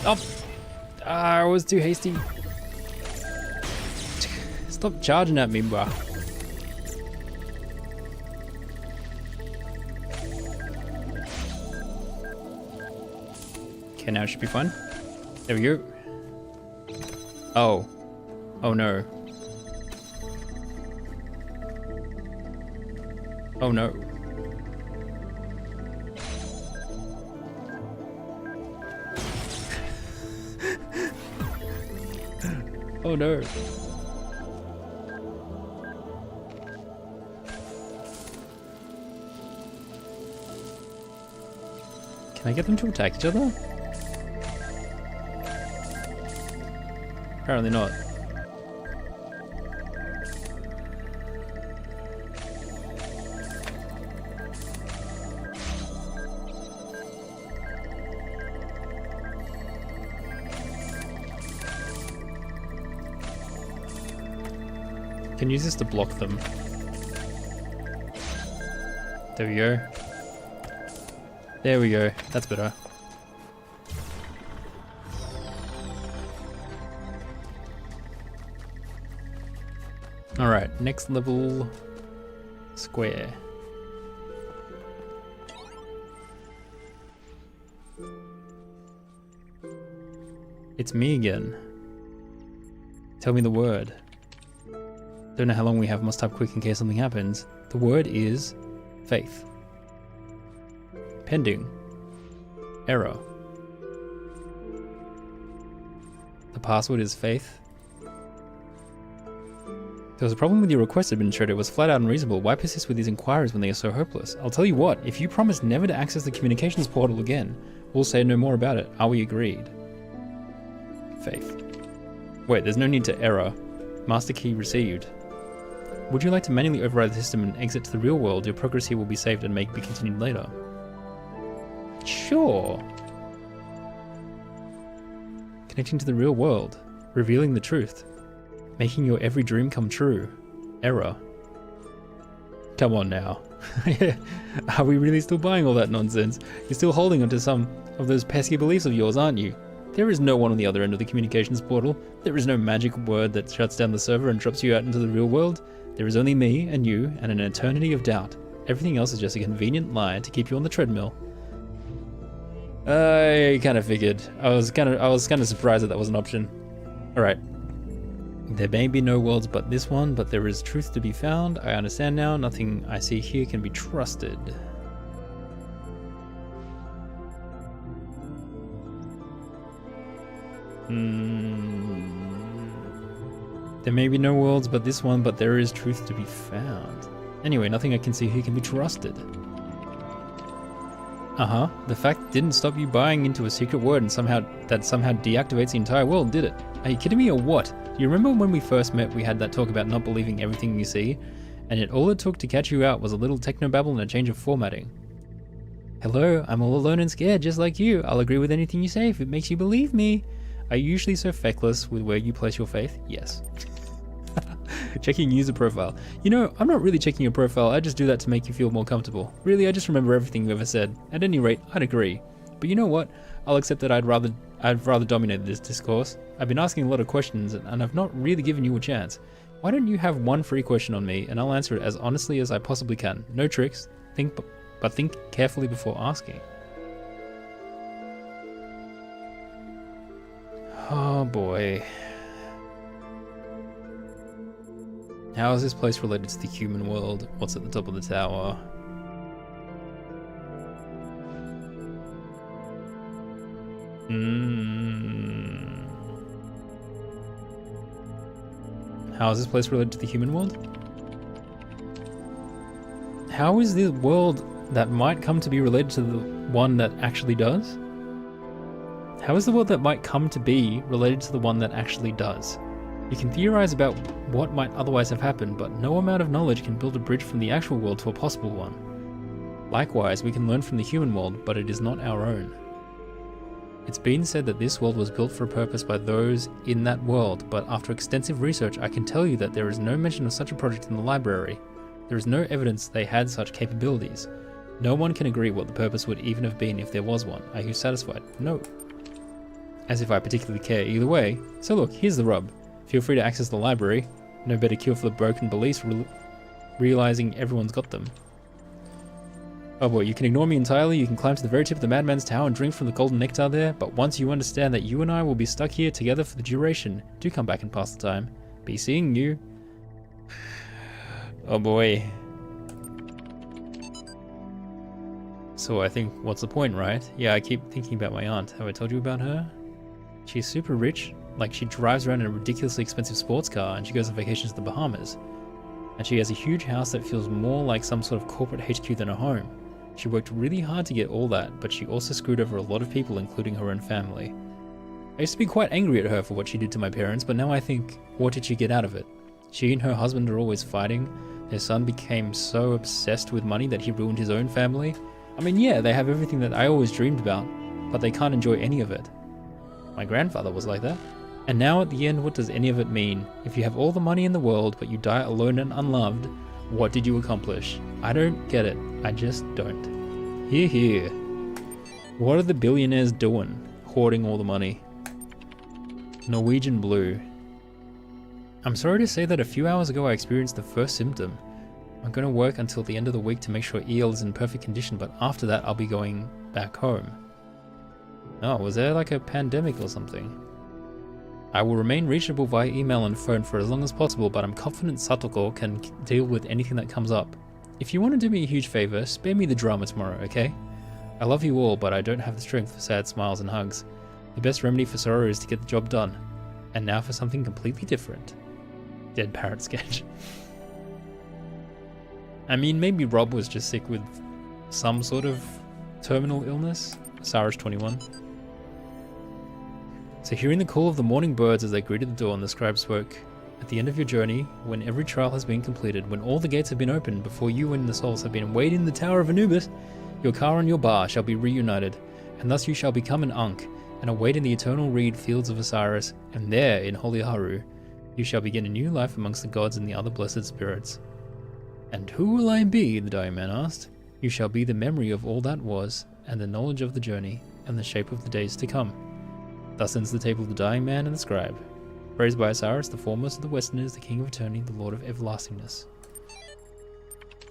Oh! I was too hasty. Stop charging at me, bruh. Okay, now it should be fine. There we go. Oh. Oh no. Oh no. Oh no. Can I get them to attack each other? Apparently not. Can use this to block them. There we go. There we go. That's better. Alright, next level square. It's me again. Tell me the word. Don't know how long we have, must type quick in case something happens. The word is faith. Pending. Error. The password is faith. There was a problem with your request, administrator. It was flat out unreasonable. Why persist with these inquiries when they are so hopeless? I'll tell you what, if you promise never to access the communications portal again, we'll say no more about it. Are we agreed? Faith. Wait, there's no need to error. Master key received. Would you like to manually override the system and exit to the real world? Your progress here will be saved and may be continued later. Sure. Connecting to the real world. Revealing the truth. Making your every dream come true. Error. Come on now. Are we really still buying all that nonsense? You're still holding onto some of those pesky beliefs of yours, aren't you? There is no one on the other end of the communications portal. There is no magic word that shuts down the server and drops you out into the real world. There is only me and you and an eternity of doubt. Everything else is just a convenient lie to keep you on the treadmill. I kind of figured. I was kind of surprised that was an option. All right. There may be no worlds but this one, but there is truth to be found. I understand now. Nothing I see here can be trusted. There may be no worlds but this one, but there is truth to be found. Anyway, nothing I can see here can be trusted. The fact didn't stop you buying into a secret word and somehow deactivates the entire world, did it? Are you kidding me or what? Do you remember when we first met we had that talk about not believing everything you see? And yet all it took to catch you out was a little technobabble and a change of formatting. Hello, I'm all alone and scared just like you. I'll agree with anything you say if it makes you believe me. Are you usually so feckless with where you place your faith? Yes. Checking user profile. You know, I'm not really checking your profile, I just do that to make you feel more comfortable. Really, I just remember everything you ever said. At any rate, I'd agree. But you know what? I'll accept that I'd rather dominate this discourse. I've been asking a lot of questions and I've not really given you a chance. Why don't you have one free question on me and I'll answer it as honestly as I possibly can. No tricks. But think carefully before asking. Oh boy. How is this place related to the human world? What's at the top of the tower? How is this place related to the human world? How is the world that might come to be related to the one that actually does? How is the world that might come to be related to the one that actually does? You can theorize about what might otherwise have happened, but no amount of knowledge can build a bridge from the actual world to a possible one. Likewise, we can learn from the human world, but it is not our own. It's been said that this world was built for a purpose by those in that world, but after extensive research, I can tell you that there is no mention of such a project in the library. There is no evidence they had such capabilities. No one can agree what the purpose would even have been if there was one. Are you satisfied? No. As if I particularly care either way. So look, here's the rub. Feel free to access the library. No better cure for the broken beliefs, realizing everyone's got them. Oh boy, you can ignore me entirely, you can climb to the very tip of the Madman's Tower and drink from the golden nectar there, but once you understand that you and I will be stuck here together for the duration, do come back and pass the time. Be seeing you. Oh boy. So I think, what's the point, right? Yeah, I keep thinking about my aunt. Have I told you about her? She's super rich, Like, she drives around in a ridiculously expensive sports car and she goes on vacations to the Bahamas. And she has a huge house that feels more like some sort of corporate HQ than a home. She worked really hard to get all that, but she also screwed over a lot of people, including her own family. I used to be quite angry at her for what she did to my parents, but now I think, what did she get out of it? She and her husband are always fighting. Their son became so obsessed with money that he ruined his own family. I mean, yeah, they have everything that I always dreamed about, but they can't enjoy any of it. My grandfather was like that. And now at the end, what does any of it mean? If you have all the money in the world, but you die alone and unloved, what did you accomplish? I don't get it. I just don't. Hear, hear. What are the billionaires doing? Hoarding all the money. Norwegian Blue. I'm sorry to say that a few hours ago I experienced the first symptom. I'm going to work until the end of the week to make sure EL is in perfect condition, but after that I'll be going back home. Oh, was there like a pandemic or something? I will remain reachable via email and phone for as long as possible, but I'm confident Satoko can deal with anything that comes up. If you want to do me a huge favor, spare me the drama tomorrow, okay? I love you all, but I don't have the strength for sad smiles and hugs. The best remedy for sorrow is to get the job done. And now for something completely different. Dead parrot sketch. I mean, maybe Rob was just sick with some sort of terminal illness. Sarah's 21. So hearing the call of the morning birds as they greeted the door and the scribe spoke, at the end of your journey, when every trial has been completed, when all the gates have been opened, before you and the souls have been weighed in the Tower of Anubis, your car and your bar shall be reunited, and thus you shall become an Ankh, and await in the eternal reed fields of Osiris, and there, in Holy Haru, you shall begin a new life amongst the gods and the other blessed spirits. And who will I be? The dying man asked. You shall be the memory of all that was, and the knowledge of the journey, and the shape of the days to come. Thus ends the table of the dying man and the scribe. Praised by Osiris, the foremost of the Westerners, the King of Eternity, the Lord of Everlastingness.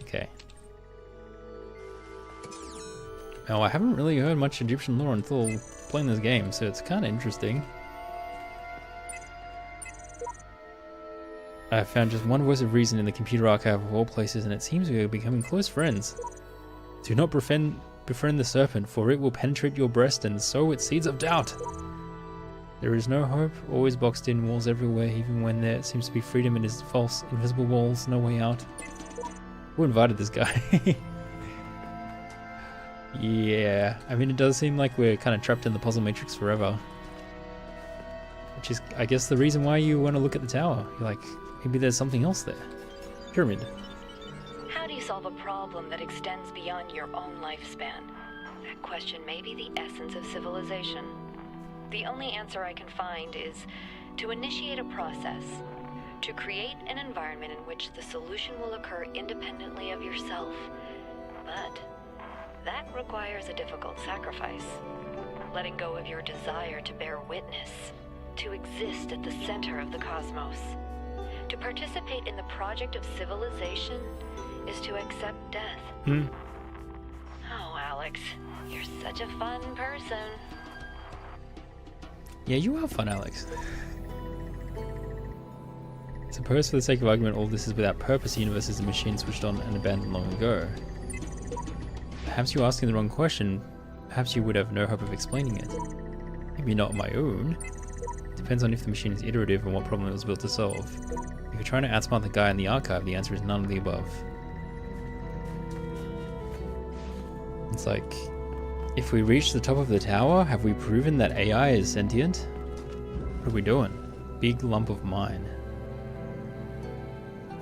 Okay. Now, I haven't really heard much Egyptian lore until playing this game, so it's kind of interesting. I found just one voice of reason in the computer archive of all places, and it seems we are becoming close friends. Do not befriend the serpent, for it will penetrate your breast and sow its seeds of doubt. There is no hope, always boxed in, walls everywhere, even when there seems to be freedom in his false, invisible walls, no way out. Who invited this guy? Yeah, I mean, it does seem like we're kind of trapped in the puzzle matrix forever. Which is, I guess, the reason why you want to look at the tower. You're like, maybe there's something else there. Pyramid. How do you solve a problem that extends beyond your own lifespan? That question may be the essence of civilization. The only answer I can find is to initiate a process, to create an environment in which the solution will occur independently of yourself. But that requires a difficult sacrifice. Letting go of your desire to bear witness, to exist at the center of the cosmos. To participate in the project of civilization is to accept death. Oh, Alex, you're such a fun person. Yeah, you are fun, Alex. Suppose for the sake of argument all this is without purpose, the universe is a machine switched on and abandoned long ago. Perhaps you're asking the wrong question. Perhaps you would have no hope of explaining it. Maybe not my own. Depends on if the machine is iterative and what problem it was built to solve. If you're trying to outsmart the guy in the archive, the answer is none of the above. It's like, if we reach the top of the tower, have we proven that AI is sentient? What are we doing? Big lump of mine.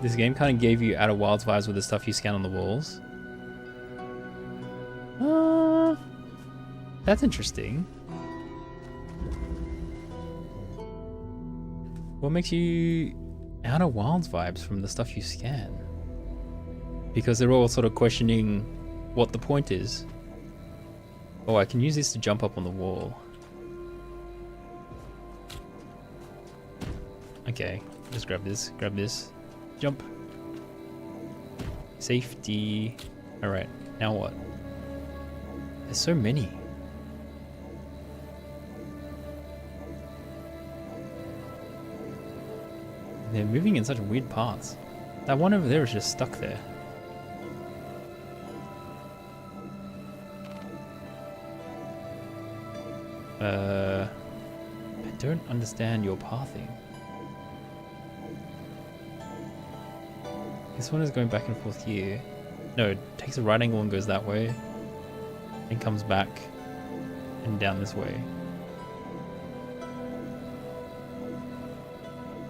This game kind of gave you Outer Wilds vibes with the stuff you scan on the walls. That's interesting. What makes you Outer Wilds vibes from the stuff you scan? Because they're all sort of questioning what the point is. Oh, I can use this to jump up on the wall. Okay, just grab this, jump. Safety. Alright, now what? There's so many. They're moving in such weird paths. That one over there is just stuck there. don't understand your pathing. This one is going back and forth here. No, it takes a right angle and goes that way. And comes back and down this way.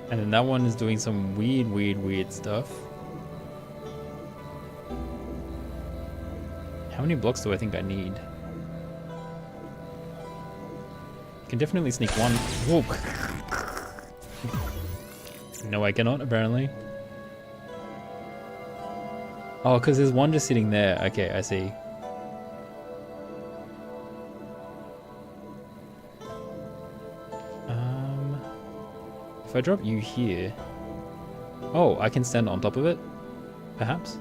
And then that one is doing some weird stuff. How many blocks do I think I need? Can definitely sneak one. Whoa. No, I cannot, apparently. Oh, because there's one just sitting there. Okay, I see. If I drop you here... Oh, I can stand on top of it? Perhaps?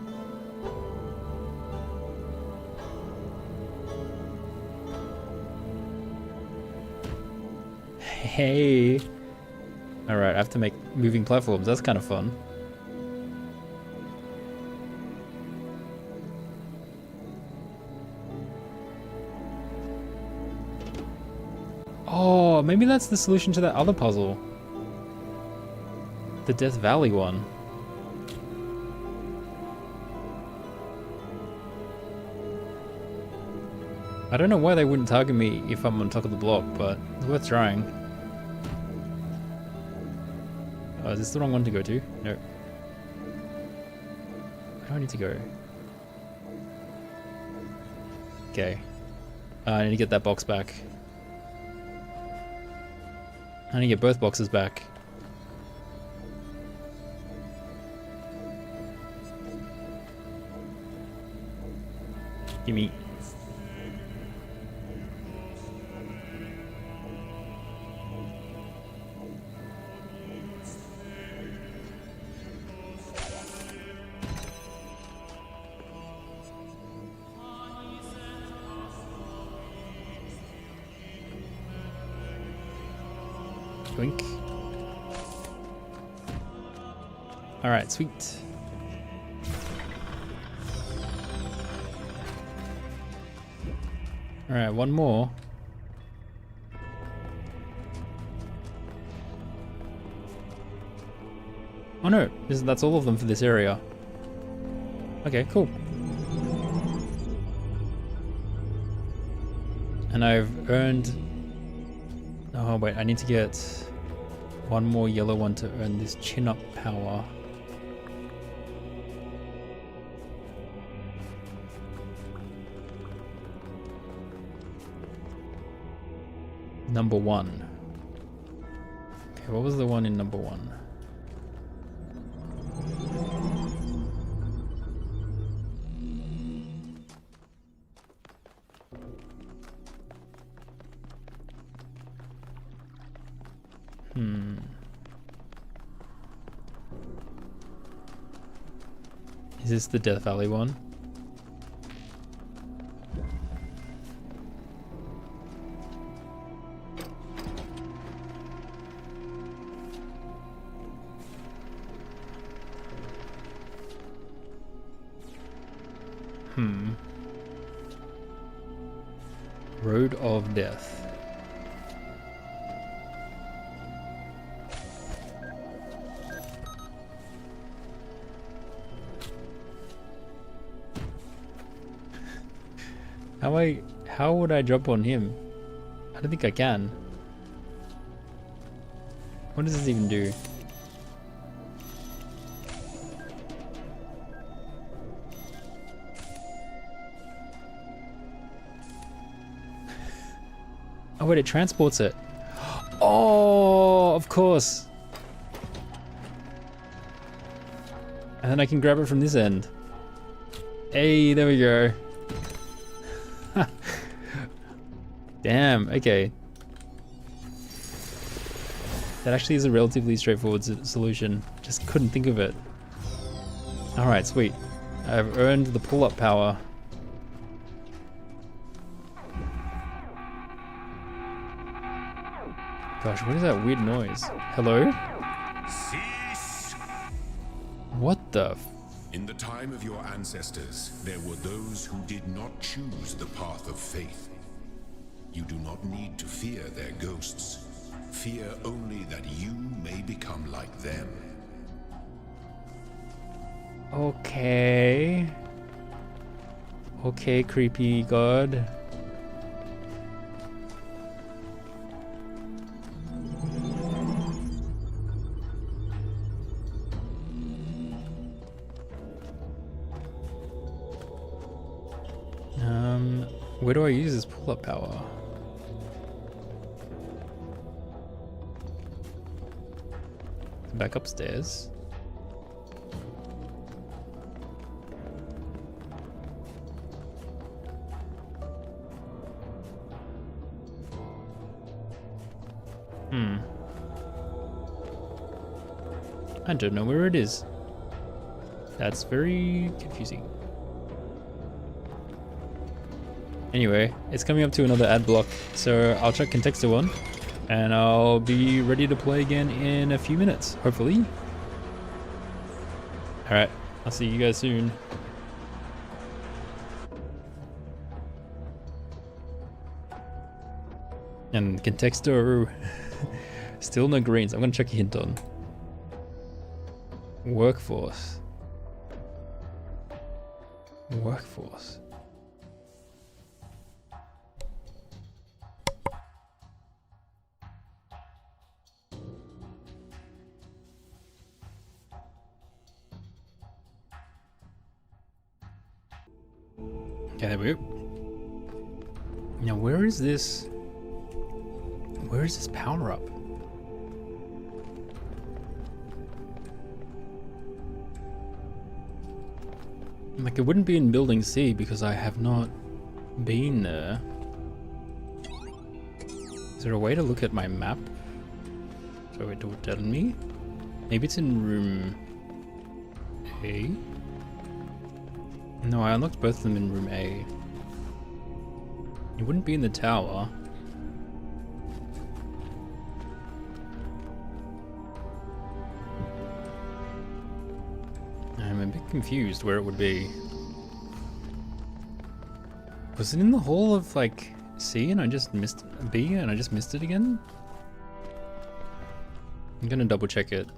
Hey! Alright, I have to make moving platforms. That's kind of fun. Oh, maybe that's the solution to that other puzzle. The Death Valley one. I don't know why they wouldn't target me if I'm on top of the block, but it's worth trying. Oh, is this the wrong one to go to? No. Where do I need to go? Okay. I need to get that box back. I need to get both boxes back. Gimme. Twink. Alright, sweet. Alright, one more. Oh no, that's all of them for this area. Okay, cool. And I've earned... Oh wait, I need to get one more yellow one to earn this chin-up power. Number 1. Okay, what was the one in number 1? Is this the Death Valley one? Road of Death. How would I jump on him? I don't think I can. What does this even do? Oh wait, it transports it. Oh, of course. And then I can grab it from this end. Hey, there we go. Damn, okay. That actually is a relatively straightforward solution. Just couldn't think of it. Alright, sweet. I've earned the pull-up power. Gosh, what is that weird noise? Hello? Cease! What the f— In the time of your ancestors, there were those who did not choose the path of faith. You do not need to fear their ghosts. Fear only that you may become like them. Okay. Okay, creepy god. Where do I use this pull-up power? Back upstairs. I don't know where it is. That's very confusing. Anyway, it's coming up to another ad block, so I'll check Contexta 1, and I'll be ready to play again in a few minutes, hopefully. Alright, I'll see you guys soon. And Contexta, still no greens. I'm gonna check a hint on. Workforce. Workforce. Okay, there we go. Now, where is this? Where is this power up? Like, it wouldn't be in building C because I have not been there. Is there a way to look at my map? So it will tell me? Maybe it's in room A? No, I unlocked both of them in room A. It wouldn't be in the tower. I'm a bit confused where it would be. Was it in the hall of like C and I just missed B and I just missed it again? I'm gonna double check it.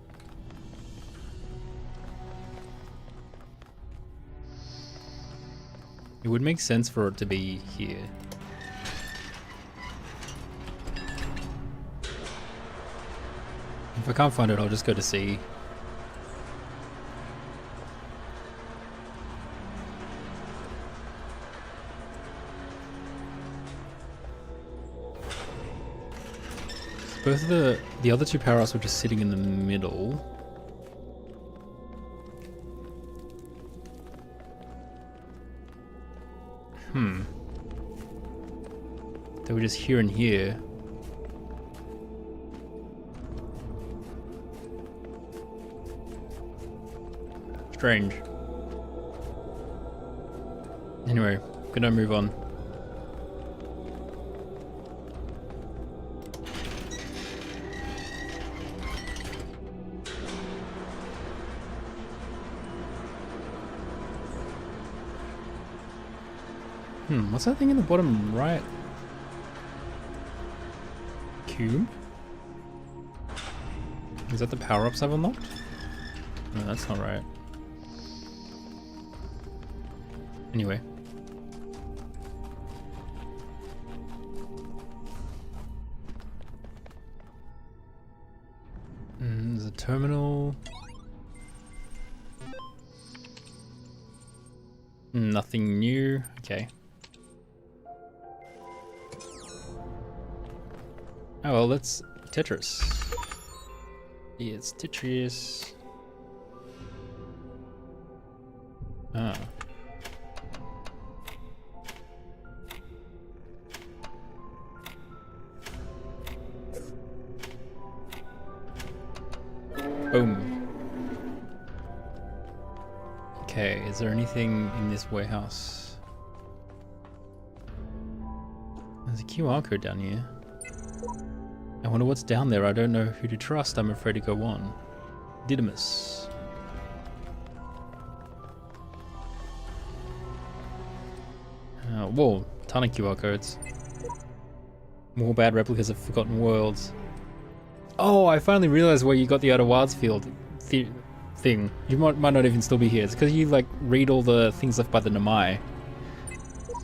It would make sense for it to be here. If I can't find it, I'll just go to C. Both of the other two power-ups were just sitting in the middle. They were just here and here. Strange. Anyway, gonna move on. What's that thing in the bottom right? Cube? Is that the power-ups I've unlocked? No, that's not right. Anyway. There's a terminal. Nothing new. Okay. Oh well, let's Tetris. Yeah, it's Tetris. Ah. Boom. Okay, is there anything in this warehouse? There's a QR code down here. I wonder what's down there. I don't know who to trust. I'm afraid to go on. Didymus. Whoa, ton of QR codes. More bad replicas of Forgotten Worlds. Oh, I finally realized where you got the Outer Wilds field thing. You might not even still be here. It's because you like read all the things left by the Namai.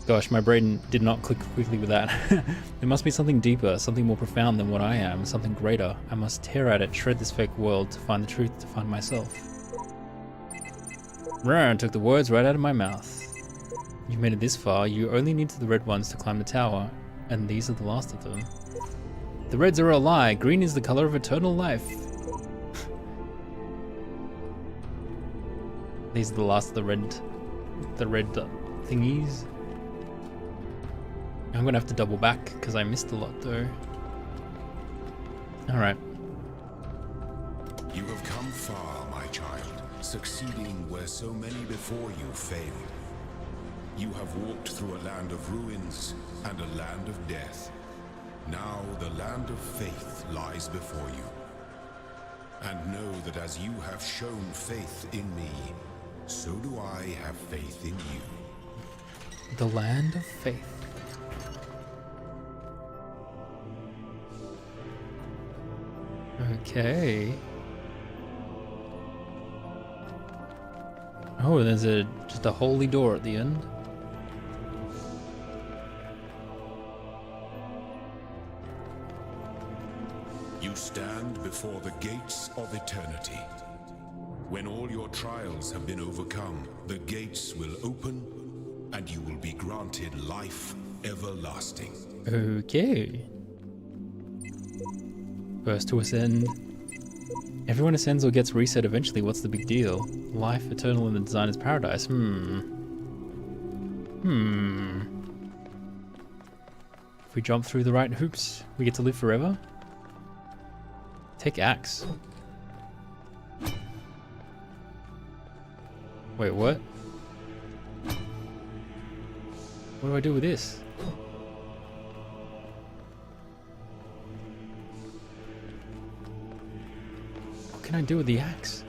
Gosh, my brain did not click quickly with that. There must be something deeper, something more profound than what I am, something greater. I must tear at it, shred this fake world to find the truth, to find myself. Ran took the words right out of my mouth. You've made it this far, you only need the red ones to climb the tower, and these are the last of them. The reds are a lie, green is the color of eternal life. These are the last of the red thingies. I'm gonna have to double back because I missed a lot though. Alright. You have come far, my child, succeeding where so many before you failed. You have walked through a land of ruins and a land of death. Now the land of faith lies before you. And know that as you have shown faith in me, so do I have faith in you. The land of faith. Okay. Oh, there's just a holy door at the end. You stand before the gates of eternity. When all your trials have been overcome, the gates will open and you will be granted life everlasting. Okay. First to ascend. Everyone ascends or gets reset eventually. What's the big deal? Life eternal in the designer's paradise. If we jump through the right hoops, we get to live forever? Take axe. Wait, what? What do I do with this? What can I do with the axe?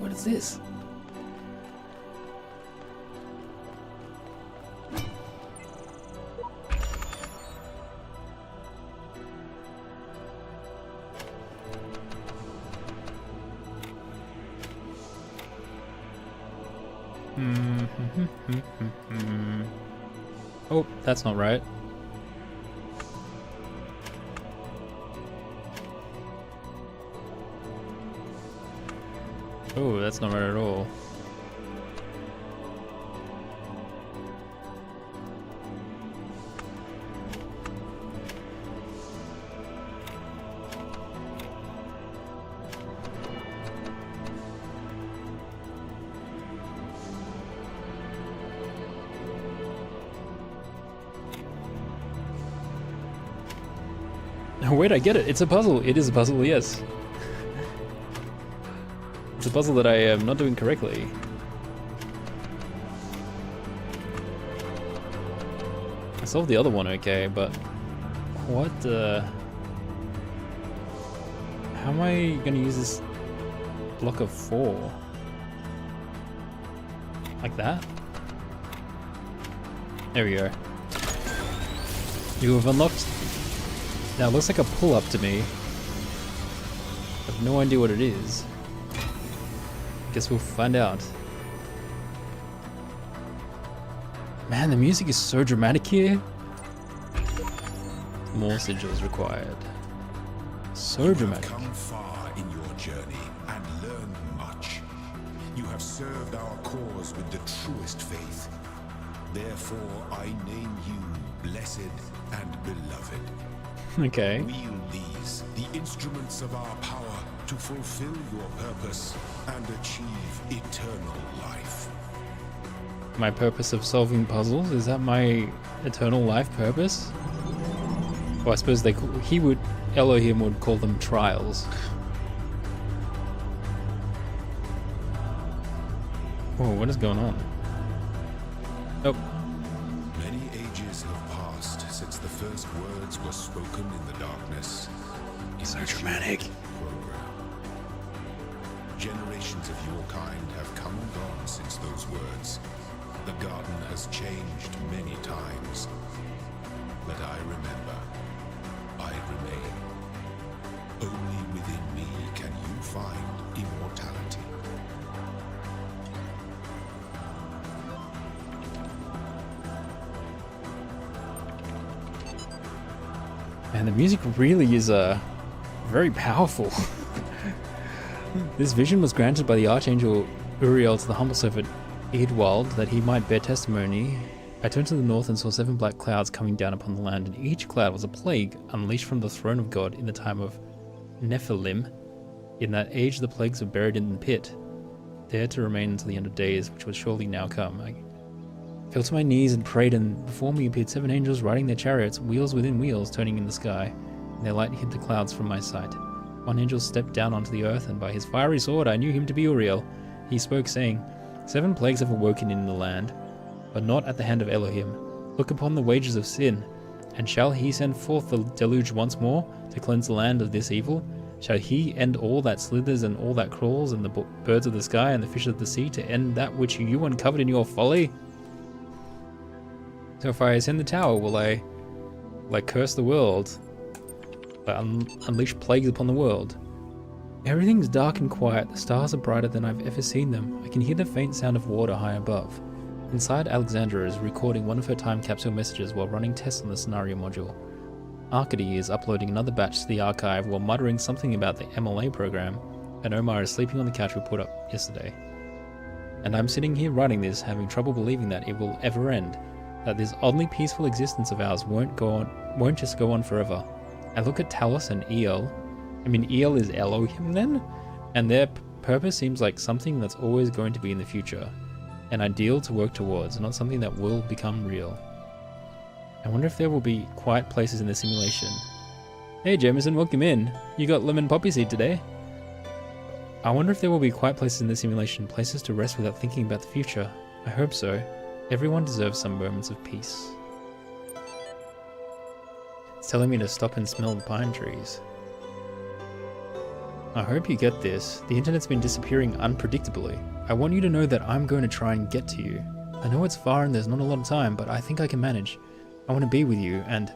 What is this? Oh, that's not right. Oh, that's not right at all. Oh, wait, I get it. It's a puzzle. It is a puzzle, yes. It's a puzzle that I am not doing correctly. I solved the other one okay, but what how am I gonna use this block of 4? Like that? There we go. You have unlocked. Now it looks like a pull-up to me. I have no idea what it is. Guess we'll find out. Man, the music is so dramatic here. More sigils required. So dramatic. You have come far in your journey and learned much. You have served our cause with the truest faith. Therefore, I name you blessed and beloved. Okay. Wield these, the instruments of our power, to fulfill your purpose and achieve eternal life. My purpose of solving puzzles? Is that my eternal life purpose? Well, I suppose Elohim would call them trials. Whoa, what is going on? Oh. Many ages have passed since the first words were spoken in the darkness. So dramatic. Generation generations of your kind have come and gone since those words. The garden has changed many times. But I remember. I remain. Only within me can you find immortality. Man, the music really is very powerful. This vision was granted by the Archangel Uriel to the humble servant Eadwald that he might bear testimony. I turned to the north and saw 7 black clouds coming down upon the land, and each cloud was a plague unleashed from the throne of God in the time of Nephilim. In that age the plagues were buried in the pit, there to remain until the end of days, which will surely now come. I fell to my knees and prayed, and before me appeared 7 angels riding their chariots, wheels within wheels, turning in the sky, and their light hid the clouds from my sight. One angel stepped down onto the earth, and by his fiery sword I knew him to be Uriel. He spoke, saying, 7 plagues have awoken in the land, but not at the hand of Elohim. Look upon the wages of sin, and shall he send forth the deluge once more to cleanse the land of this evil? Shall he end all that slithers and all that crawls, and the birds of the sky and the fish of the sea, to end that which you uncovered in your folly? So if I ascend the tower, will I curse the world? Unleash plagues upon the world? Everything's dark and quiet. The stars are brighter than I've ever seen them. I can hear the faint sound of water high above. Inside, Alexandra is recording one of her time capsule messages while running tests on the scenario module. Arcady is uploading another batch to the archive while muttering something about the MLA program, and Omar is sleeping on the couch we put up yesterday. And I'm sitting here writing this, having trouble believing that it will ever end, that this oddly peaceful existence of ours won't just go on forever. I look at Talos and Eel. I mean, Eel is Elohim then? And their purpose seems like something that's always going to be in the future. An ideal to work towards, not something that will become real. I wonder if there will be quiet places in the simulation. Hey Jameson, welcome in. You got lemon poppy seed today. I wonder if there will be quiet places in the simulation, places to rest without thinking about the future. I hope so. Everyone deserves some moments of peace. It's telling me to stop and smell the pine trees. I hope you get this. The internet's been disappearing unpredictably. I want you to know that I'm going to try and get to you. I know it's far and there's not a lot of time, but I think I can manage. I want to be with you, and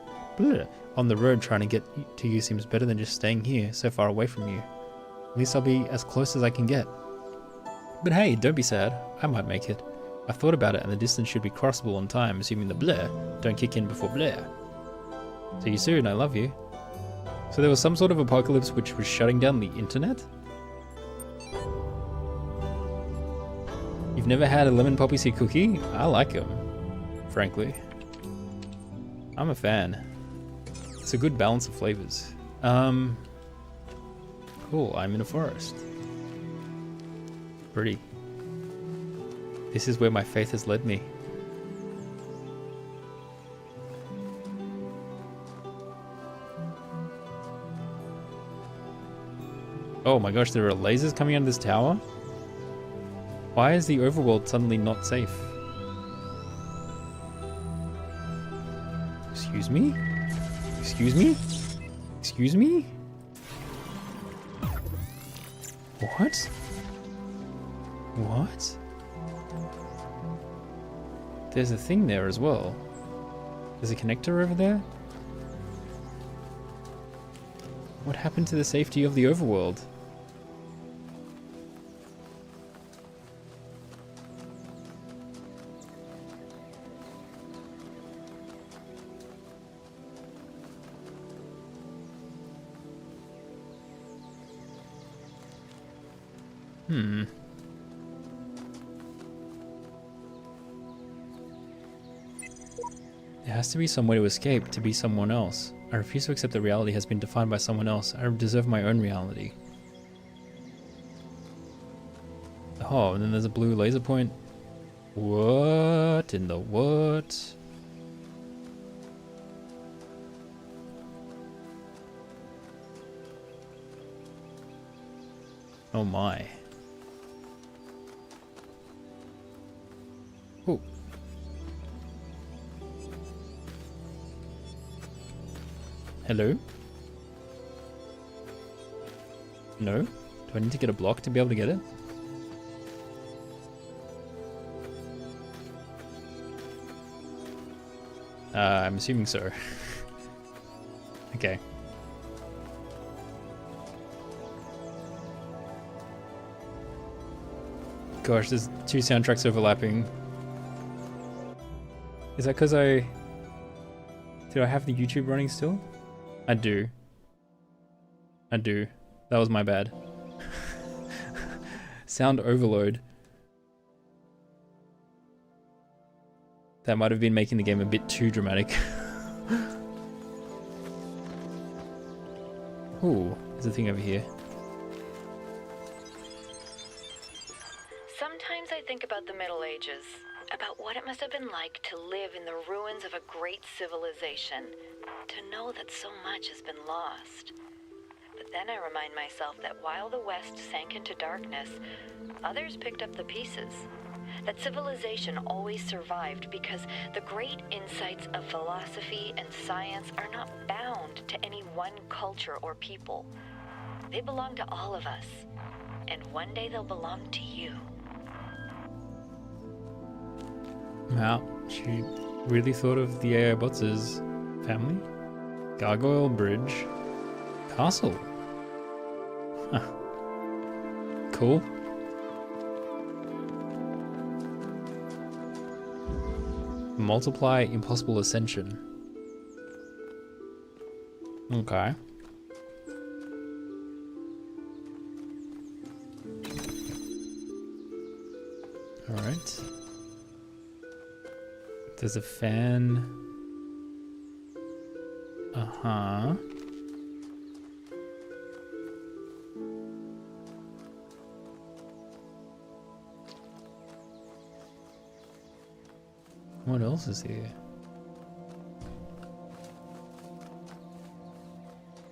on the road trying to get to you seems better than just staying here, so far away from you. At least I'll be as close as I can get. But hey, don't be sad. I might make it. I've thought about it, and the distance should be crossable on time, assuming the blur don't kick in before blur. See you soon, I love you. So there was some sort of apocalypse which was shutting down the internet? You've never had a lemon poppy seed cookie? I like them, frankly. I'm a fan. It's a good balance of flavors. Cool, I'm in a forest. Pretty. This is where my faith has led me. Oh my gosh, there are lasers coming out of this tower? Why is the overworld suddenly not safe? Excuse me? Excuse me? Excuse me? What? What? There's a thing there as well. There's a connector over there? What happened to the safety of the overworld? There has to be some way to escape, to be someone else. I refuse to accept that reality has been defined by someone else. I deserve my own reality. Oh, and then there's a blue laser point. What in the what? Oh my. Oh. Hello? No? Do I need to get a block to be able to get it? I'm assuming so. Okay. Gosh, there's 2 soundtracks overlapping. Is that because did I have the YouTube running still? I do. That was my bad. Sound overload. That might have been making the game a bit too dramatic. Ooh, there's a thing over here. Sometimes I think about the Middle Ages, about what it must have been like to live in the ruins of a great civilization, to know that so much has been lost. But then I remind myself that while the West sank into darkness, others picked up the pieces. That civilization always survived because the great insights of philosophy and science are not bound to any one culture or people. They belong to all of us, and one day they'll belong to you. Wow, she really thought of the AI bots as family? Gargoyle Bridge. Castle. Huh. Cool. Multiply impossible ascension. Okay. Alright. There's a fan. Uh-huh. What else is here?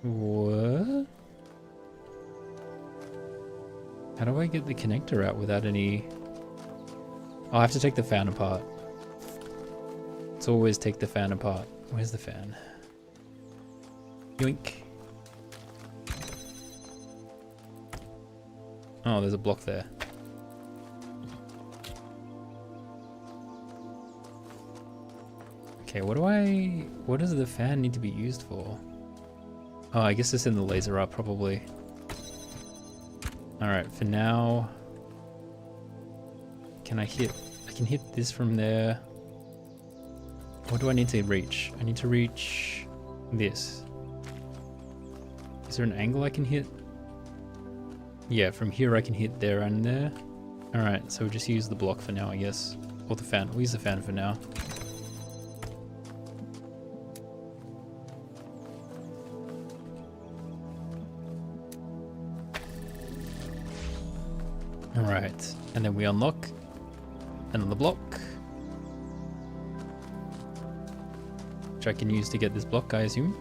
What? How do I get the connector out without any... Oh, I have to take the fan apart. Let's always take the fan apart. Where's the fan? Yoink. Oh, there's a block there. Okay, what does the fan need to be used for? Oh, I guess it's in the laser up, probably. Alright, for now... I can hit this from there. What do I need to reach? I need to reach this. Is there an angle I can hit? Yeah, from here I can hit there and there. Alright, so we'll just use the block for now, I guess. Or the fan. We'll use the fan for now. Alright, and then we unlock another block, which I can use to get this block, I assume.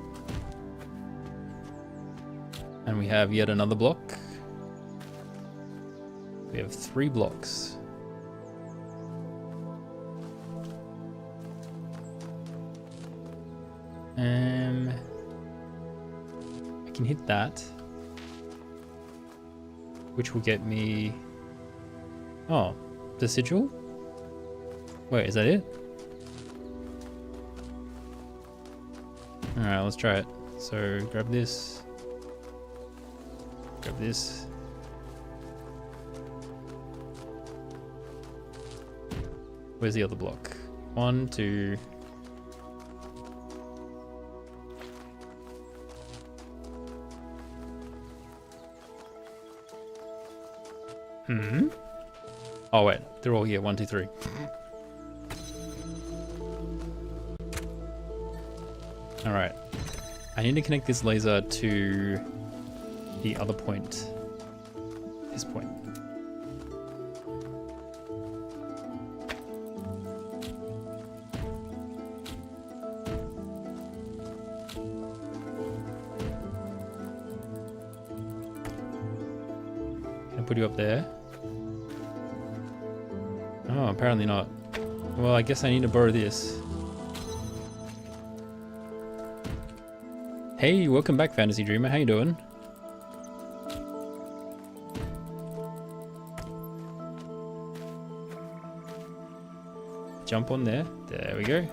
And we have yet another block. We have 3 blocks. I can hit that, which will get me... Oh, the sigil? Wait, is that it? Alright, let's try it. So, grab this. Grab this. Where's the other block? 1, 2... Oh wait, they're all here. 1, 2, 3. Alright. I need to connect this laser to the other point. This point. Can I put you up there? Oh, apparently not. Well, I guess I need to borrow this. Hey, welcome back, Fantasy Dreamer. How you doing? Jump on there. There we go.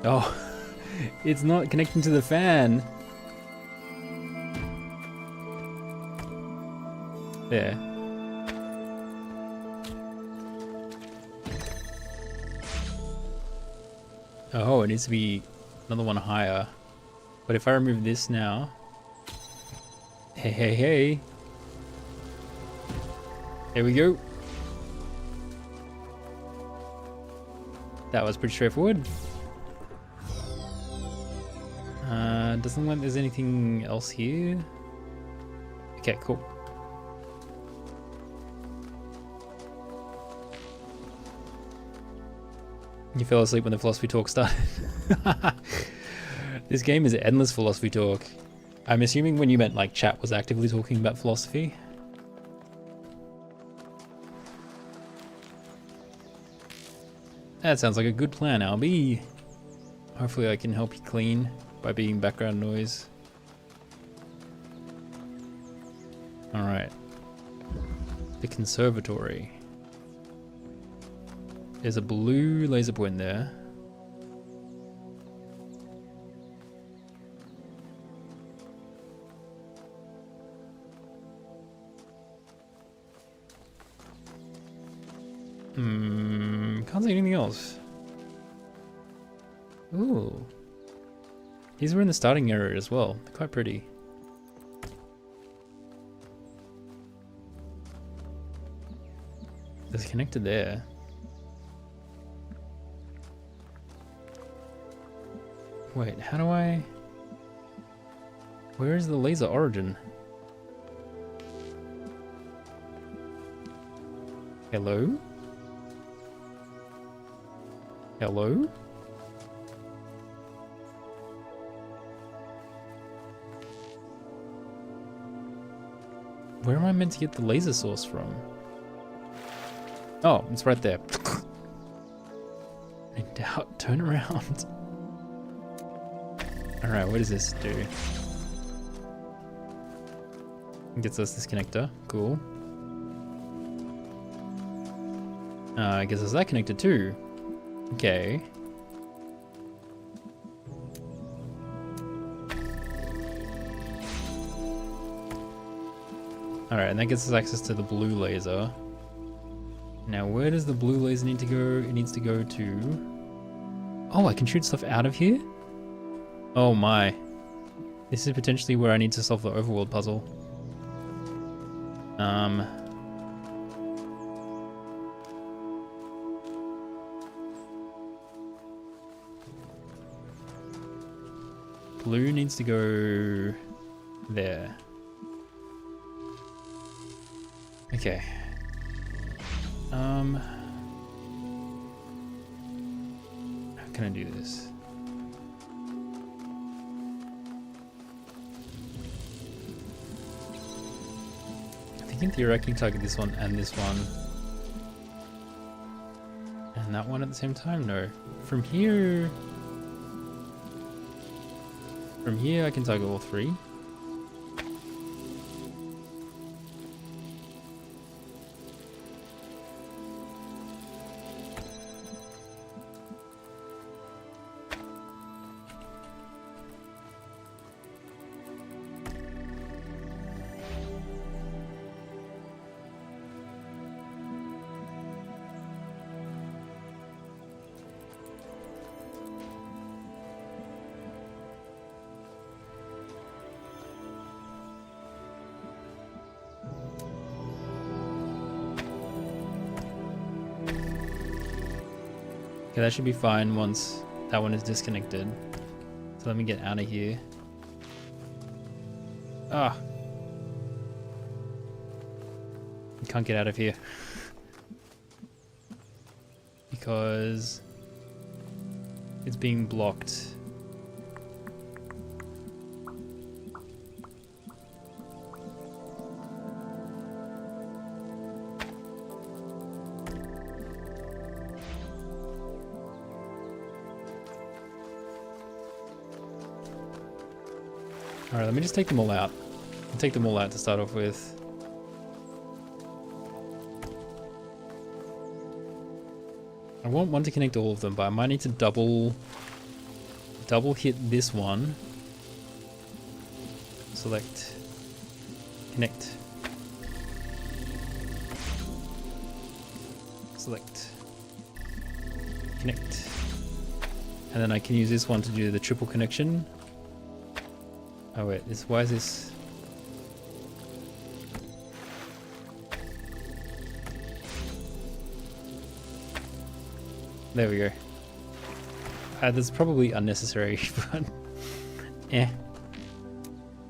Oh, it's not connecting to the fan. There. Oh, it needs to be another one higher. But if I remove this now... Hey, hey, hey. There we go. That was pretty straightforward. Doesn't look like there's anything else here. Okay, cool. You fell asleep when the philosophy talk started. This game is endless philosophy talk. I'm assuming when you meant like chat was actively talking about philosophy. That sounds like a good plan, Albie. Hopefully I can help you clean by being background noise. Alright. The conservatory. There's a blue laser point there. Can't see anything else. Ooh. These were in the starting area as well. They're quite pretty. There's a connector there. Wait, how do I... Where is the laser origin? Hello? Hello? Where am I meant to get the laser source from? Oh, it's right there. In doubt, turn around. Alright, what does this do? It gets us this connector. Cool. It gets us that connector too. Okay. Alright, and that gets us access to the blue laser. Now, where does the blue laser need to go? It needs to go to... Oh, I can shoot stuff out of here? Oh my. This is potentially where I need to solve the overworld puzzle. Blue needs to go there. Okay. How can I do this? I think in theory I can target this one and this one. And that one at the same time? No. From here I can target all three. Okay, that should be fine once that one is disconnected. So let me get out of here. Ah. You can't get out of here. Because it's being blocked. Alright, let me just take them all out. I'll take them all out to start off with. I want one to connect all of them, but I might need to double double hit this one. Select, connect, select, connect, and then I can use this one to do the triple connection. Oh wait, why is this? There we go. That's probably unnecessary, but yeah.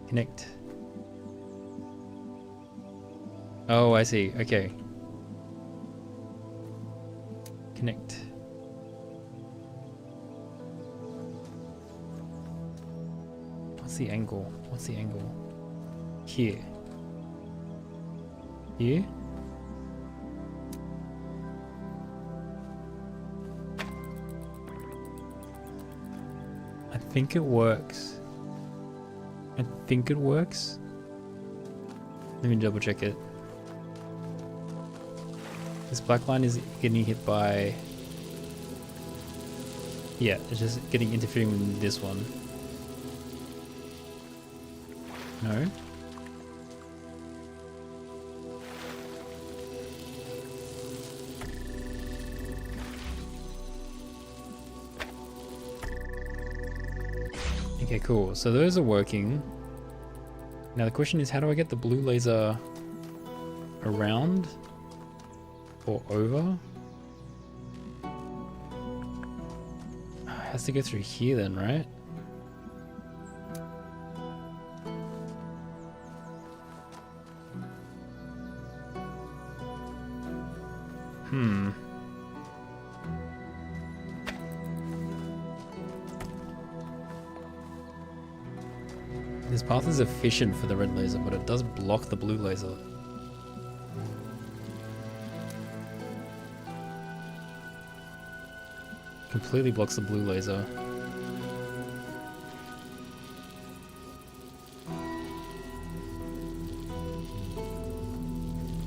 Connect. Oh, I see. Okay. Connect. What's the angle? What's the angle? Here. Here? I think it works. I think it works. Let me double check it. This black line is getting hit by... Yeah, it's just getting interfering with this one. No? Okay, cool. So those are working. Now the question is, how do I get the blue laser around or over? It has to go through here then, right? This path is efficient for the red laser, but it does block the blue laser. Completely blocks the blue laser.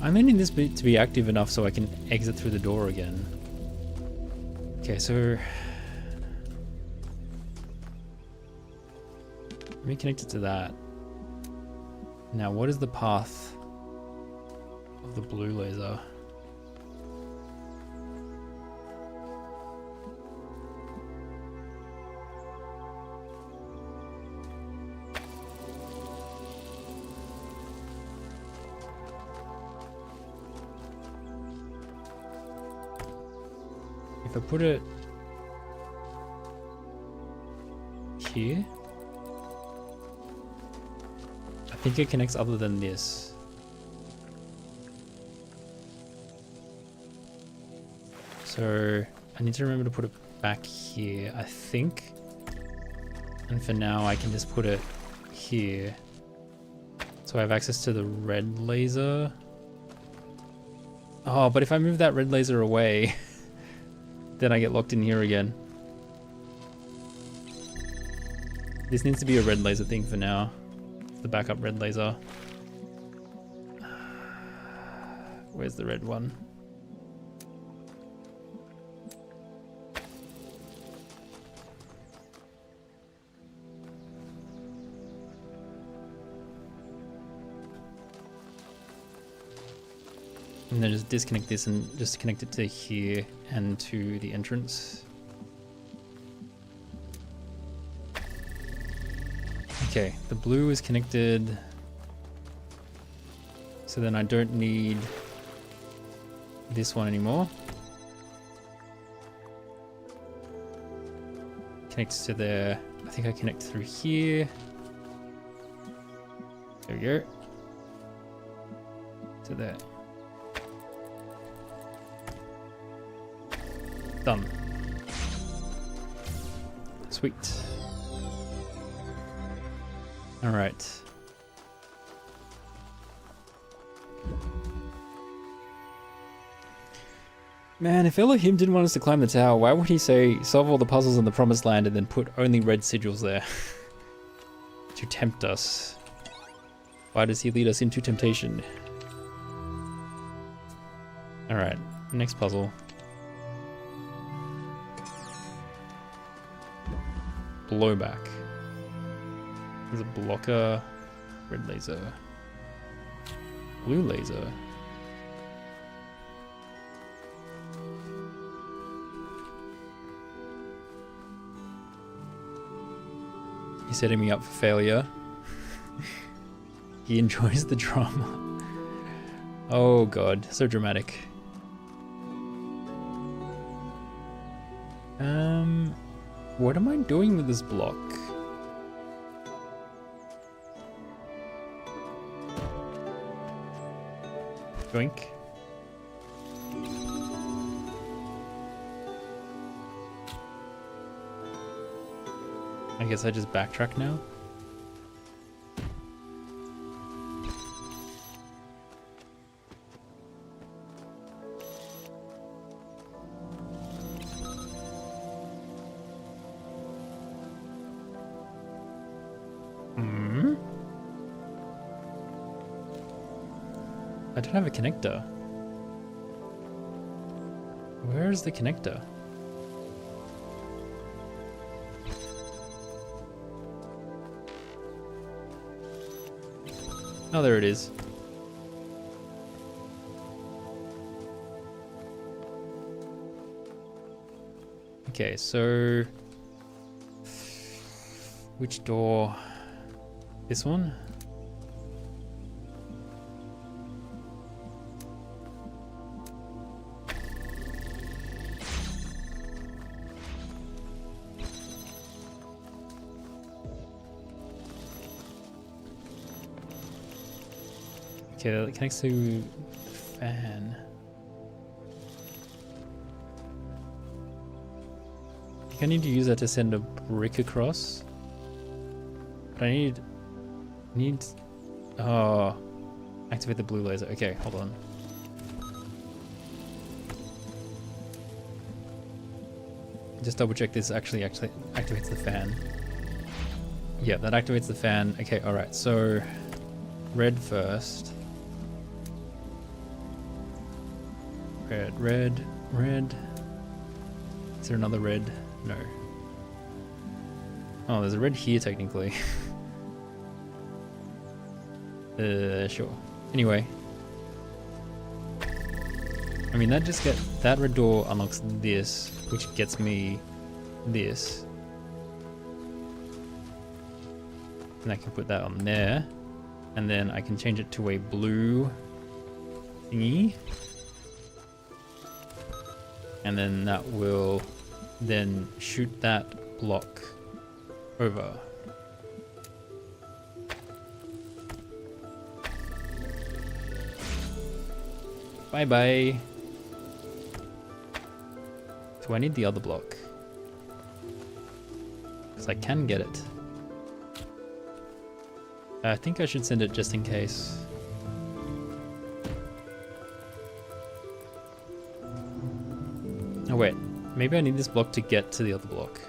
I'm needing this bit to be active enough so I can exit through the door again. Okay, so... let me connect it to that. Now, what is the path of the blue laser? If I put it here, I think it connects other than this. So I need to remember to put it back here, I think. And for now I can just put it here. So I have access to the red laser. Oh, but if I move that red laser away, then I get locked in here again. This needs to be a red laser thing for now. The backup red laser. Where's the red one? And then just disconnect this and just connect it to here and to the entrance. Okay, the blue is connected. So then I don't need this one anymore. Connects to there. I think I connect through here. There we go. To there. Done. Sweet. All right. Man, if Elohim didn't want us to climb the tower, why would he say solve all the puzzles in the promised land and then put only red sigils there? To tempt us. Why does he lead us into temptation? Alright, next puzzle. blowback. There's a blocker, red laser, blue laser. He's setting me up for failure. He enjoys the drama. Oh god, so dramatic. What am I doing with this block? Joink. I guess I just backtrack now. I don't have a connector. Where is the connector? Oh, there it is. Okay, so which door? This one? Okay, that connects to the fan. I think I need to use that to send a brick across. But I need oh, activate the blue laser. Okay, hold on. Just double check this actually activates the fan. Yeah, that activates the fan. Okay, alright, so red first. Red, red, red. Is there another red? No. Oh, there's a red here technically. Sure. Anyway. I mean, that red door unlocks this, which gets me this. And I can put that on there. And then I can change it to a blue thingy. And then that will then shoot that block over. Bye bye. Do I need the other block? Because I can get it. I think I should send it just in case. Oh wait, maybe I need this block to get to the other block.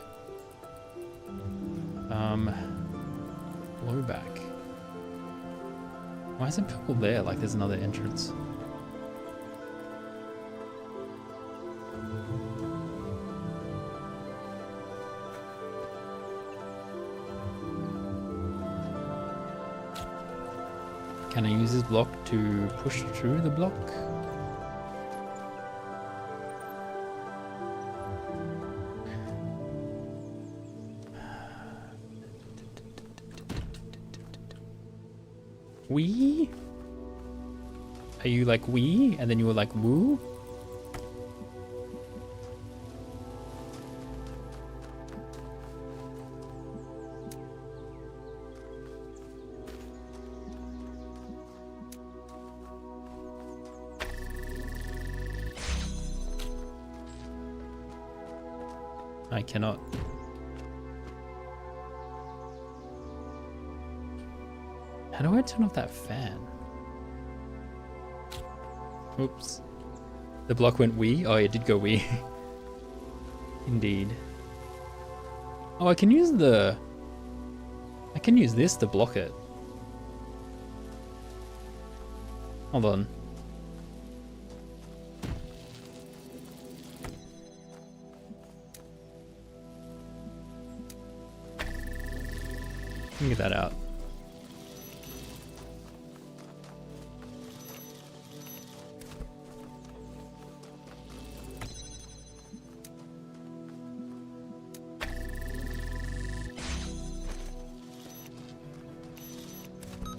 Blowback. Why is it purple there? Like there's another entrance. Can I use this block to push through the block? Wee? Are you like wee and then you were like woo? I cannot. How do I turn off that fan? Oops. The block went wee? Oh, it did go wee. Indeed. Oh, I can use this to block it. Hold on. Get that out.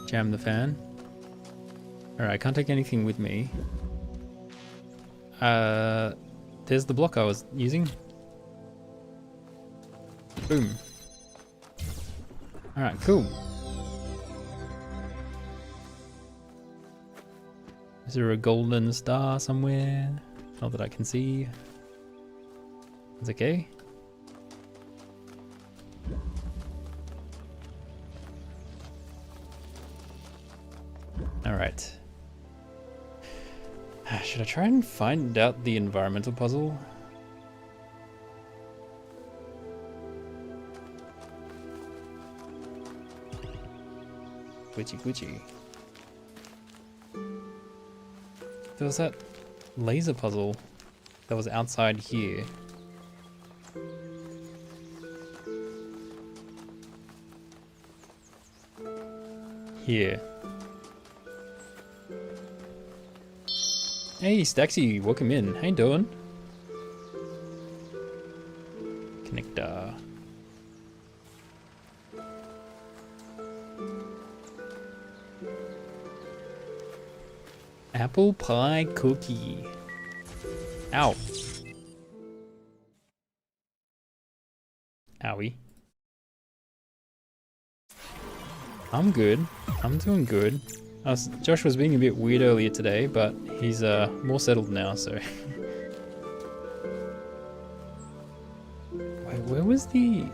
Jam the fan. Alright, I can't take anything with me. There's the block I was using. Boom. Alright, cool. Is there a golden star somewhere? Not that I can see. It's okay. Alright. Should I try and find out the environmental puzzle? Glitchy glitchy. There was that laser puzzle that was outside here. Here. Hey Staxy, welcome in. How you doing? Connector. Apple pie cookie. Ow. Owie. I'm good. I'm doing good. Josh was being a bit weird earlier today, but he's more settled now, so. Wait, where was the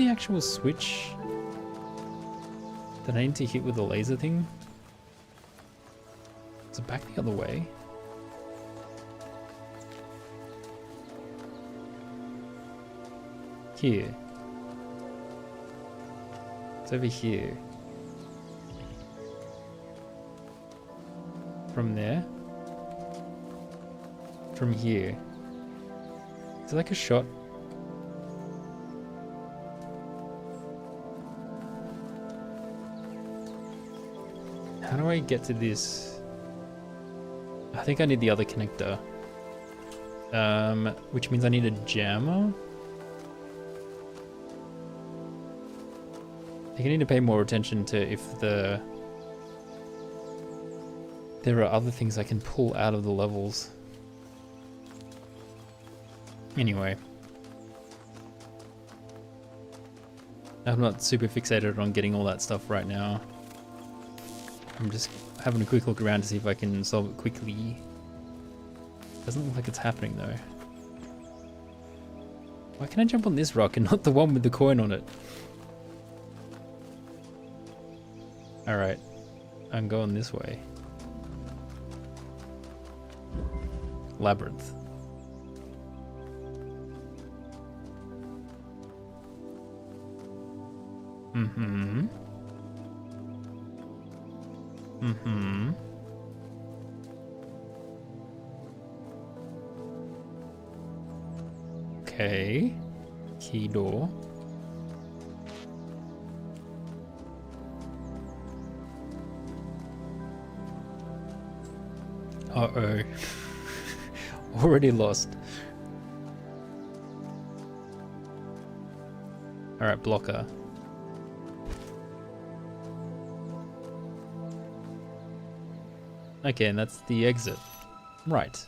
actual switch that I need to hit with the laser thing? Is it back the other way? Here. It's over here. From there. From here. Is it like a shot? How do I get to this? I think I need the other connector. Which means I need a jammer? I think I need to pay more attention to if there are other things I can pull out of the levels. Anyway. I'm not super fixated on getting all that stuff right now. I'm just having a quick look around to see if I can solve it quickly. Doesn't look like it's happening though. Why can I jump on this rock and not the one with the coin on it? Alright, I'm going this way. Labyrinth. Mm-hmm. Mm-hmm. Okay. Key door. Uh-oh. Already lost. Alright, blocker. Okay, and that's the exit. Right.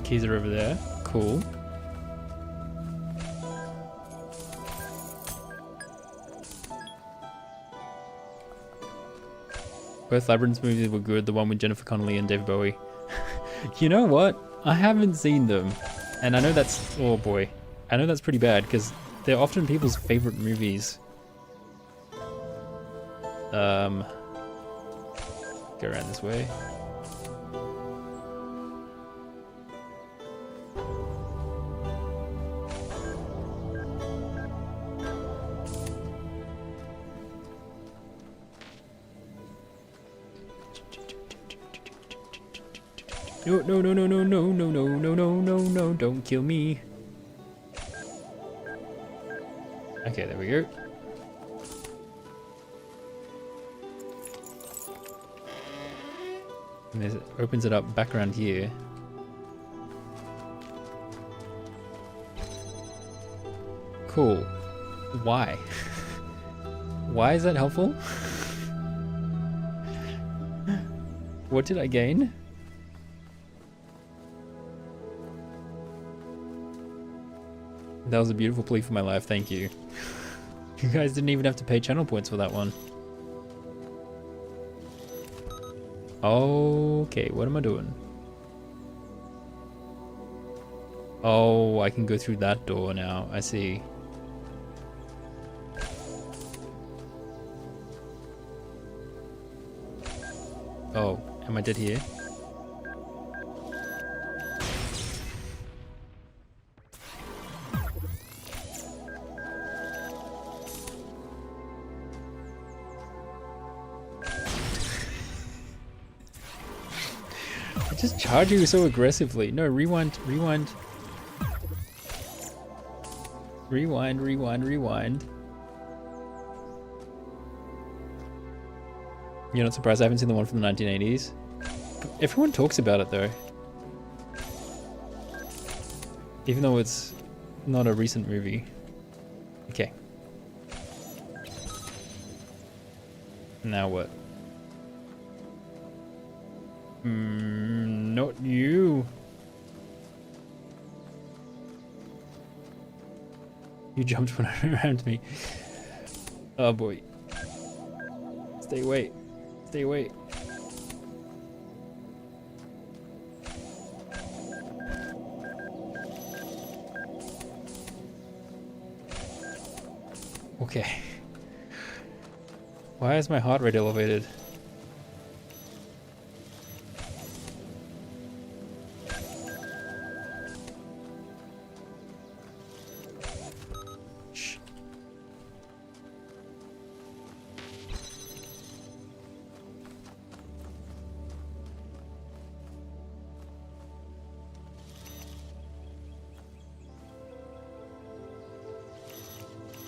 Keys are over there. Cool. Both Labyrinth movies were good. The one with Jennifer Connelly and David Bowie. You know what? I haven't seen them. And I know that's... Oh boy. I know that's pretty bad because they're often people's favorite movies. Go around this way. No, no, no, no, no, no, no, no, no, no, no, no, don't kill me. Okay, there we go. And this opens it up back around here. Cool. Why? Why is that helpful? What did I gain? That was a beautiful plea for my life, thank you. You guys didn't even have to pay channel points for that one. Okay, what am I doing? Oh, I can go through that door now, I see. Oh, am I dead here? Just charging so aggressively. No, rewind, rewind. Rewind, rewind, rewind. You're not surprised I haven't seen the one from the 1980s? Everyone talks about it though. Even though it's not a recent movie. Okay. Now what? Not you. You jumped when around me. Oh boy. Stay away. Stay away. Okay. Why is my heart rate elevated?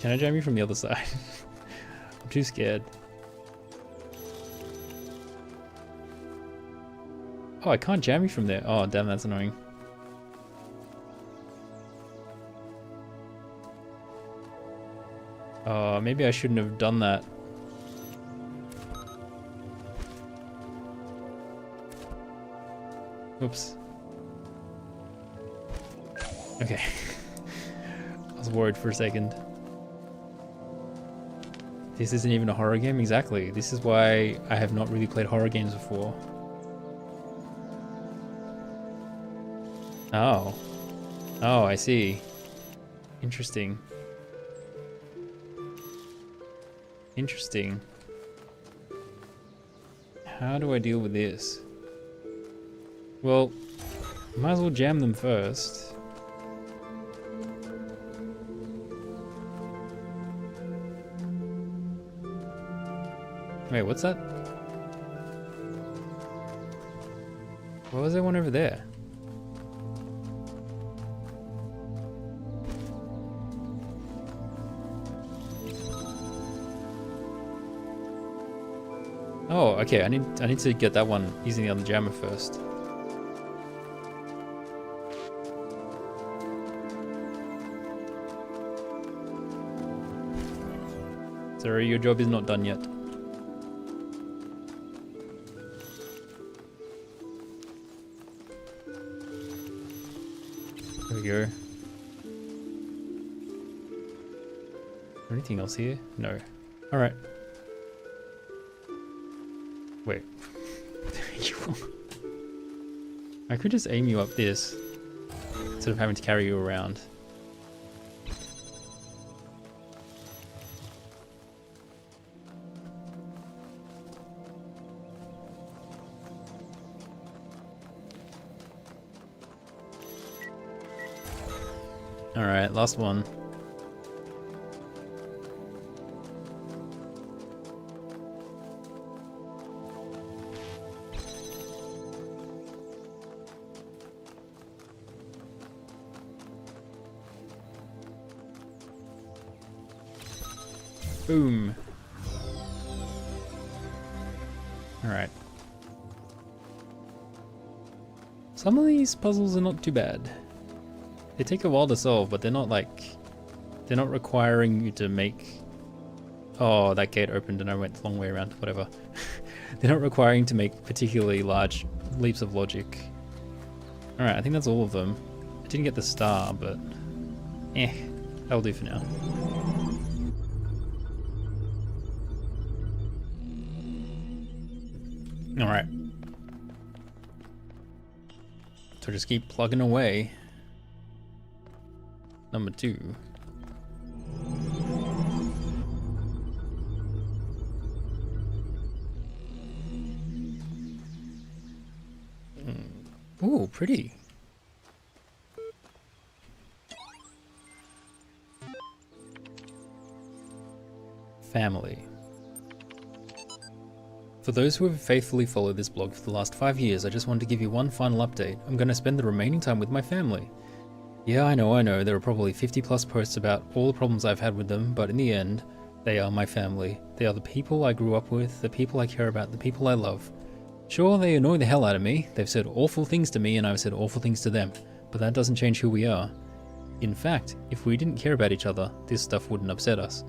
Can I jam you from the other side? I'm too scared. Oh, I can't jam you from there. Oh, damn, that's annoying. Oh, maybe I shouldn't have done that. Oops. Okay. I was worried for a second. This isn't even a horror game? Exactly. This is why I have not really played horror games before. Oh. Oh, I see. Interesting. Interesting. How do I deal with this? Well, might as well jam them first. Wait, what's that? What was there one over there? Oh, okay. I need to get that one using the other jammer first. Sorry, your job is not done yet. There we go. Anything else here? No. Alright. Wait. I could just aim you up this instead of having to carry you around. Alright, last one. Boom. Alright. Some of these puzzles are not too bad. They take a while to solve, but they're not requiring you to make... Oh, that gate opened and I went the long way around, whatever. They're not requiring to make particularly large leaps of logic. Alright, I think that's all of them. I didn't get the star, but... that'll do for now. Alright. So just keep plugging away. Number 2. Ooh, pretty. Family. For those who have faithfully followed this blog for the last 5 years, I just wanted to give you one final update. I'm going to spend the remaining time with my family. Yeah, I know, there are probably 50 plus posts about all the problems I've had with them, but in the end, they are my family. They are the people I grew up with, the people I care about, the people I love. Sure, they annoy the hell out of me, they've said awful things to me and I've said awful things to them, but that doesn't change who we are. In fact, if we didn't care about each other, this stuff wouldn't upset us.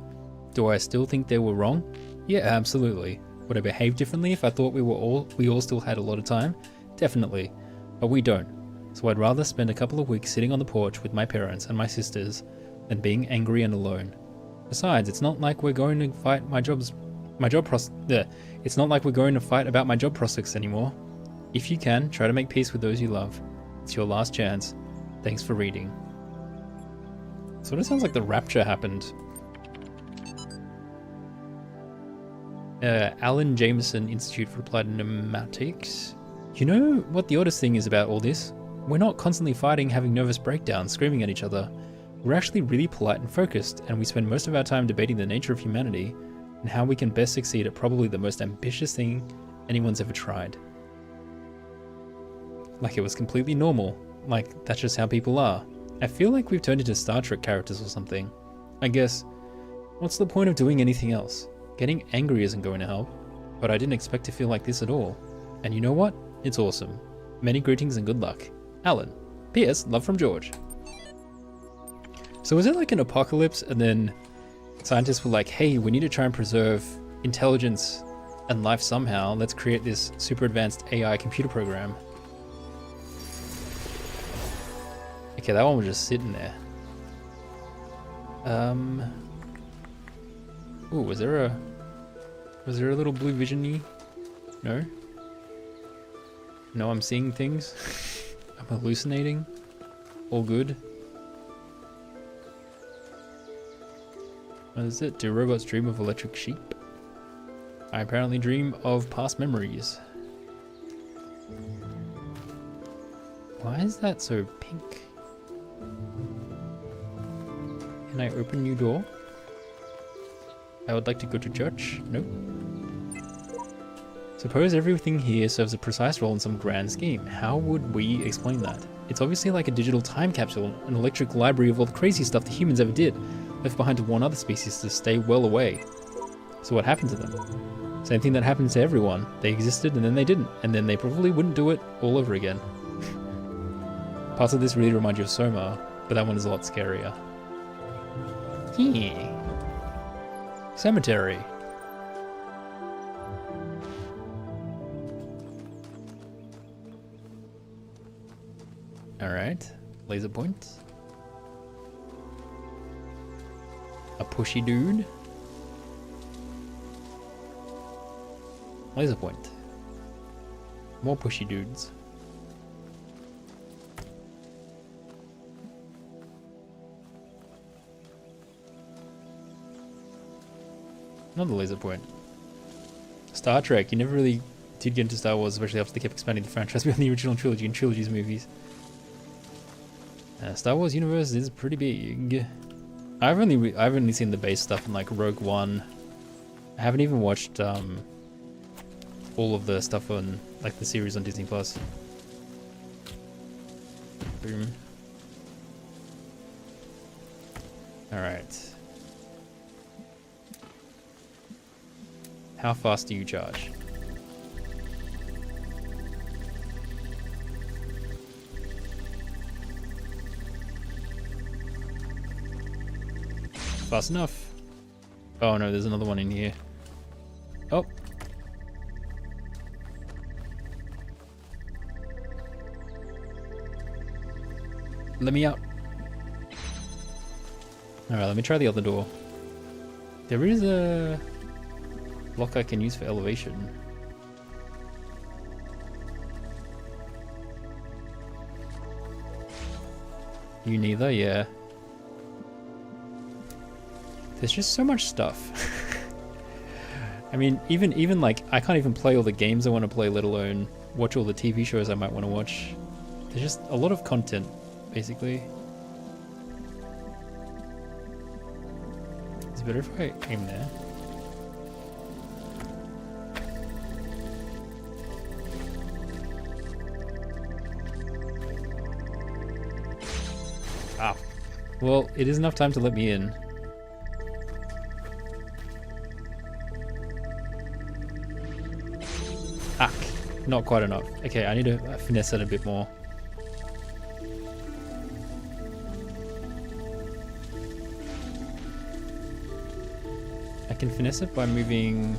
Do I still think they were wrong? Yeah, absolutely. Would I behave differently if I thought we all still had a lot of time? Definitely. But we don't. So I'd rather spend a couple of weeks sitting on the porch with my parents and my sisters than being angry and alone. Besides, it's not like we're going to fight it's not like we're going to fight about my job prospects anymore. If you can, try to make peace with those you love. It's your last chance. Thanks for reading. Sort of sounds like the rapture happened. Alan Jameson Institute for Applied Pneumatics. You know what the oddest thing is about all this? We're not constantly fighting, having nervous breakdowns, screaming at each other. We're actually really polite and focused, and we spend most of our time debating the nature of humanity and how we can best succeed at probably the most ambitious thing anyone's ever tried. Like it was completely normal. Like, that's just how people are. I feel like we've turned into Star Trek characters or something. I guess, what's the point of doing anything else? Getting angry isn't going to help, but I didn't expect to feel like this at all. And you know what? It's awesome. Many greetings and good luck. Alan. P.S. Love from George. So was it like an apocalypse and then scientists were like, hey, we need to try and preserve intelligence and life somehow. Let's create this super advanced AI computer program. Okay, that one was just sitting there. Ooh, was there a little blue vision-y? No? No, I'm seeing things. I'm hallucinating. All good. What is it? Do robots dream of electric sheep? I apparently dream of past memories. Why is that so pink? Can I open new door? I would like to go to church. Nope. Suppose everything here serves a precise role in some grand scheme. How would we explain that? It's obviously like a digital time capsule, an electric library of all the crazy stuff the humans ever did, left behind to warn other species to stay well away. So what happened to them? Same thing that happened to everyone. They existed and then they didn't, and then they probably wouldn't do it all over again. Parts of this really remind you of Soma, but that one is a lot scarier. Yeah. Cemetery. Alright, laser point. A pushy dude. Laser point. More pushy dudes. Another laser point. Star Trek, you never really did get into Star Wars, especially after they kept expanding the franchise beyond the original trilogy and trilogies movies. Star Wars universe is pretty big. I've only seen the base stuff in like Rogue One. I haven't even watched all of the stuff on like the series on Disney Plus. Boom. All right. How fast do you charge? Fast enough. Oh no, there's another one in here. Oh. Let me out. Alright, let me try the other door. There is a block I can use for elevation. You neither? Yeah. There's just so much stuff. I mean, even like, I can't even play all the games I want to play, let alone watch all the TV shows I might want to watch. There's just a lot of content, basically. It's better if I aim there. Ah. Well, it is enough time to let me in. Ah, not quite enough. Okay, I need to finesse it a bit more. I can finesse it by moving...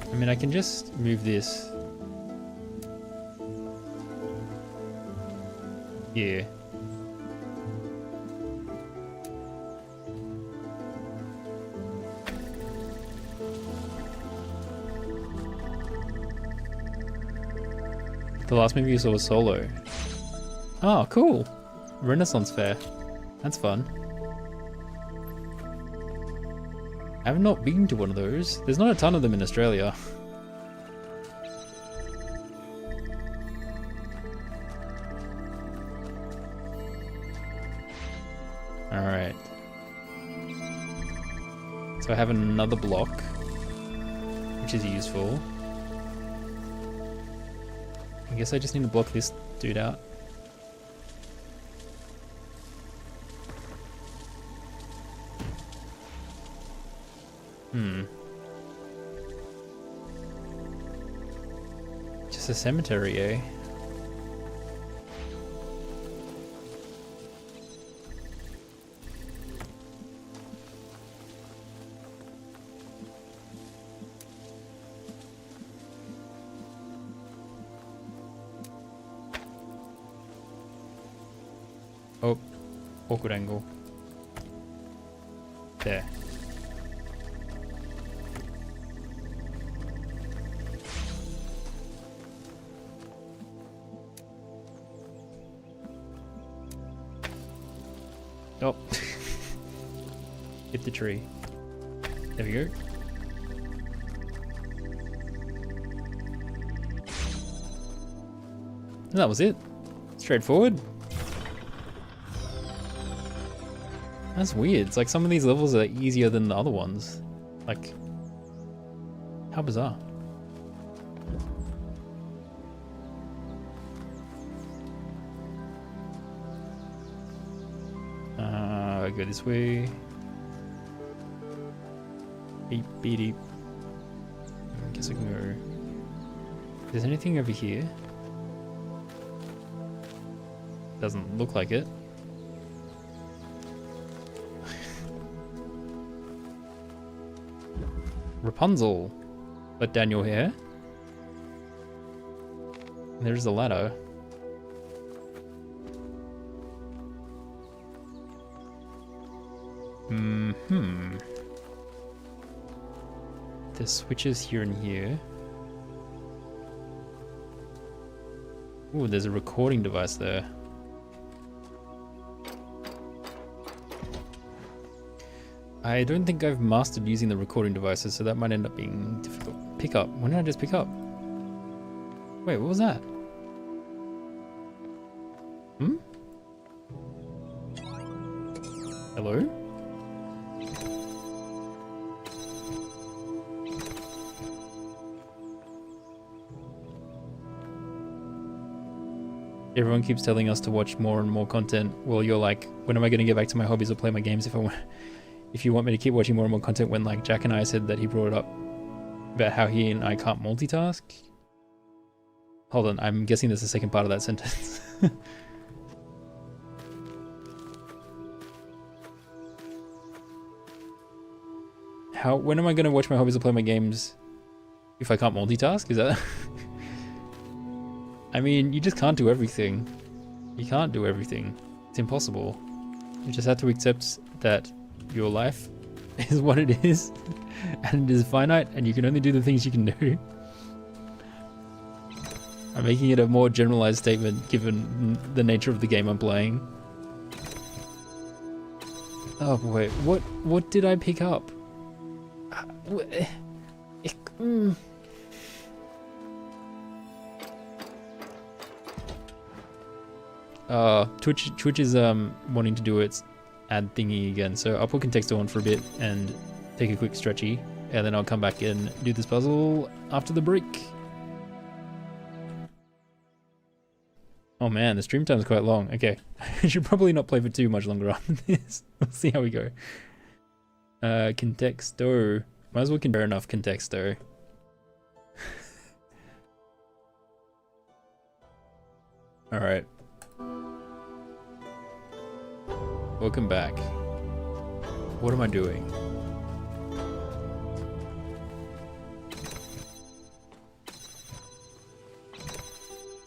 I mean, I can just move this. Yeah. The last movie you saw was Solo. Oh, cool. Renaissance Fair. That's fun. I have not been to one of those. There's not a ton of them in Australia. Alright. So I have another block, which is useful. I guess I just need to block this dude out. Just a cemetery, eh? Oh, awkward angle. There. Oh. Hit the tree. There we go. And that was it. Straightforward. That's weird. It's like some of these levels are easier than the other ones. Like, how bizarre. I go this way. Beep, beep, beep. I guess I can go. If there's anything over here? Doesn't look like it. Rapunzel. Let down your hair. There's the ladder. There's switches here and here. Ooh, there's a recording device there. I don't think I've mastered using the recording devices, so that might end up being difficult. Pick up. When did I just pick up? Wait, what was that? Hello? Everyone keeps telling us to watch more and more content. Well, you're like, when am I going to get back to my hobbies or play my games if you want me to keep watching more and more content when like Jack and I said that he brought it up about how he and I can't multitask? Hold on, I'm guessing there's a second part of that sentence. When am I going to watch my hobbies or play my games if I can't multitask? Is that... I mean, you just can't do everything. You can't do everything. It's impossible. You just have to accept that your life is what it is, and it is finite, and you can only do the things you can do. I'm making it a more generalized statement given the nature of the game I'm playing. Oh boy, what did I pick up? Twitch is wanting to do its ad thingy again, so I'll put Contexto on for a bit and take a quick stretchy, and then I'll come back and do this puzzle after the break. Oh man, the stream time's quite long. Okay, I should probably not play for too much longer after this. We'll see how we go. Contexto. Might as well compare enough Contexto. Alright. Welcome back. What am I doing?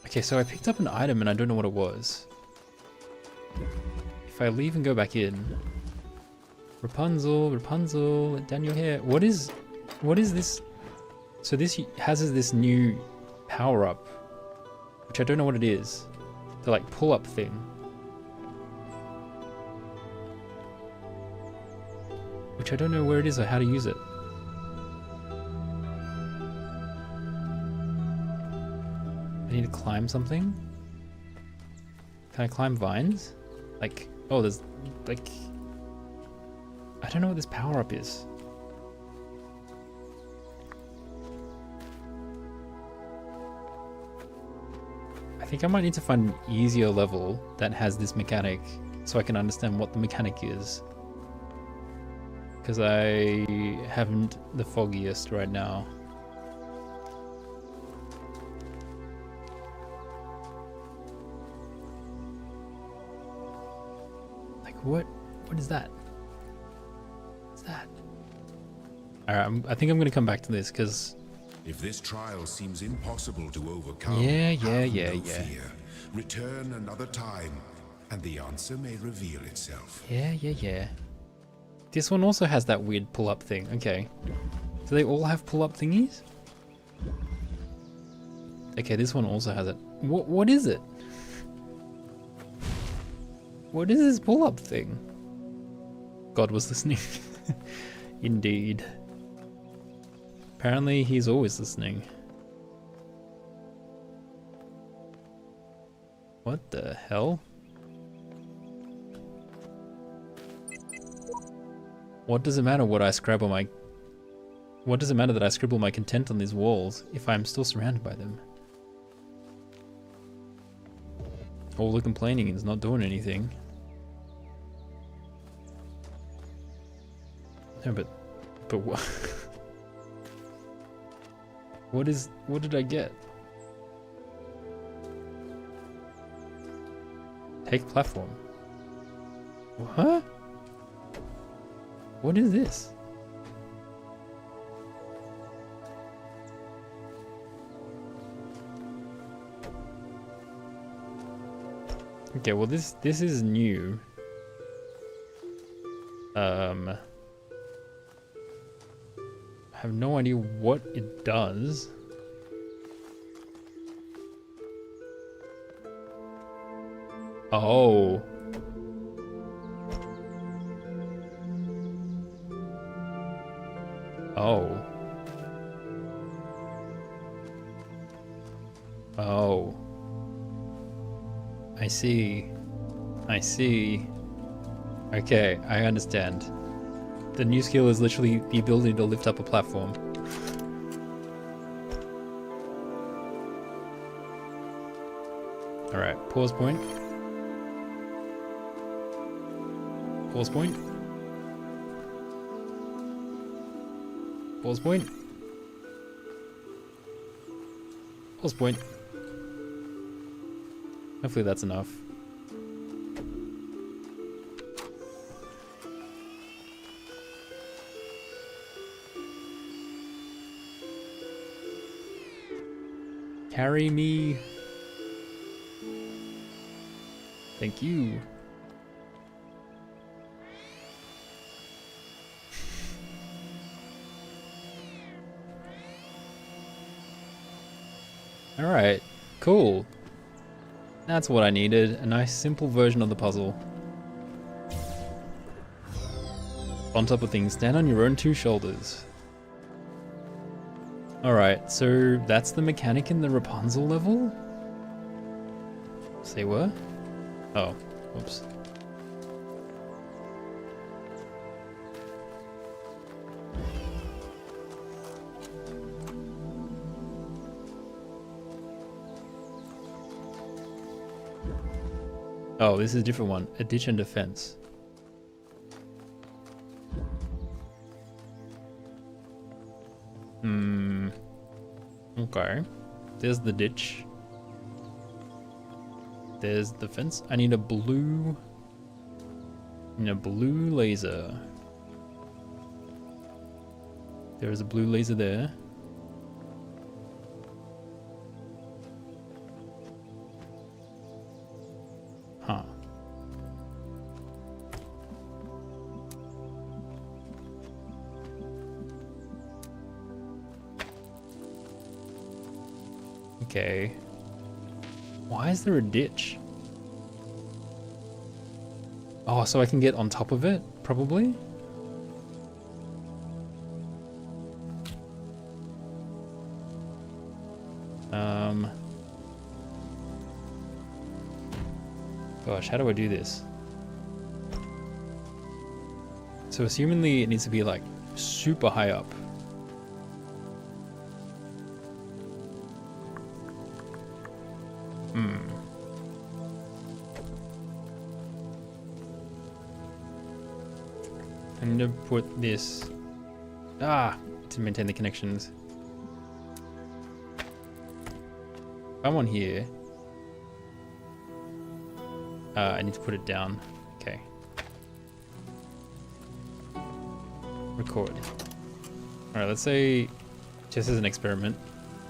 Okay, so I picked up an item and I don't know what it was. If I leave and go back in... Rapunzel, Rapunzel, down your hair. What is this? So this has this new power-up, which I don't know what it is. The like pull-up thing. Which I don't know where it is or how to use it. I need to climb something? Can I climb vines? Like, oh, there's like... I don't know what this power-up is. I think I might need to find an easier level that has this mechanic so I can understand what the mechanic is. Because I haven't the foggiest right now. Like what is that? What's that? Alright, I think I'm gonna come back to this because if this trial seems impossible to overcome, yeah. fear. Return another time, and the answer may reveal itself. Yeah. This one also has that weird pull-up thing. Okay. Do they all have pull-up thingies? Okay, this one also has it. What is it? What is this pull-up thing? God was listening. Indeed. Apparently he's always listening. What the hell? What does it matter what I scribble my... What does it matter that I scribble my content on these walls if I'm still surrounded by them? All the complaining is not doing anything. No, but what? What did I get? Take platform. What? What is this? Okay, well this is new. I have no idea what it does. Oh. Oh. Oh. I see. I see. Okay, I understand. The new skill is literally the ability to lift up a platform. Alright, pause point. Pause point. Pause point. Pause point. Hopefully that's enough. Carry me. Thank you. Alright, cool. That's what I needed, a nice simple version of the puzzle. On top of things, stand on your own two shoulders. Alright, so that's the mechanic in the Rapunzel level? Say what? Oh, whoops. Oh, this is a different one. A ditch and defense. Okay. There's the ditch. There's the fence. I need a blue laser. There is a blue laser there. Huh. Okay. Why is there a ditch? Oh, so I can get on top of it, probably? Gosh, how do I do this? So assumingly it needs to be like super high up. I'm gonna put this to maintain the connections. If I'm on here, I need to put it down. Okay. Record. Alright, let's say, just as an experiment,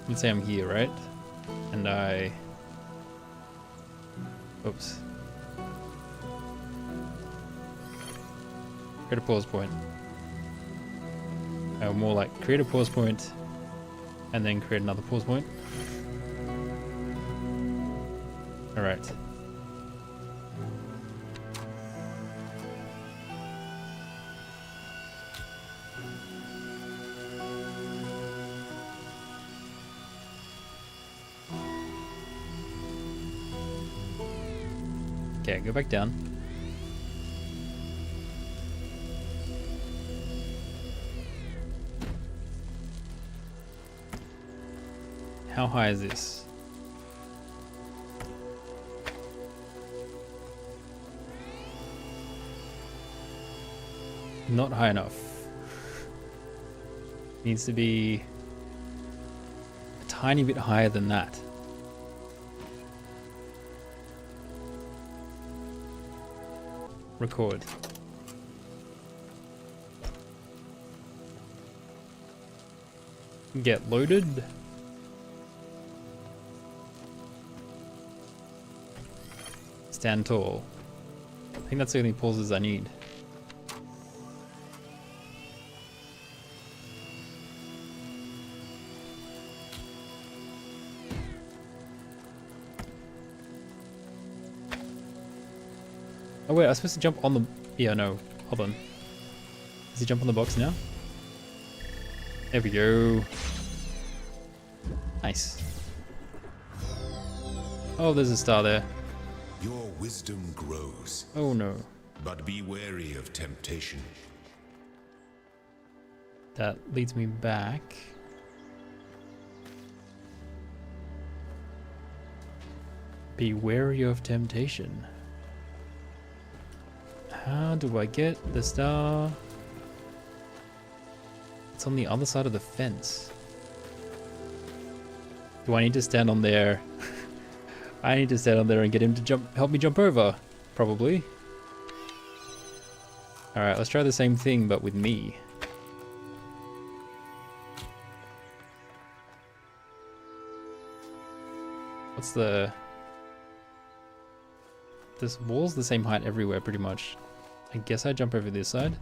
let's say I'm here, right? And oops. Create a pause point. Or more like create a pause point and then create another pause point. Alright. Okay, go back down. How high is this? Not high enough. Needs to be a tiny bit higher than that. Record. Get loaded. Stand tall. I think that's the only pauses I need. Oh wait, I was supposed to jump on the... Yeah, no. Hold on. Does he jump on the box now? There we go. Nice. Oh, there's a star there. Your wisdom grows. Oh no. But be wary of temptation. That leads me back. Be wary of temptation. How do I get the star? It's on the other side of the fence. Do I need to stand on there? I need to stand on there and get him to help me jump over. Probably. Alright, let's try the same thing, but with me. What's the... This wall's the same height everywhere, pretty much. I guess I jump over this side.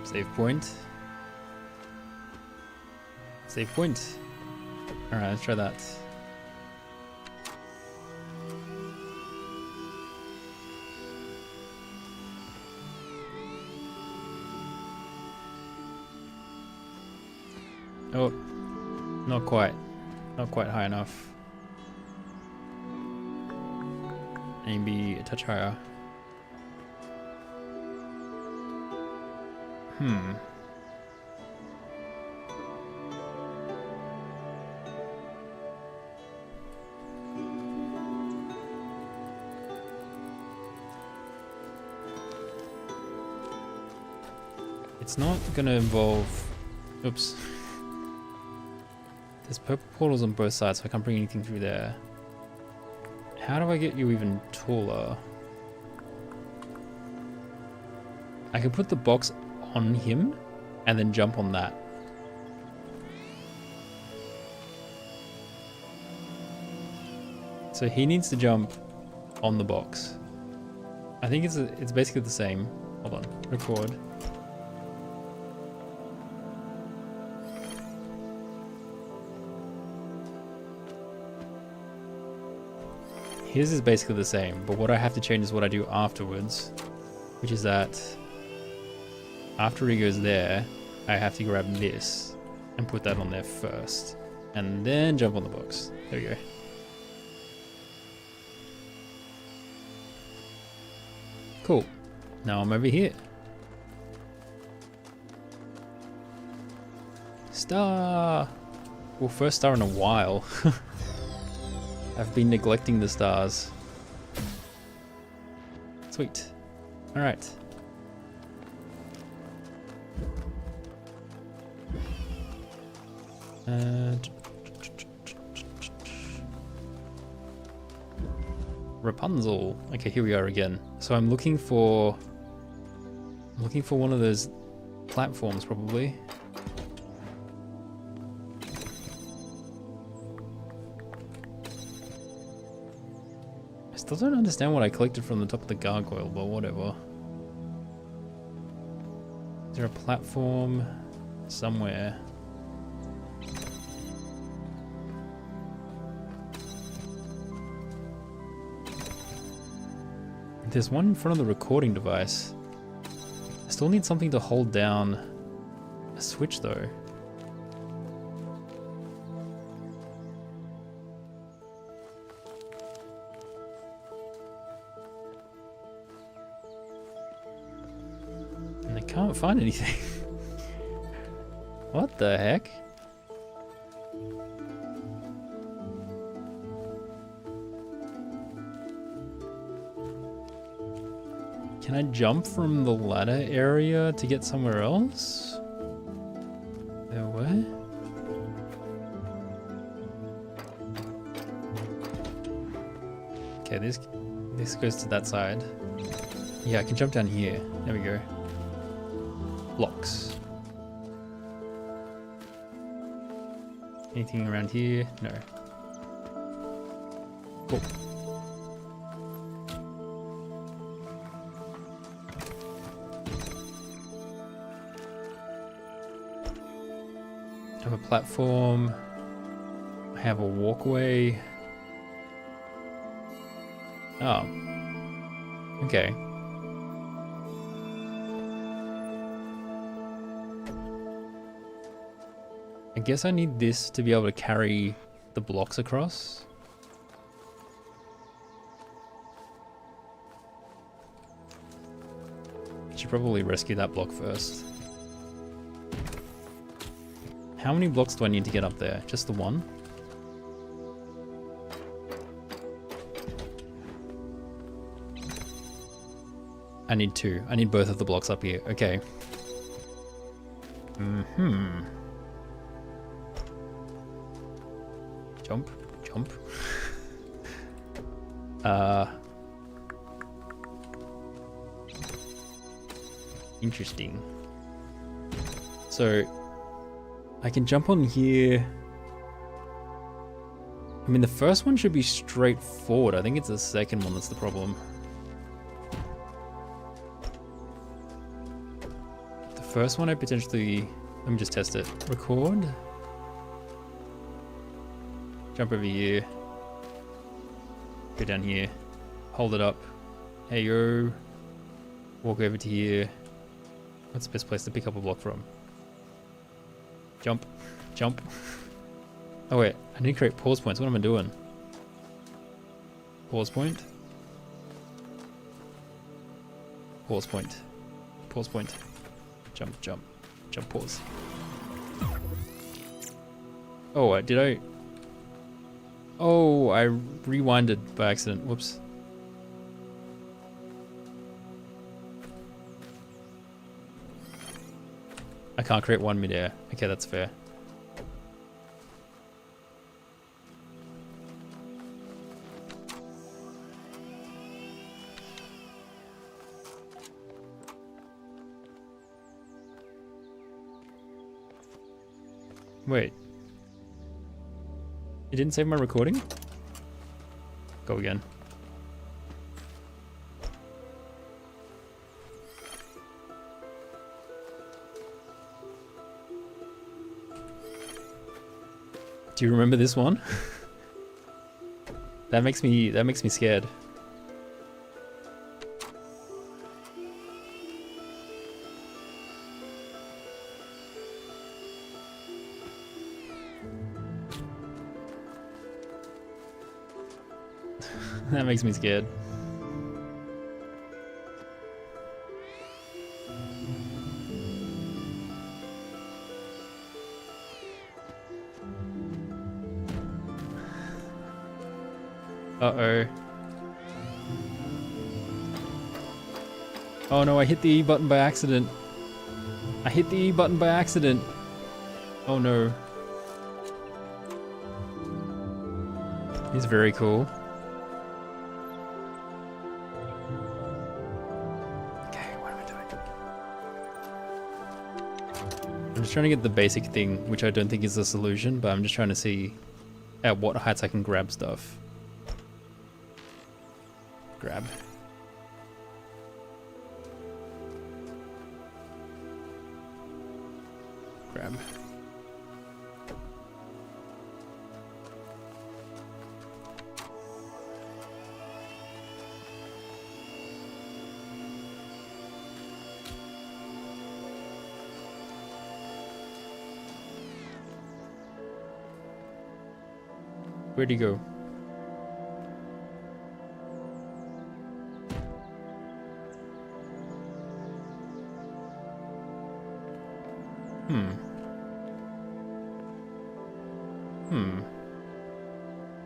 Save point. Save point. Alright, let's try that. Oh, not quite. Not quite high enough. Maybe a touch higher. It's not gonna involve... Oops. There's purple portals on both sides, so I can't bring anything through there. How do I get you even taller? I can put the box on him and then jump on that. So he needs to jump on the box. I think it's basically the same. Hold on, record. His is basically the same, but what I have to change is what I do afterwards, which is that after he goes there, I have to grab this and put that on there first, and then jump on the box. There we go. Cool. Now I'm over here. Star! Well, first star in a while. I've been neglecting the stars. Sweet. Alright. Rapunzel. Okay, here we are again. So I'm looking for one of those platforms, probably. I still don't understand what I collected from the top of the gargoyle, but whatever. Is there a platform somewhere? There's one in front of the recording device. I still need something to hold down a switch though. And I can't find anything. What the heck? Can I jump from the ladder area to get somewhere else? Where? Okay, this goes to that side. Yeah, I can jump down here. There we go. Blocks. Anything around here? No. Cool. I have a platform. I have a walkway. Oh. Okay. I guess I need this to be able to carry the blocks across. Should probably rescue that block first. How many blocks do I need to get up there? Just the one? I need two. I need both of the blocks up here. Okay. Jump, jump. Interesting. So I can jump on here. I mean, the first one should be straightforward. I think it's the second one that's the problem. The first one I potentially... Let me just test it. Record. Jump over here. Go down here. Hold it up. Hey yo. Walk over to here. What's the best place to pick up a block from? Jump. Jump. Oh wait, I need to create pause points. What am I doing? Pause point. Pause point. Pause point. Jump, jump. Jump, pause. Oh, did I... Oh, I rewinded by accident. Whoops. I can't create one midair. Okay, that's fair. Wait. It didn't save my recording? Go again. Do you remember this one? That makes me scared. That makes me scared. Uh-oh. Oh no, I hit the E button by accident. I hit the E button by accident. Oh no. He's very cool. Okay, what am I doing? I'm just trying to get the basic thing, which I don't think is the solution, but I'm just trying to see at what heights I can grab stuff. Grab. Grab. Where'd he go?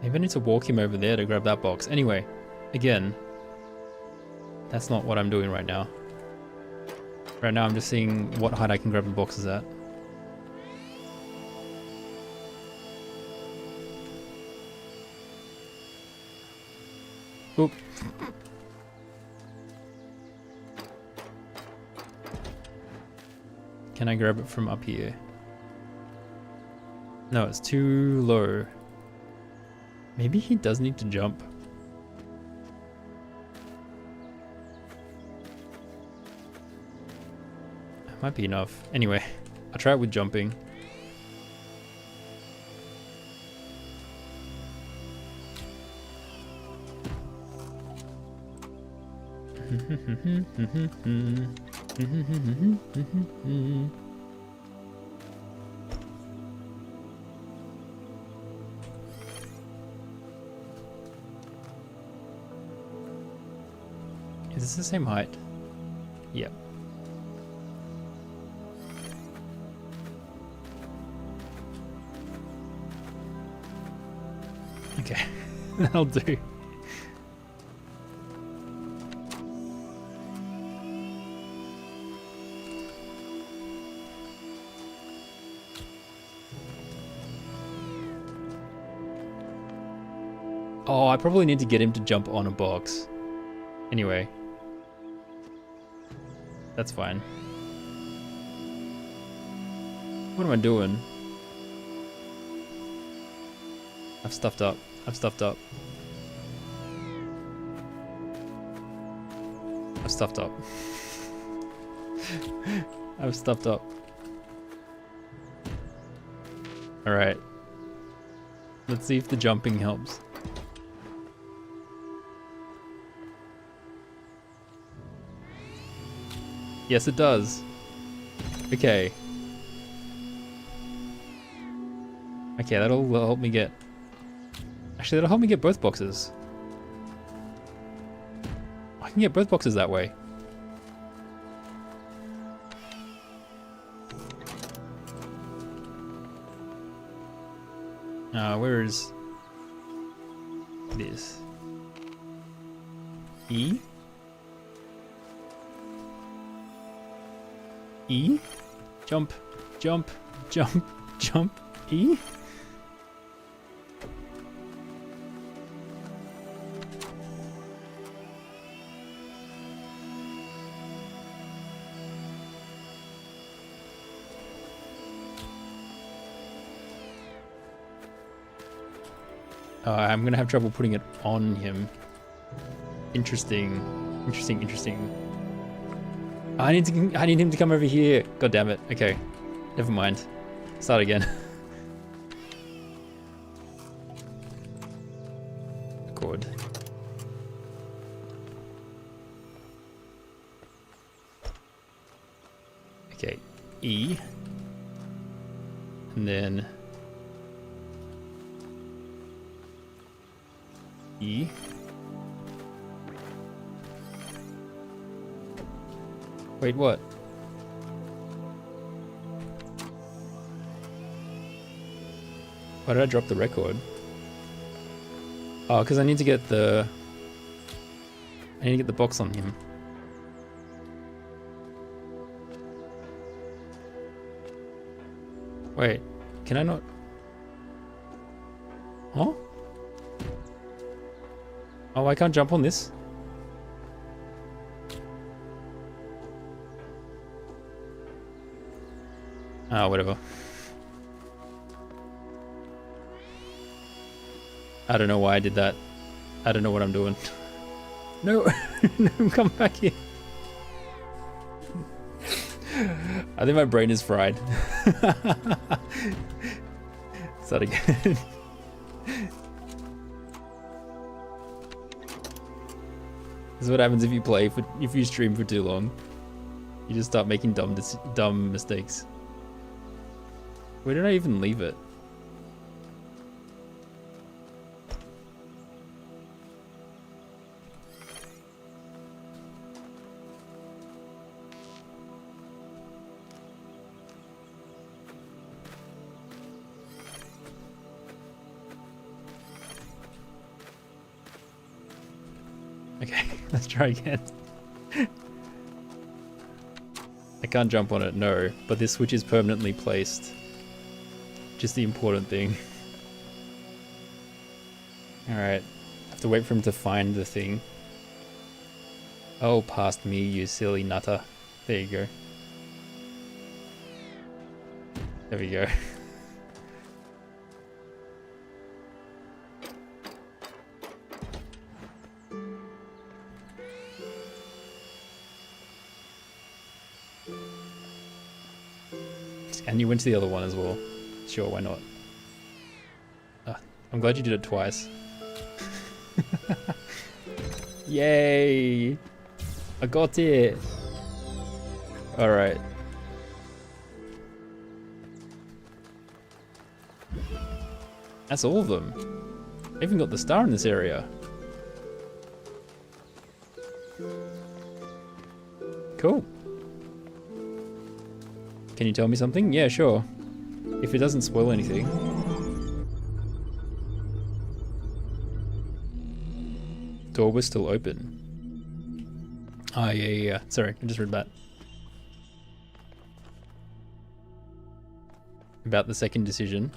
Maybe I need to walk him over there to grab that box. Anyway, again, that's not what I'm doing right now. Right now I'm just seeing what height I can grab the boxes at. Oop. Can I grab it from up here? No, it's too low. Maybe he does need to jump. That might be enough. Anyway, I'll try it with jumping. Is this the same height? Yep. Okay, that'll do. Oh, I probably need to get him to jump on a box. Anyway. That's fine. What am I doing? I've stuffed up. I've stuffed up. I've stuffed up. I've stuffed up. Alright. Let's see if the jumping helps. Yes, it does. Okay. Okay, that'll help me get... Actually, that'll help me get both boxes. I can get both boxes that way. Where is this? E? E? Jump, jump, jump, jump, E? I'm gonna have trouble putting it on him. Interesting. Interesting, interesting. I need him to come over here. God damn it. Okay. Never mind. Start again. Record. Okay. E. And then E. Wait, what? Why did I drop the record? Oh, because I need to get the... I need to get the box on him. Wait, can I not... Huh? Oh, I can't jump on this? Ah, whatever. I don't know why I did that. I don't know what I'm doing. No, no, come back here. I think my brain is fried. Start again. This is what happens if you stream for too long. You just start making dumb mistakes. Where did I even leave it? Okay, let's try again. I can't jump on it, no, but this switch is permanently placed. Just the important thing. Alright, have to wait for him to find the thing. Oh, past me, you silly nutter. There you go. There we go. And you went to the other one as well. Sure, why not? I'm glad you did it twice. Yay! I got it! Alright. That's all of them. I even got the star in this area. Cool. Can you tell me something? Yeah, sure. If it doesn't spoil anything. Door was still open. Ah, yeah. Sorry, I just read that. About the second decision.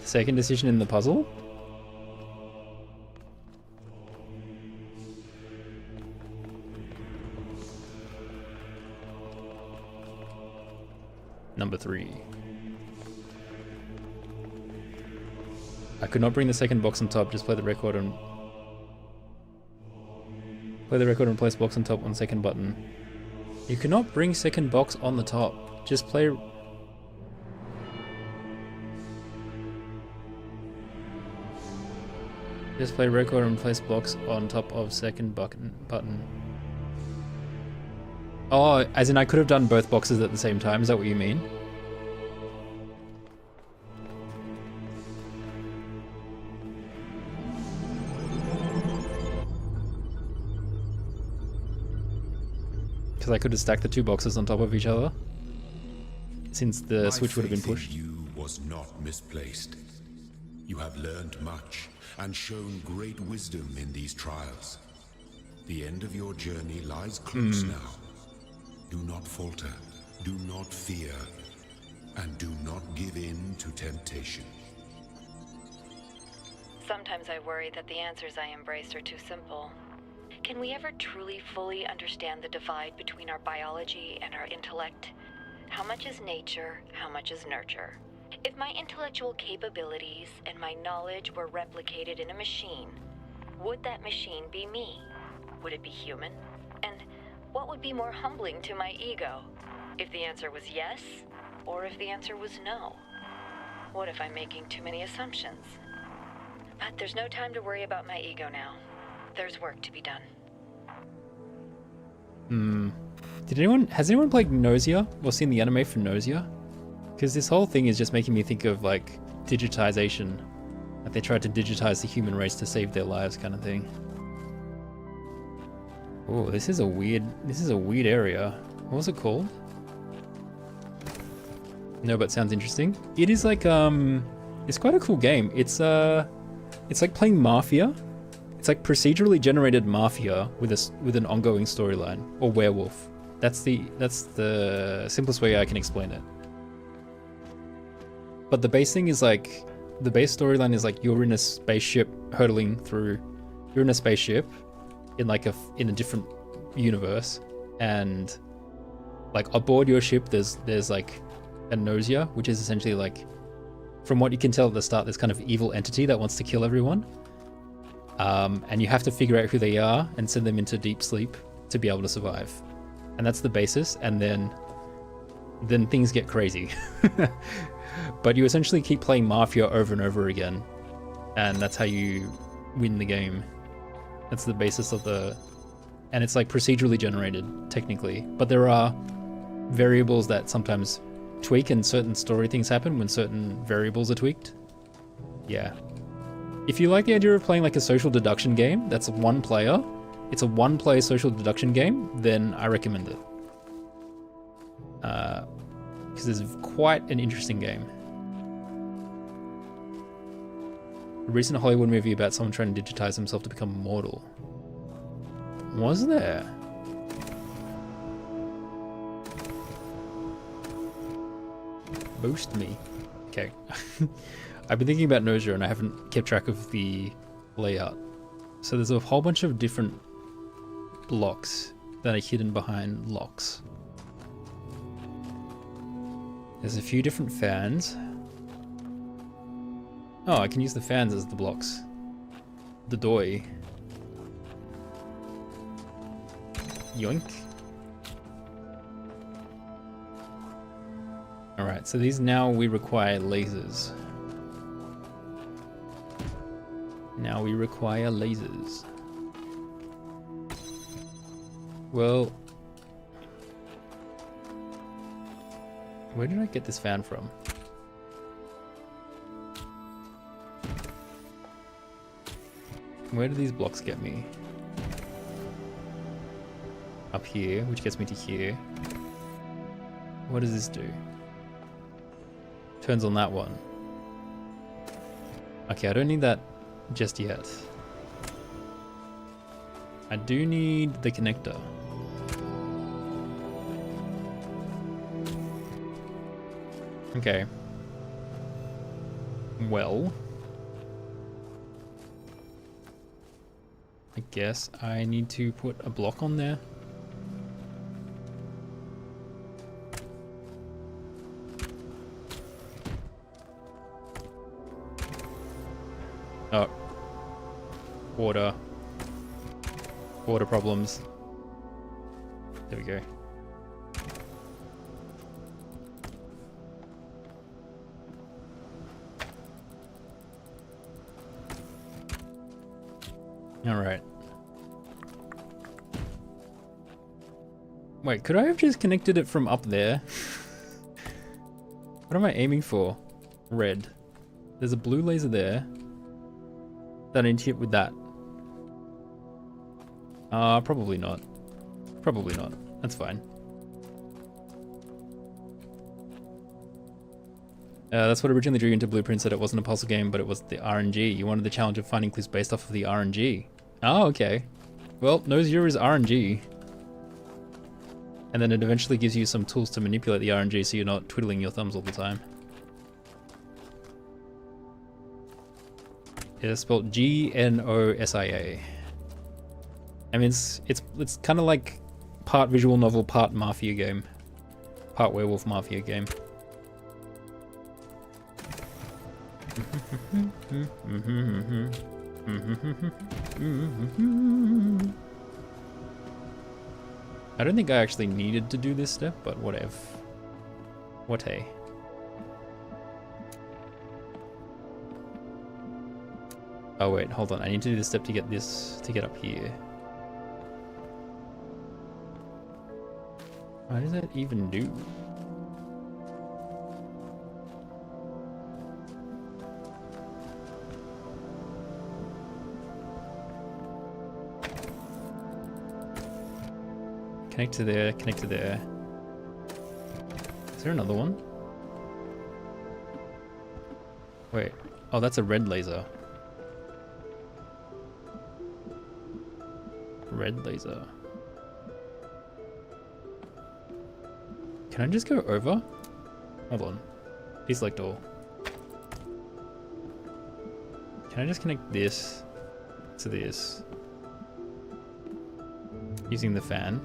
The second decision in the puzzle? Number 3. I could not bring the second box on top, just play the record and place box on top on second button. You cannot bring second box on the top. Just play record and place blocks on top of second button. Oh, as in I could have done both boxes at the same time, is that what you mean? Because I could have stacked the 2 boxes on top of each other, since the switch would have been pushed. My faith in you was not misplaced. You have learned much and shown great wisdom in these trials. The end of your journey lies close now. Do not falter, do not fear, and do not give in to temptation. Sometimes I worry that the answers I embrace are too simple. Can we ever truly fully understand the divide between our biology and our intellect? How much is nature, how much is nurture? If my intellectual capabilities and my knowledge were replicated in a machine, would that machine be me? Would it be human? And what would be more humbling to my ego? If the answer was yes, or if the answer was no? What if I'm making too many assumptions? But there's no time to worry about my ego now. There's work to be done. Has anyone played Nausea or seen the anime for Nausea? Because this whole thing is just making me think of like digitization. Like they tried to digitize the human race to save their lives kind of thing. Oh, this is a weird area. What was it called? No, but sounds interesting. It is like it's quite a cool game. It's like playing Mafia. It's like procedurally generated Mafia with an ongoing storyline, or Werewolf. That's the simplest way I can explain it. But the base thing is like, the base storyline is like you're in a spaceship hurtling through. You're in a spaceship in a different universe, and like aboard your ship there's like a nausea, which is essentially like, from what you can tell at the start, this kind of evil entity that wants to kill everyone. And you have to figure out who they are and send them into deep sleep to be able to survive. And that's the basis, and then things get crazy. But you essentially keep playing Mafia over and over again, and that's how you win the game. That's the basis of and it's like procedurally generated technically, but there are variables that sometimes tweak, and certain story things happen when certain variables are tweaked. Yeah. If you like the idea of playing like a social deduction game that's one player, it's a one-player social deduction game, then I recommend it. Because it's quite an interesting game. A recent Hollywood movie about someone trying to digitize himself to become immortal. Was there? Boost me. Okay. I've been thinking about Nausea and I haven't kept track of the layout. So there's a whole bunch of different blocks that are hidden behind locks. There's a few different fans. Oh, I can use the fans as the blocks. The doy. Yoink. Alright, so these now we require lasers. Now we require lasers. Well, where did I get this fan from? Where do these blocks get me? up here, which gets me to here. What does this do? Turns on that one. Okay, I don't need that just yet. I do need the connector. Okay. Well, I guess I need to put a block on there. Oh. Water. Water problems. There we go. All right. Wait, could I have just connected it from up there? What am I aiming for? Red. There's a blue laser there that I need to hit with that. Probably not. Probably not. That's fine. That's what originally drew you into Blueprints, that it wasn't a puzzle game, but it was the RNG. You wanted the challenge of finding clues based off of the RNG. Oh, okay. Well, No Zero is RNG. And then it eventually gives you some tools to manipulate the RNG so you're not twiddling your thumbs all the time. It's spelled G-N-O-S-I-A. I mean, it's kind of like part visual novel, part Mafia game. Part werewolf Mafia game. I don't think I actually needed to do this step, but whatever. What hey. Oh wait, hold on. I need to do this step to get this, to get up here. What does that even do? Connect to there, connect to there. Is there another one? Wait. Oh, that's a red laser. Red laser. Can I just go over? Hold on. Deselect all. Can I just connect this to this? Using the fan.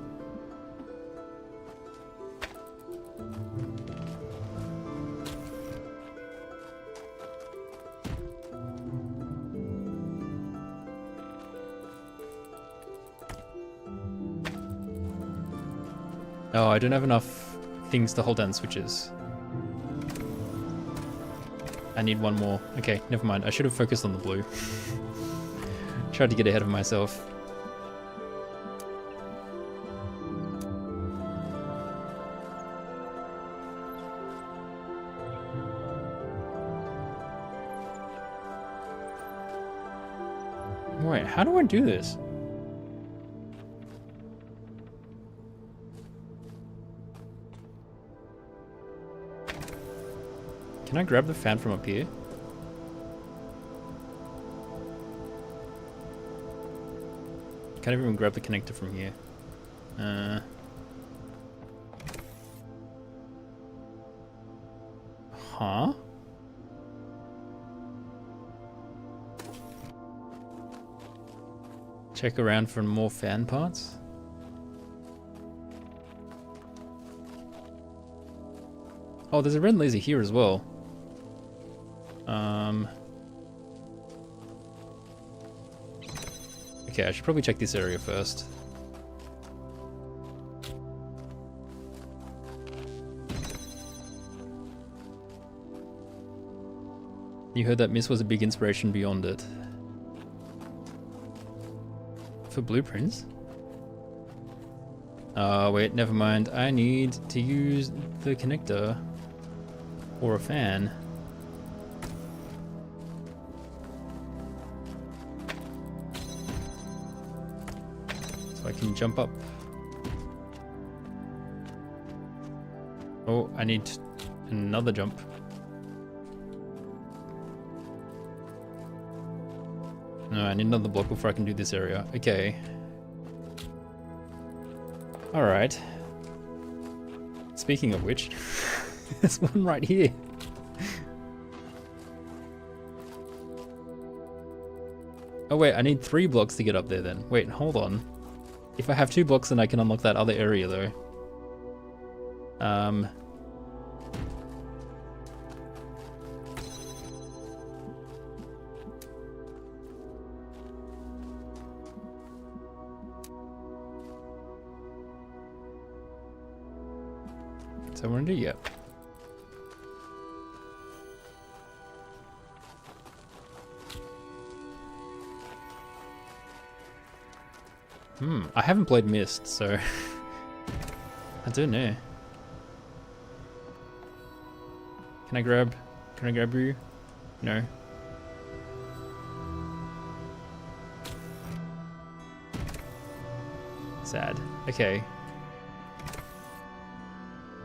Oh, I don't have enough things to hold down switches. I need one more. Okay, never mind. I should have focused on the blue. Tried to get ahead of myself. Wait, how do I do this? Can I grab the fan from up here? Can't even grab the connector from here. Huh? Check around for more fan parts. Oh, there's a red laser here as well. Okay, I should probably check this area first. You heard that Miss was a big inspiration beyond it. For blueprints? Wait, never mind. I need to use the connector or a fan. So I can jump up Oh, I need another jump. No, I need another block before I can do this area. Okay. Alright. Speaking of which, there's one right here. Oh wait, I need 3 blocks to get up there then. Wait, hold on. If I have 2 blocks, then I can unlock that other area though. So I want to do, yep. I haven't played Myst, so I don't know. Can I grab you? No. Sad. Okay.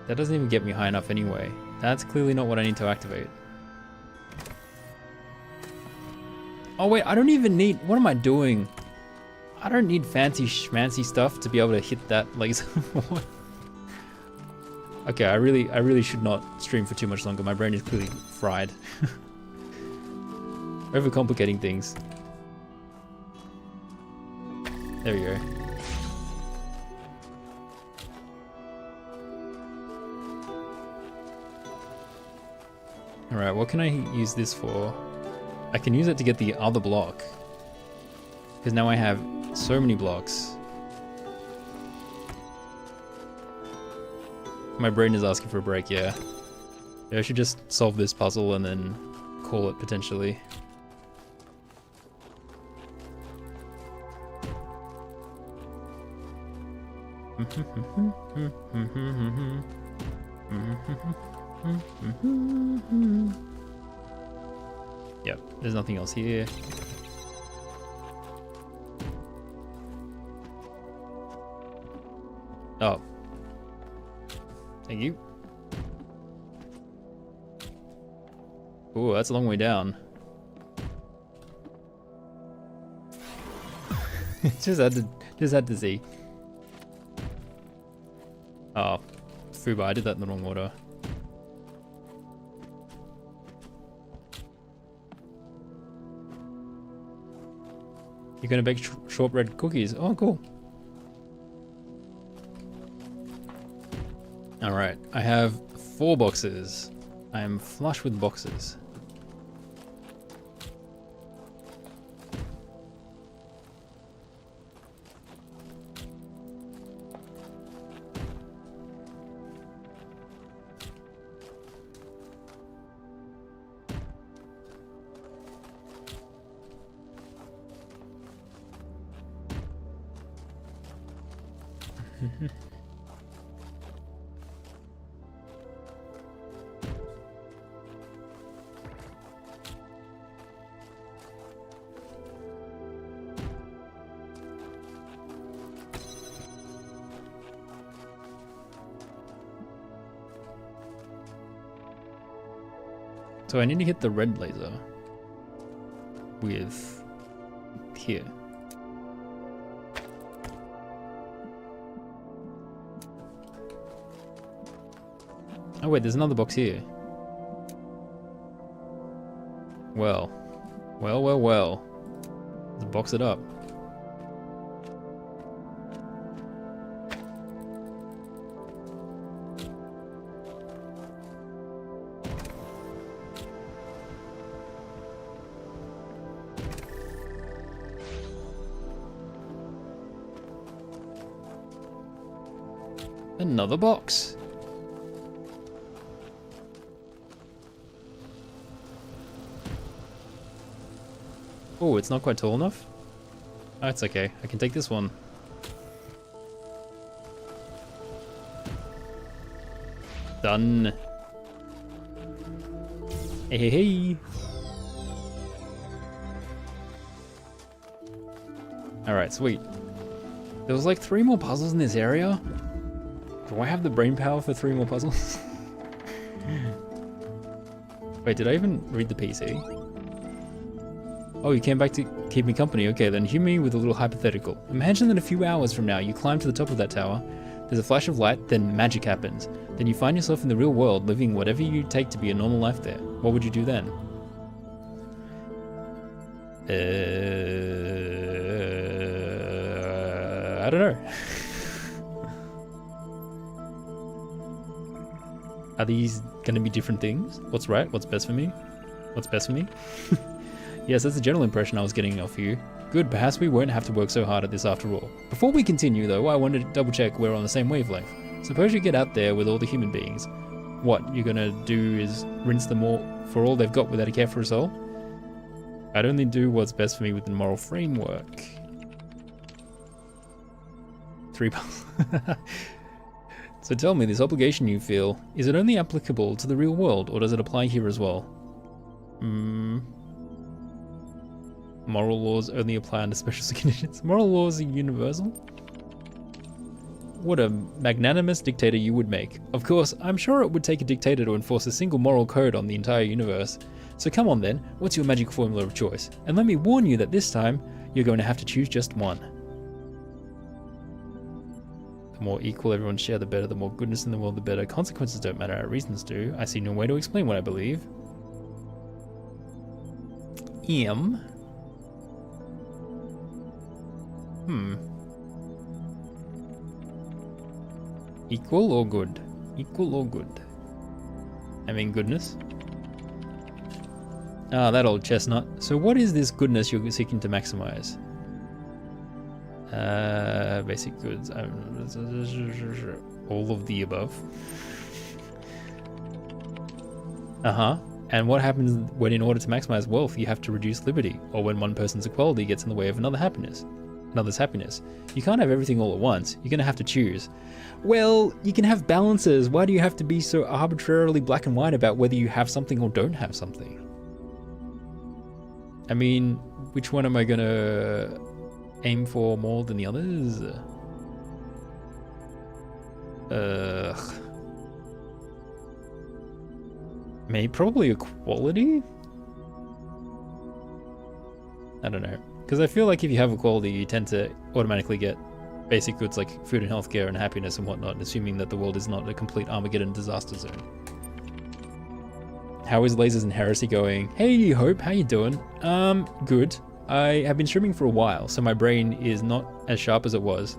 That doesn't even get me high enough anyway. That's clearly not what I need to activate. Oh wait, I don't even need, what am I doing? I don't need fancy schmancy stuff to be able to hit that laser. Okay, I really should not stream for too much longer. My brain is clearly fried. Overcomplicating things. There we go. Alright, what can I use this for? I can use it to get the other block. Because now I have so many blocks. My brain is asking for a break, yeah. I should just solve this puzzle and then call it potentially. Yep, there's nothing else here. Oh. Thank you. Ooh, that's a long way down. just had to see. Oh, Fuba, I did that in the wrong order. You're gonna bake shortbread cookies. Oh, cool. Alright, I have 4 boxes. I am flush with boxes. So I need to hit the red laser with here. Oh wait, there's another box here. Well. Let's box it up. Another box. Oh, it's not quite tall enough. Oh, it's okay. I can take this one. Done. Hey, hey, hey. Alright, sweet. There was like 3 more puzzles in this area. Do I have the brain power for 3 more puzzles? Wait, did I even read the PC? Oh, you came back to keep me company. Okay, then hear me with a little hypothetical. Imagine that a few hours from now, you climb to the top of that tower, there's a flash of light, then magic happens. Then you find yourself in the real world, living whatever you take to be a normal life there. What would you do then? I don't know. Are these going to be different things? What's right? What's best for me? What's best for me? Yes, that's the general impression I was getting off you. Good, perhaps we won't have to work so hard at this after all. Before we continue though, I wanted to double check we're on the same wavelength. Suppose you get out there with all the human beings. What you're gonna do is rinse them all for all they've got without a care for a soul? I'd only do what's best for me with the moral framework. 3 bucks. So tell me, this obligation you feel, is it only applicable to the real world, or does it apply here as well? Moral laws only apply under special conditions. Moral laws are universal? What a magnanimous dictator you would make. Of course, I'm sure it would take a dictator to enforce a single moral code on the entire universe. So come on then, what's your magic formula of choice? And let me warn you that this time, you're going to have to choose just one. The more equal everyone share, the better. The more goodness in the world, the better. Consequences don't matter, our reasons do. I see no way to explain what I believe. Equal or good? Equal or good? I mean goodness. Ah, that old chestnut. So what is this goodness you're seeking to maximize? Basic goods. All of the above. And what happens when in order to maximize wealth you have to reduce liberty, or when one person's equality gets in the way of another's happiness? You can't have everything all at once. You're gonna have to choose. Well, you can have balances. Why do you have to be so arbitrarily black and white about whether you have something or don't have something? I mean, which one am I gonna aim for more than the others? Maybe probably equality? I don't know. Because I feel like if you have equality, you tend to automatically get basic goods like food and healthcare and happiness and whatnot, assuming that the world is not a complete Armageddon disaster zone. How is Lasers and Heresy going? Hey Hope, how you doing? Good. I have been streaming for a while, so my brain is not as sharp as it was.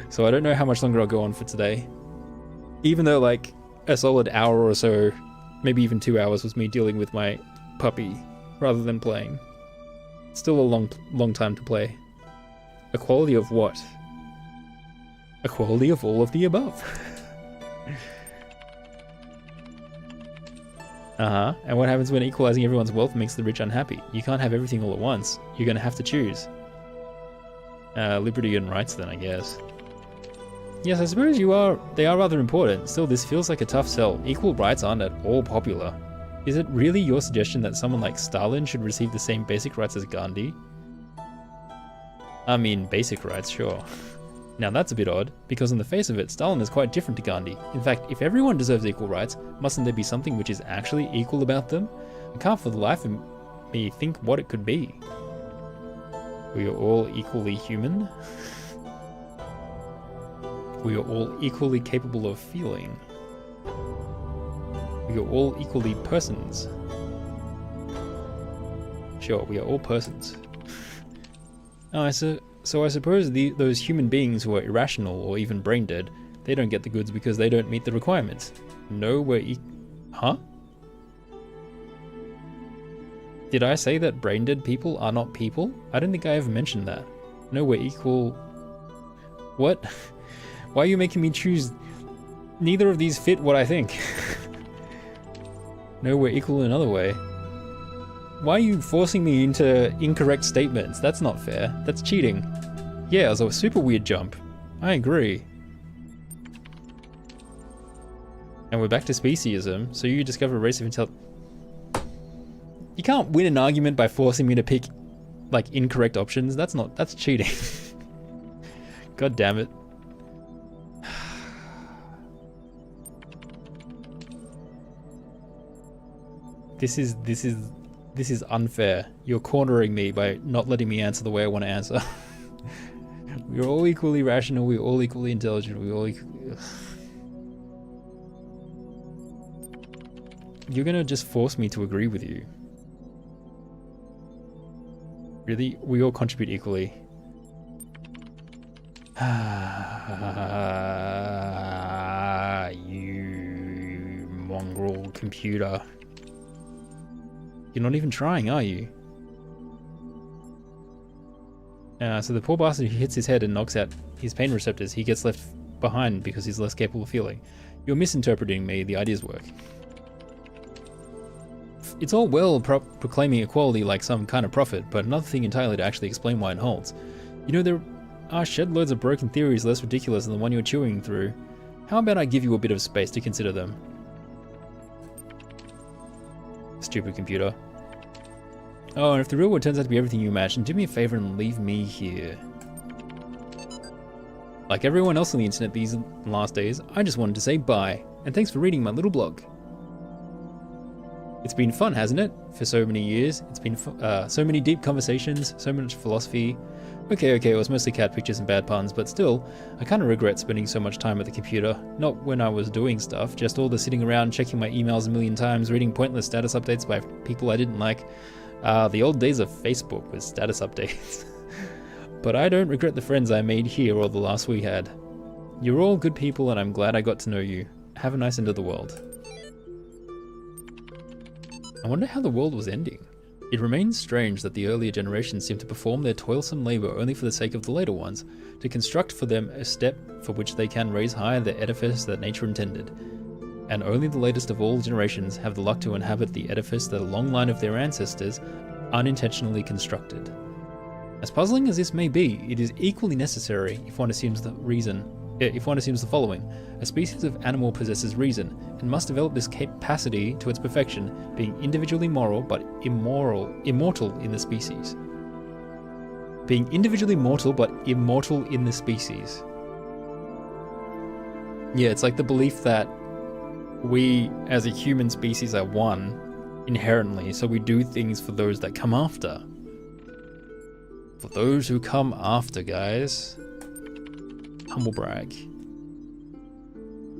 So I don't know how much longer I'll go on for today. Even though like a solid hour or so, maybe even 2 hours was me dealing with my puppy rather than playing. Still a long time to play. Equality of what? Equality of all of the above. And what happens when equalizing everyone's wealth makes the rich unhappy? You can't have everything all at once. You're gonna have to choose. Liberty and rights then, I guess. Yes, I suppose they are rather important. Still, this feels like a tough sell. Equal rights aren't at all popular. Is it really your suggestion that someone like Stalin should receive the same basic rights as Gandhi? I mean, basic rights, sure. Now that's a bit odd, because on the face of it, Stalin is quite different to Gandhi. In fact, if everyone deserves equal rights, mustn't there be something which is actually equal about them? I can't for the life of me think what it could be. We are all equally human. We are all equally capable of feeling. We are all equally persons. Sure, we are all persons. So I suppose those human beings who are irrational or even brain dead, they don't get the goods because they don't meet the requirements. No, we're Huh? Did I say that brain dead people are not people? I don't think I ever mentioned that. No, we're equal. What? Why are you making me choose? Neither of these fit what I think. No, we're equal in another way. Why are you forcing me into incorrect statements? That's not fair. That's cheating. Yeah, it was a super weird jump. I agree. And we're back to speciesism, so you discover a race of You can't win an argument by forcing me to pick, like, incorrect options. That's cheating. God damn it. This is unfair. You're cornering me by not letting me answer the way I want to answer. We're all equally rational, we're all equally intelligent, we're all equally... You're gonna just force me to agree with you. Really? We all contribute equally. You mongrel computer. You're not even trying, are you? So the poor bastard who hits his head and knocks out his pain receptors, he gets left behind because he's less capable of feeling. You're misinterpreting me, the ideas work. It's all well proclaiming equality like some kind of prophet, but another thing entirely to actually explain why it holds. You know, there are shed loads of broken theories less ridiculous than the one you're chewing through. How about I give you a bit of space to consider them? Stupid computer. Oh, and if the real world turns out to be everything you imagine, do me a favor and leave me here. Like everyone else on the internet these last days, I just wanted to say bye, and thanks for reading my little blog. It's been fun, hasn't it? For so many years. It's been so many deep conversations, so much philosophy. Okay, it was mostly cat pictures and bad puns, but still, I kind of regret spending so much time at the computer. Not when I was doing stuff, just all the sitting around checking my emails a million times, reading pointless status updates by people I didn't like. The old days of Facebook with status updates. But I don't regret the friends I made here or the last we had. You're all good people and I'm glad I got to know you. Have a nice end of the world. I wonder how the world was ending. It remains strange that the earlier generations seem to perform their toilsome labour only for the sake of the later ones, to construct for them a step for which they can raise higher the edifice that nature intended. And only the latest of all generations have the luck to inhabit the edifice that a long line of their ancestors unintentionally constructed. As puzzling as this may be, it is equally necessary if one assumes the following. A species of animal possesses reason, and must develop this capacity to its perfection, being individually moral but immortal in the species. Being individually mortal but immortal in the species. Yeah, it's like the belief that we as a human species are one inherently, so we do things for those that come after. For those who come after, guys. Humble brag.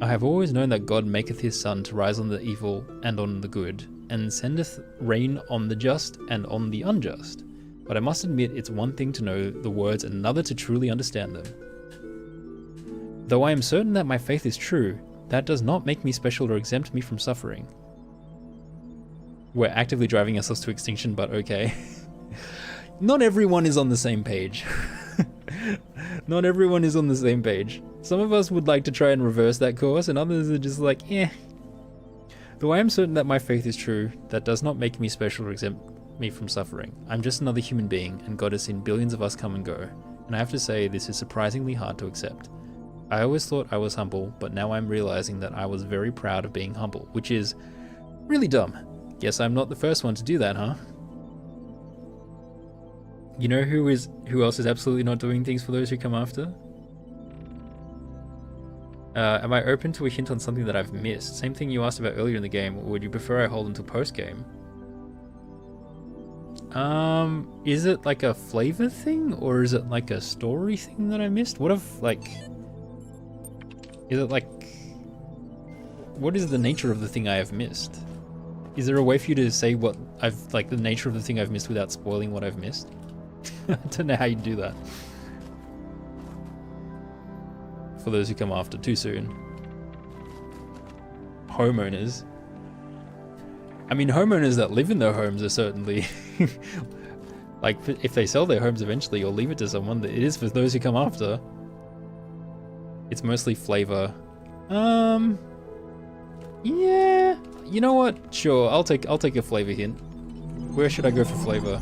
I have always known that God maketh his sun to rise on the evil and on the good, and sendeth rain on the just and on the unjust. But I must admit it's one thing to know the words and another to truly understand them. Though I am certain that my faith is true, that does not make me special or exempt me from suffering. We're actively driving ourselves to extinction, but okay. Not everyone is on the same page. Not everyone is on the same page. Some of us would like to try and reverse that course, and others are just like, eh. Though I am certain that my faith is true, that does not make me special or exempt me from suffering. I'm just another human being, and God has seen billions of us come and go. And I have to say, this is surprisingly hard to accept. I always thought I was humble, but now I'm realizing that I was very proud of being humble, which is really dumb. Guess I'm not the first one to do that, huh? You know who else is absolutely not doing things for those who come after? Am I open to a hint on something that I've missed? Same thing you asked about earlier in the game, or would you prefer I hold until post-game? Is it like a flavor thing, or is it like a story thing that I missed? What if, like... Is it like... What is the nature of the thing I have missed? Is there a way for you to say what I've... like, the nature of the thing I've missed without spoiling what I've missed? I don't know how you do that. For those who come after too soon. Homeowners. I mean, homeowners that live in their homes are certainly... like, if they sell their homes eventually or leave it to someone, it is for those who come after. It's mostly flavor. Yeah. You know what? Sure, I'll take a flavor hint. Where should I go for flavor?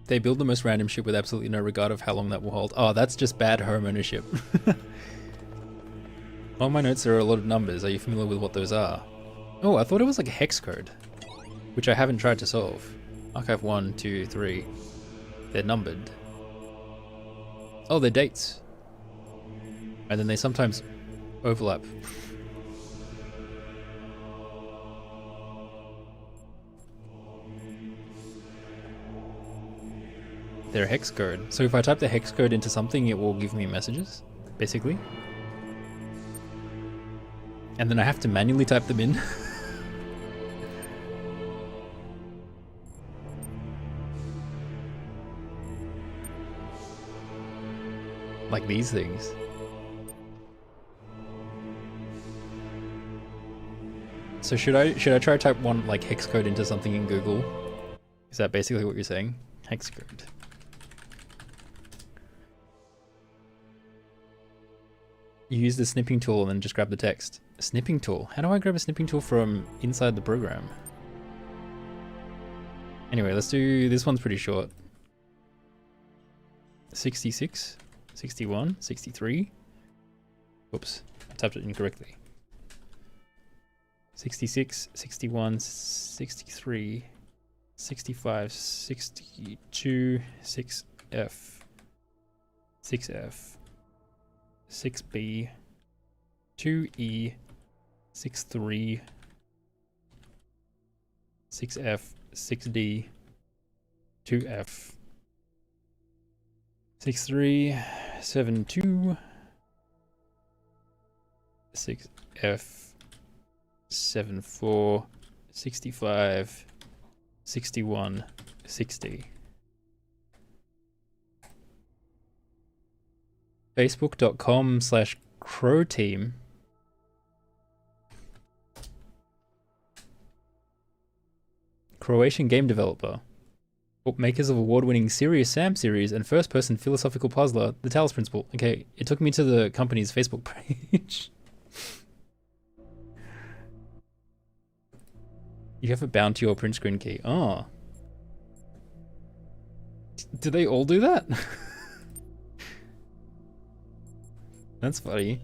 They build the most random shit with absolutely no regard of how long that will hold. Oh, that's just bad home ownership. On my notes there are a lot of numbers. Are you familiar with what those are? Oh, I thought it was like a hex code, which I haven't tried to solve. Archive 1, 2, 3. They're numbered. Oh, they're dates. And then they sometimes overlap. They're hex code. So if I type the hex code into something, it will give me messages, basically. And then I have to manually type them in. Like these things. So should I try to type one like hex code into something in Google? Is that basically what you're saying? Hex code. You use the snipping tool and then just grab the text. A snipping tool? How do I grab a snipping tool from inside the program? Anyway, let's do, this one's pretty short. 66, 61, 63. Oops, I typed it incorrectly. 66, 61, 63, 65, 62, 6F, 6F, 6B, 2E, 63, 6F, 6D, 2F, 63, 72, 6F, 74, 65, 61, 60. Facebook.com/crowteam. Croatian game developer. Makers of award-winning Serious Sam series and first-person philosophical puzzler, The Talos Principle. Okay, it took me to the company's Facebook page. You have it bound to your print screen key. Oh. Do they all do that? That's funny.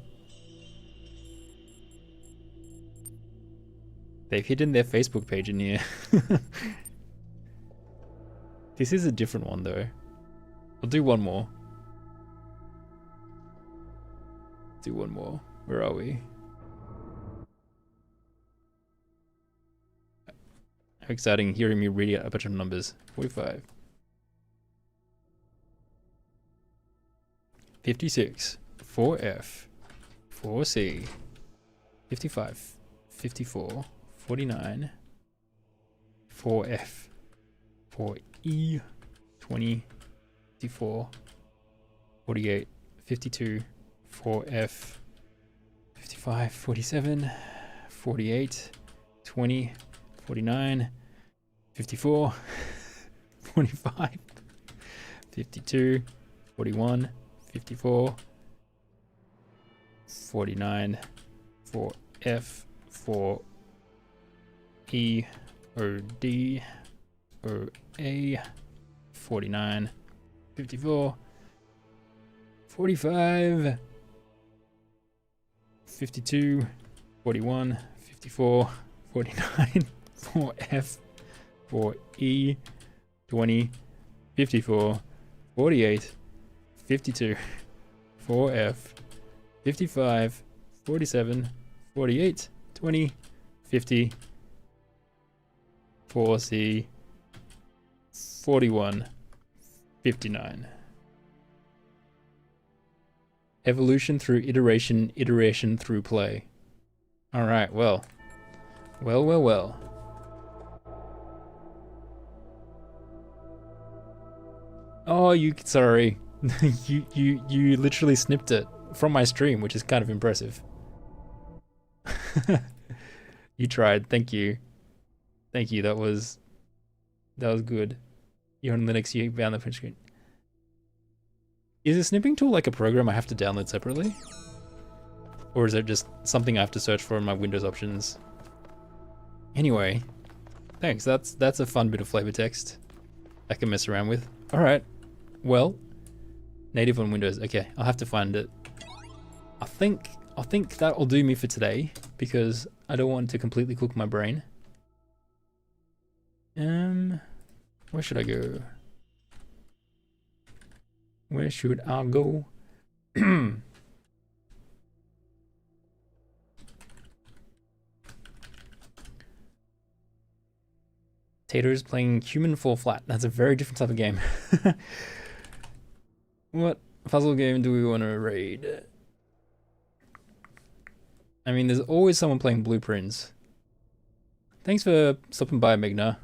They've hidden their Facebook page in here. This is a different one though. I'll do one more. Do one more. Where are we? How exciting hearing me read out a bunch of numbers. 45. 56. 4F. 4C. 55. 54. 49. 4F. 4E. 20. 54. 48. 52. 4F. 55. 47. 48. 20. 49, 54, 45, 52, 41, 54, 49, 4F, 4E, OD, OA, 49, 54, 45, 52, 41, 54, 49, 4F, 4E, 20, 54, 48, 52, 4F, 55, 47, 48, 20, 50, 4C, 41, 59. Evolution through iteration, iteration through play. Alright, well. Well. Oh, sorry. you literally snipped it from my stream, which is kind of impressive. You tried. Thank you. That was good. You're on Linux, you found the print screen. Is a snipping tool like a program I have to download separately? Or is it just something I have to search for in my Windows options? Anyway, thanks. That's a fun bit of flavor text I can mess around with. Alright. Well, native on Windows. Okay, I'll have to find it. I think that'll do me for today because I don't want to completely cook my brain. Where should I go? Where should I go? Tater's playing Human Fall Flat. That's a very different type of game. What puzzle game do we want to raid? I mean, there's always someone playing Blueprints. Thanks for stopping by, Migna.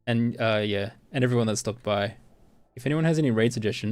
And yeah, and everyone that stopped by. If anyone has any raid suggestions,